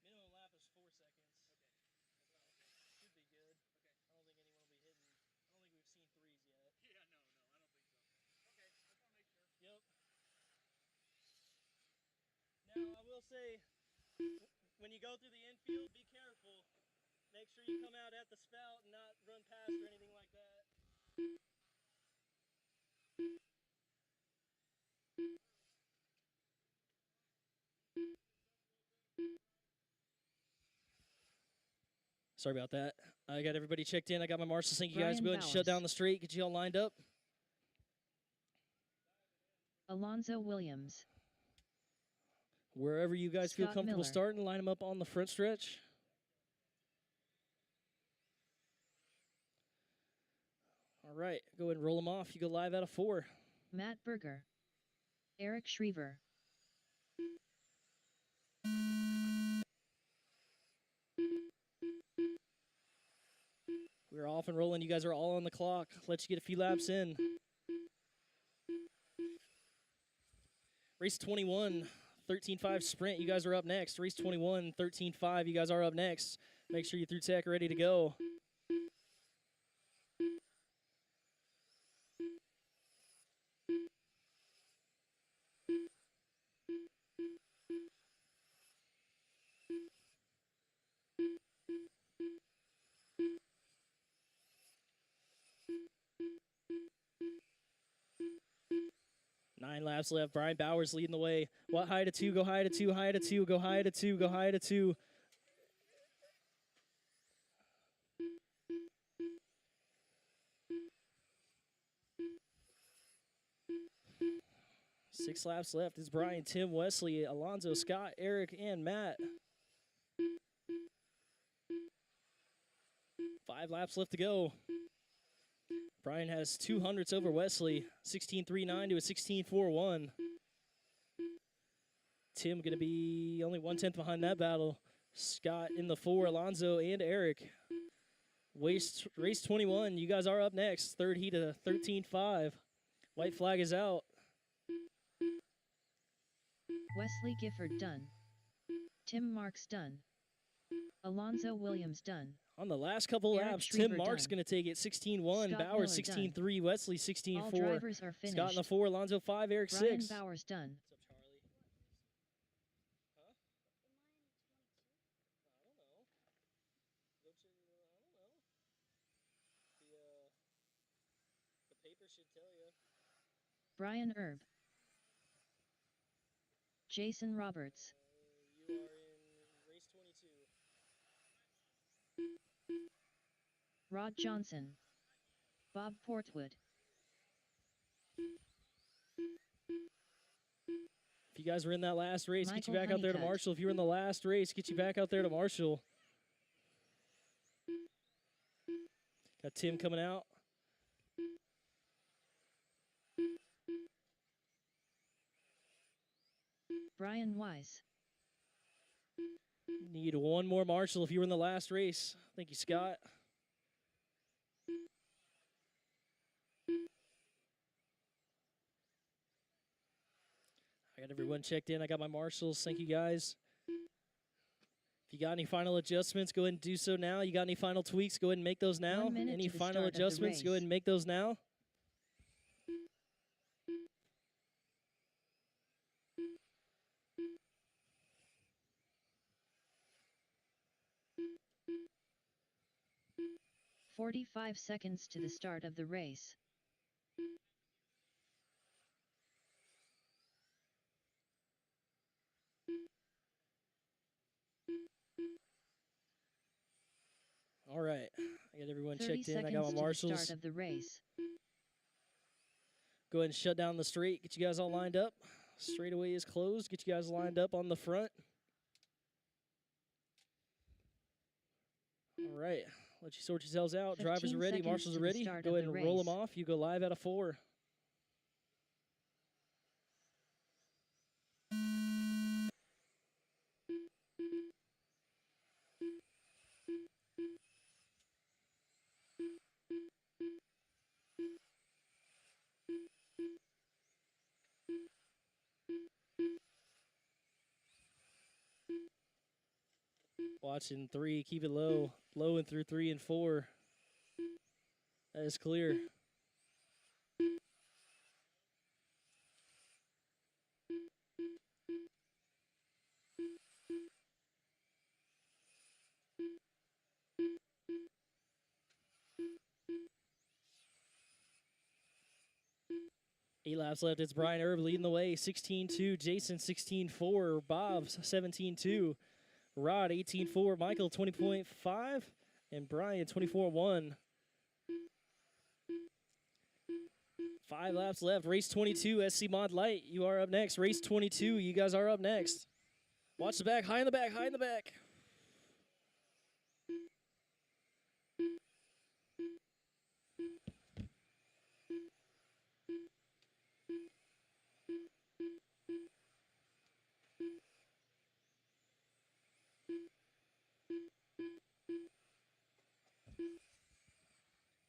Minimum lap is 4 seconds. Should be good. I don't think anyone will be hitting. I don't think we've seen threes yet. Yeah, no, I don't think so. Okay, I just want to make sure. Yep. Now I will say, when you go through the infield, be careful. Make sure you come out at the spout and not run past or anything like that. Sorry about that. I got everybody checked in. I got my marshals. Thank you guys. Brian Go ahead and shut Bowers. down the straight. Get you all lined up. Alonzo Williams. Wherever you guys feel Scott comfortable Miller. starting, line them up on the front stretch. All right, go ahead and roll them off. You go live out of 4. Matt Berger. Eric Schriever. We're off and rolling. You guys are all on the clock. Let you get a few laps in. Race 21, 13.5 sprint. You guys are up next. Race 21, 13.5. You guys are up next. Make sure you're through tech, ready to go. Nine laps left. Brian Bowers leading the way. What high to 2? Go high to 2. High to 2. Go high to 2. Go high to 2. Six laps left. It's Brian, Tim, Wesley, Alonzo, Scott, Eric, and Matt. 5 laps left to go. Brian has 200s over Wesley, 16.39 to a 16.41. Tim going to be only 1/10 behind that battle. Scott in the 4, Alonzo and Eric. Race 21, you guys are up next. Third heat of 13.5. White flag is out. Wesley Gifford done. Tim Marks done. Alonzo Williams done. On the last couple Eric laps, Tim Schriever Marks done. going to take it 16.1, Scott Bowers Miller done. 16.3, Wesley All 16.4, drivers are finished. Scott in the 4, Alonzo 5, Eric Brian 6. Bowers done. What's up, Charlie? Huh? I don't know. Go check it out. I don't know. The paper should tell you. Brian Erb. Jason Roberts. You are in race 22. Rod Johnson. Bob Portwood. If you guys were in that last race, get you Michael back out there to Honeycutt. Marshall. If you were in the last race, get you back out there to Marshall. Got Tim coming out. Brian Wise. Need one more Marshall if you were in the last race. Thank you, Scott. I got everyone checked in. I got my marshals. Thank you, guys. If you got any final adjustments, go ahead and do so now. You got any final tweaks, go ahead and make those now. 1 minute Any to the final start of the adjustments, go race. ahead and make those now. "45 seconds to the start of the race. All right. I got everyone 30 checked in. I seconds got my to the marshals. start of the race. Go ahead and shut down the straight. Get you guys all lined up. Straightaway is closed. Get you guys lined up on the front. All right. Let you sort yourselves out. Drivers 15 are ready. seconds Marshals to are the ready. start Go of ahead the and roll them race. off. You go live out of 4. Watching 3. Keep it low. Low and through 3 and 4. That is clear. Eight laps left. It's Brian Erb leading the way. 16-2. Jason 16-4. Bob 17-2. Rod 18-4. Michael 20.5. And Brian 24-1. 5 laps left. Race 22. SC Mod Light. You are up next. Race 22. You guys are up next. Watch the back. High in the back. High in the back.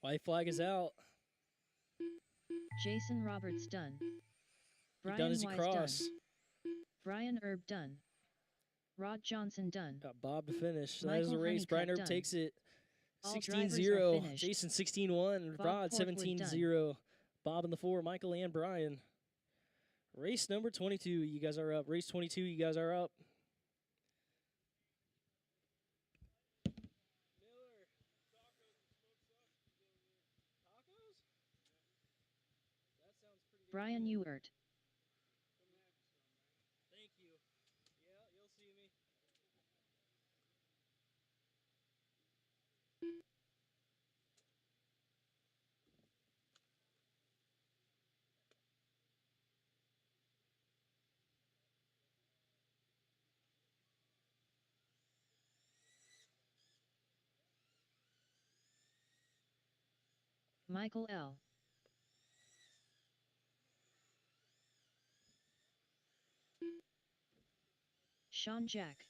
White flag is out. Jason Roberts done. He Brian done as he Wise cross. done. Brian Erb done. Rod Johnson done. Got Bob to finish. So that is Michael the race. Honeycutt Brian Erb done. takes it. All 16-0. drivers are finished. Jason 16-1. Bob Rod Portwood 17-0. Bob in the 4. Michael and Brian. Race number 22. You guys are up. Race 22. You guys are up. Brian Ewert. Thank you. Yeah, you'll see me. Michael L. Sean Jack.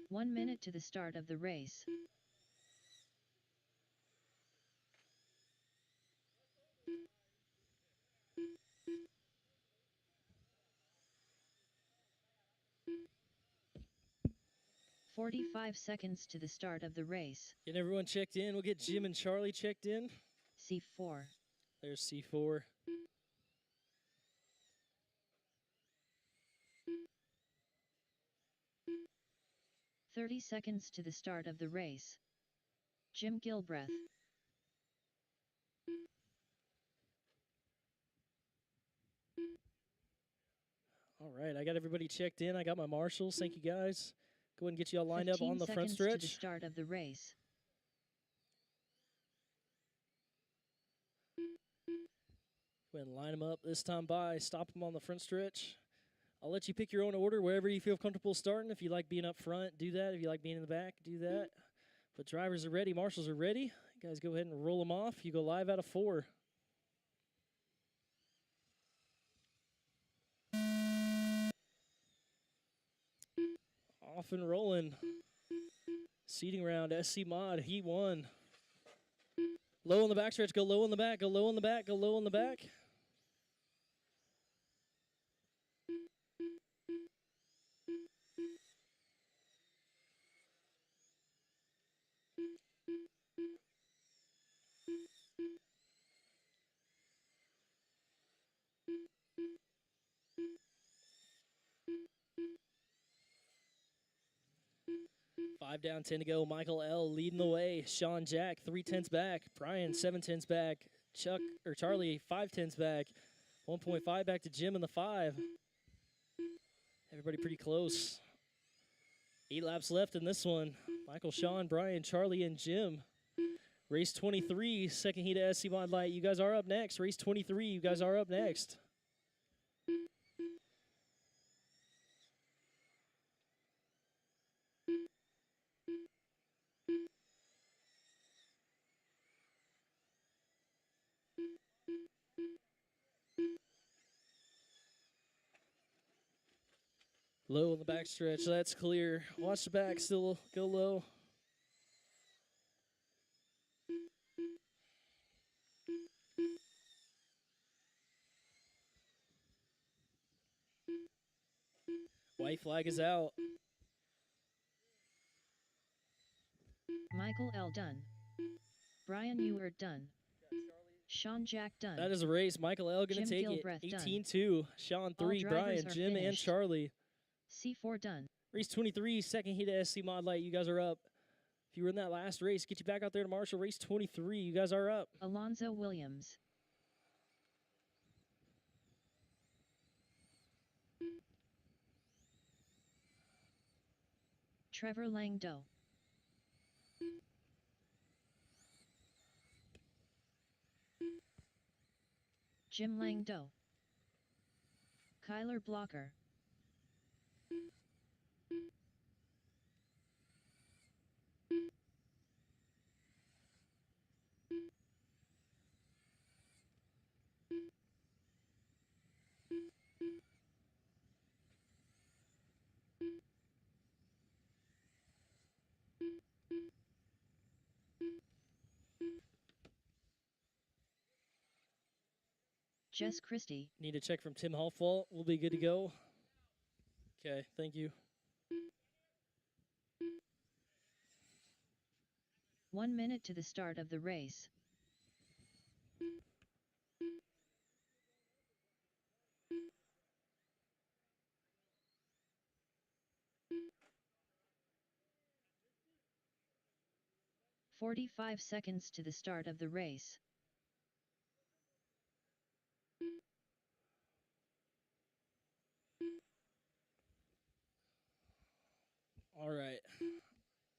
One minute to the start of the race. "45 seconds to the start of the race. Getting everyone checked in. We'll get Jim and Charlie checked in. C4. There's C4. 30 seconds to the start of the race. Jim Gilbreth. All right, I got everybody checked in. I got my marshals. Thank you, guys. Go ahead and get you all lined up 15 on the front seconds to the stretch. start of the race. Go ahead and line them up this time by. Stop them on the front stretch. I'll let you pick your own order wherever you feel comfortable starting. If you like being up front, do that. If you like being in the back, do that. But drivers are ready. Marshals are ready. You guys go ahead and roll them off. You go live out of 4. Off and rolling. Seating round, SC Mod, Heat 1. Low on the backstretch, go low on the back, go low on the back, go low on the back. 5 down, 10 to go. Michael L. leading the way. Sean Jack, 3/10 back. Brian, 7/10 back. Charlie, 5/10 back. 1.5 back to Jim in the 5. Everybody pretty close. 8 laps left in this one. Michael, Sean, Brian, Charlie, and Jim. Race 23, second heat of SC Mod Light. You guys are up next. Race 23, you guys are up next. Low on the backstretch, that's clear. Watch the back, still go low. White flag is out. Michael L. done. Brian Ewert done. Sean Jack done. That is a race. Michael L. going to Jim take Gilbreth it. done. 18-2. Sean 3, drivers Brian, are Jim, and finished. Charlie. C4 done. Race 23, second heat of SC Mod Light. You guys are up. If you were in that last race, get you back out there to Marshall. Race 23, you guys are up. Alonzo Williams. Trevor Langdo. Jim Langdo. Kyler Blocker. Jess Christie. Need a check from Tim Hallfault. We'll be good to go. Okay, thank you. 1 minute to the start of the race. "45 seconds to the start of the race. All right.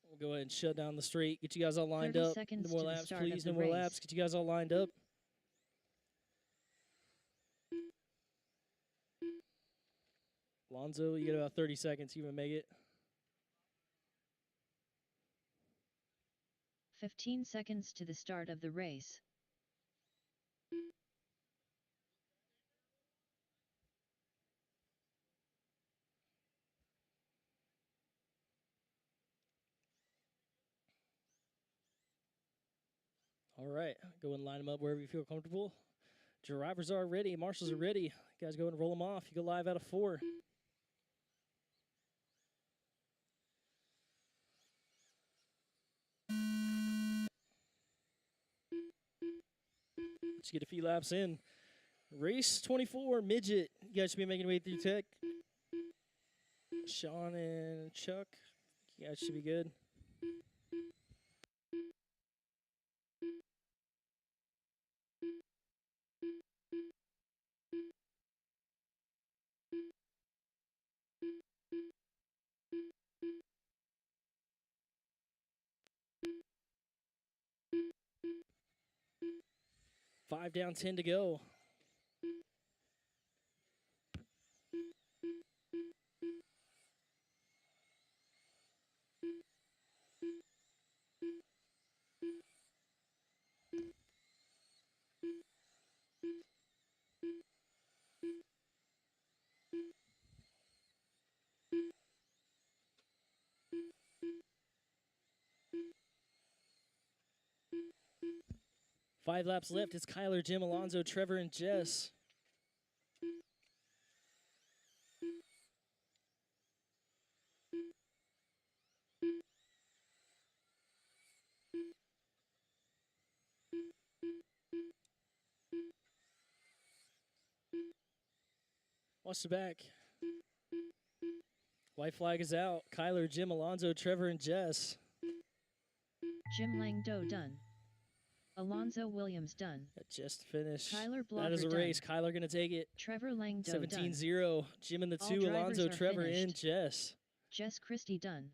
We'll go ahead and shut down the straight. Get you guys all lined 30 up. seconds No more to the laps, start of please. the No more race. laps. Get you guys all lined up. Lonzo, you got about 30 seconds. You can make it. 15 seconds to the start of the race. All right. Go and line them up wherever you feel comfortable. Drivers are ready. Marshals are ready. You guys go and roll them off. You go live out of 4. Let's get a few laps in. Race 24, midget. You guys should be making your way through tech. Sean and Chuck, you guys should be good. Five down, 10 to go. Five laps left. It's Kyler, Jim, Alonzo, Trevor, and Jess. Watch the back. White flag is out. Kyler, Jim, Alonzo, Trevor, and Jess. Jim Langdo done. Alonzo Williams done. That just finished. Tyler That is a Blogger race. done. Kyler going to take it. Trevor Langdo done. 17-0. Jim in the All 2, drivers Alonzo, are Trevor, and finished. Jess. Jess Christie done.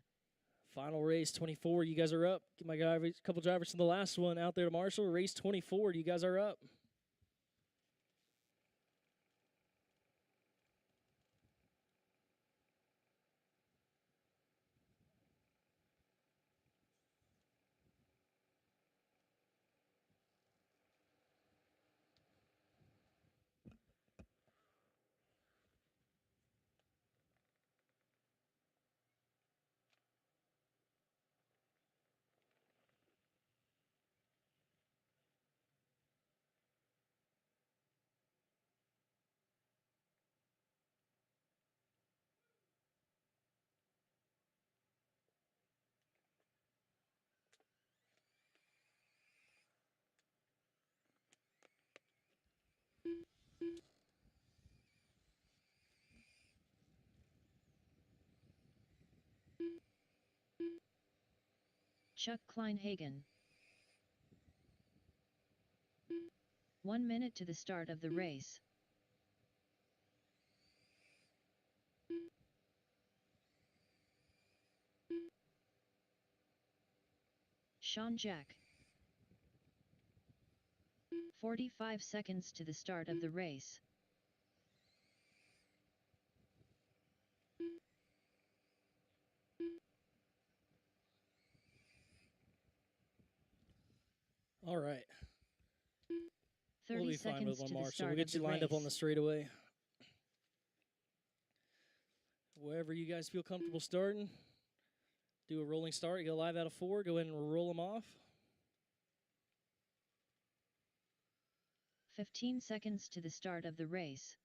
Final race, 24. You guys are up. Get my guy, couple drivers from the last one out there to Marshall. Race 24. You guys are up. Chuck Kleinhagen. 1 minute to the start of the race. Sean Jack. 45 seconds to the start of the race. All right. 30 We'll be fine seconds with to one the Marshall. start We'll get of you the lined up on the race. straightaway. Wherever you guys feel comfortable starting, do a rolling start. You go live out of 4. Go ahead and roll them off. 15 seconds to the start of the race.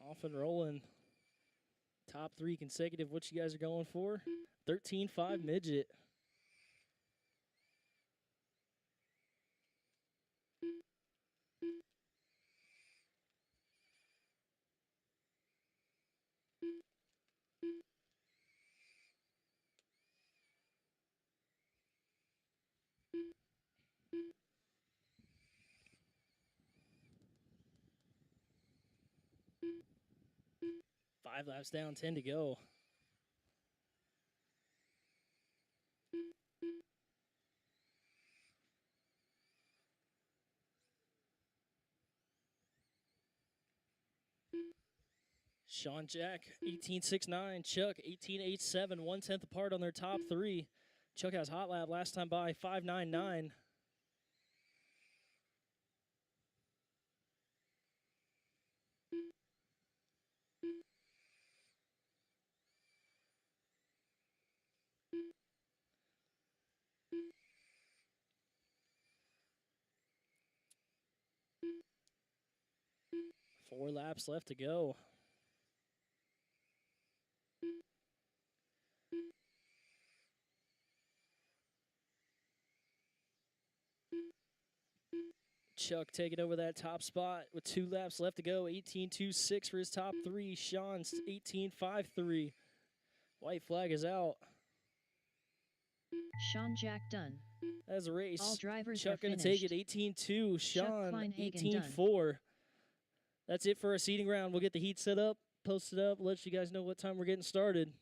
Off and rolling. Top 3 consecutive. What you guys are going for? 13.5 midget. Five laps down, 10 to go. Sean Jack, 18.69. Chuck, 18.87. 1/10 apart on their top 3. Chuck has hot lap last time by 5.99. Four laps left to go. Chuck taking over that top spot with 2 laps left to go. 18.26 for his top 3. Sean's 18.53. White flag is out. Sean Jack done. That's a race. All drivers Chuck are gonna take finished. it 18-2. Sean Kleinhagen done. 18-4. That's it for our seating round. We'll get the heat set up, post it up, let you guys know what time we're getting started.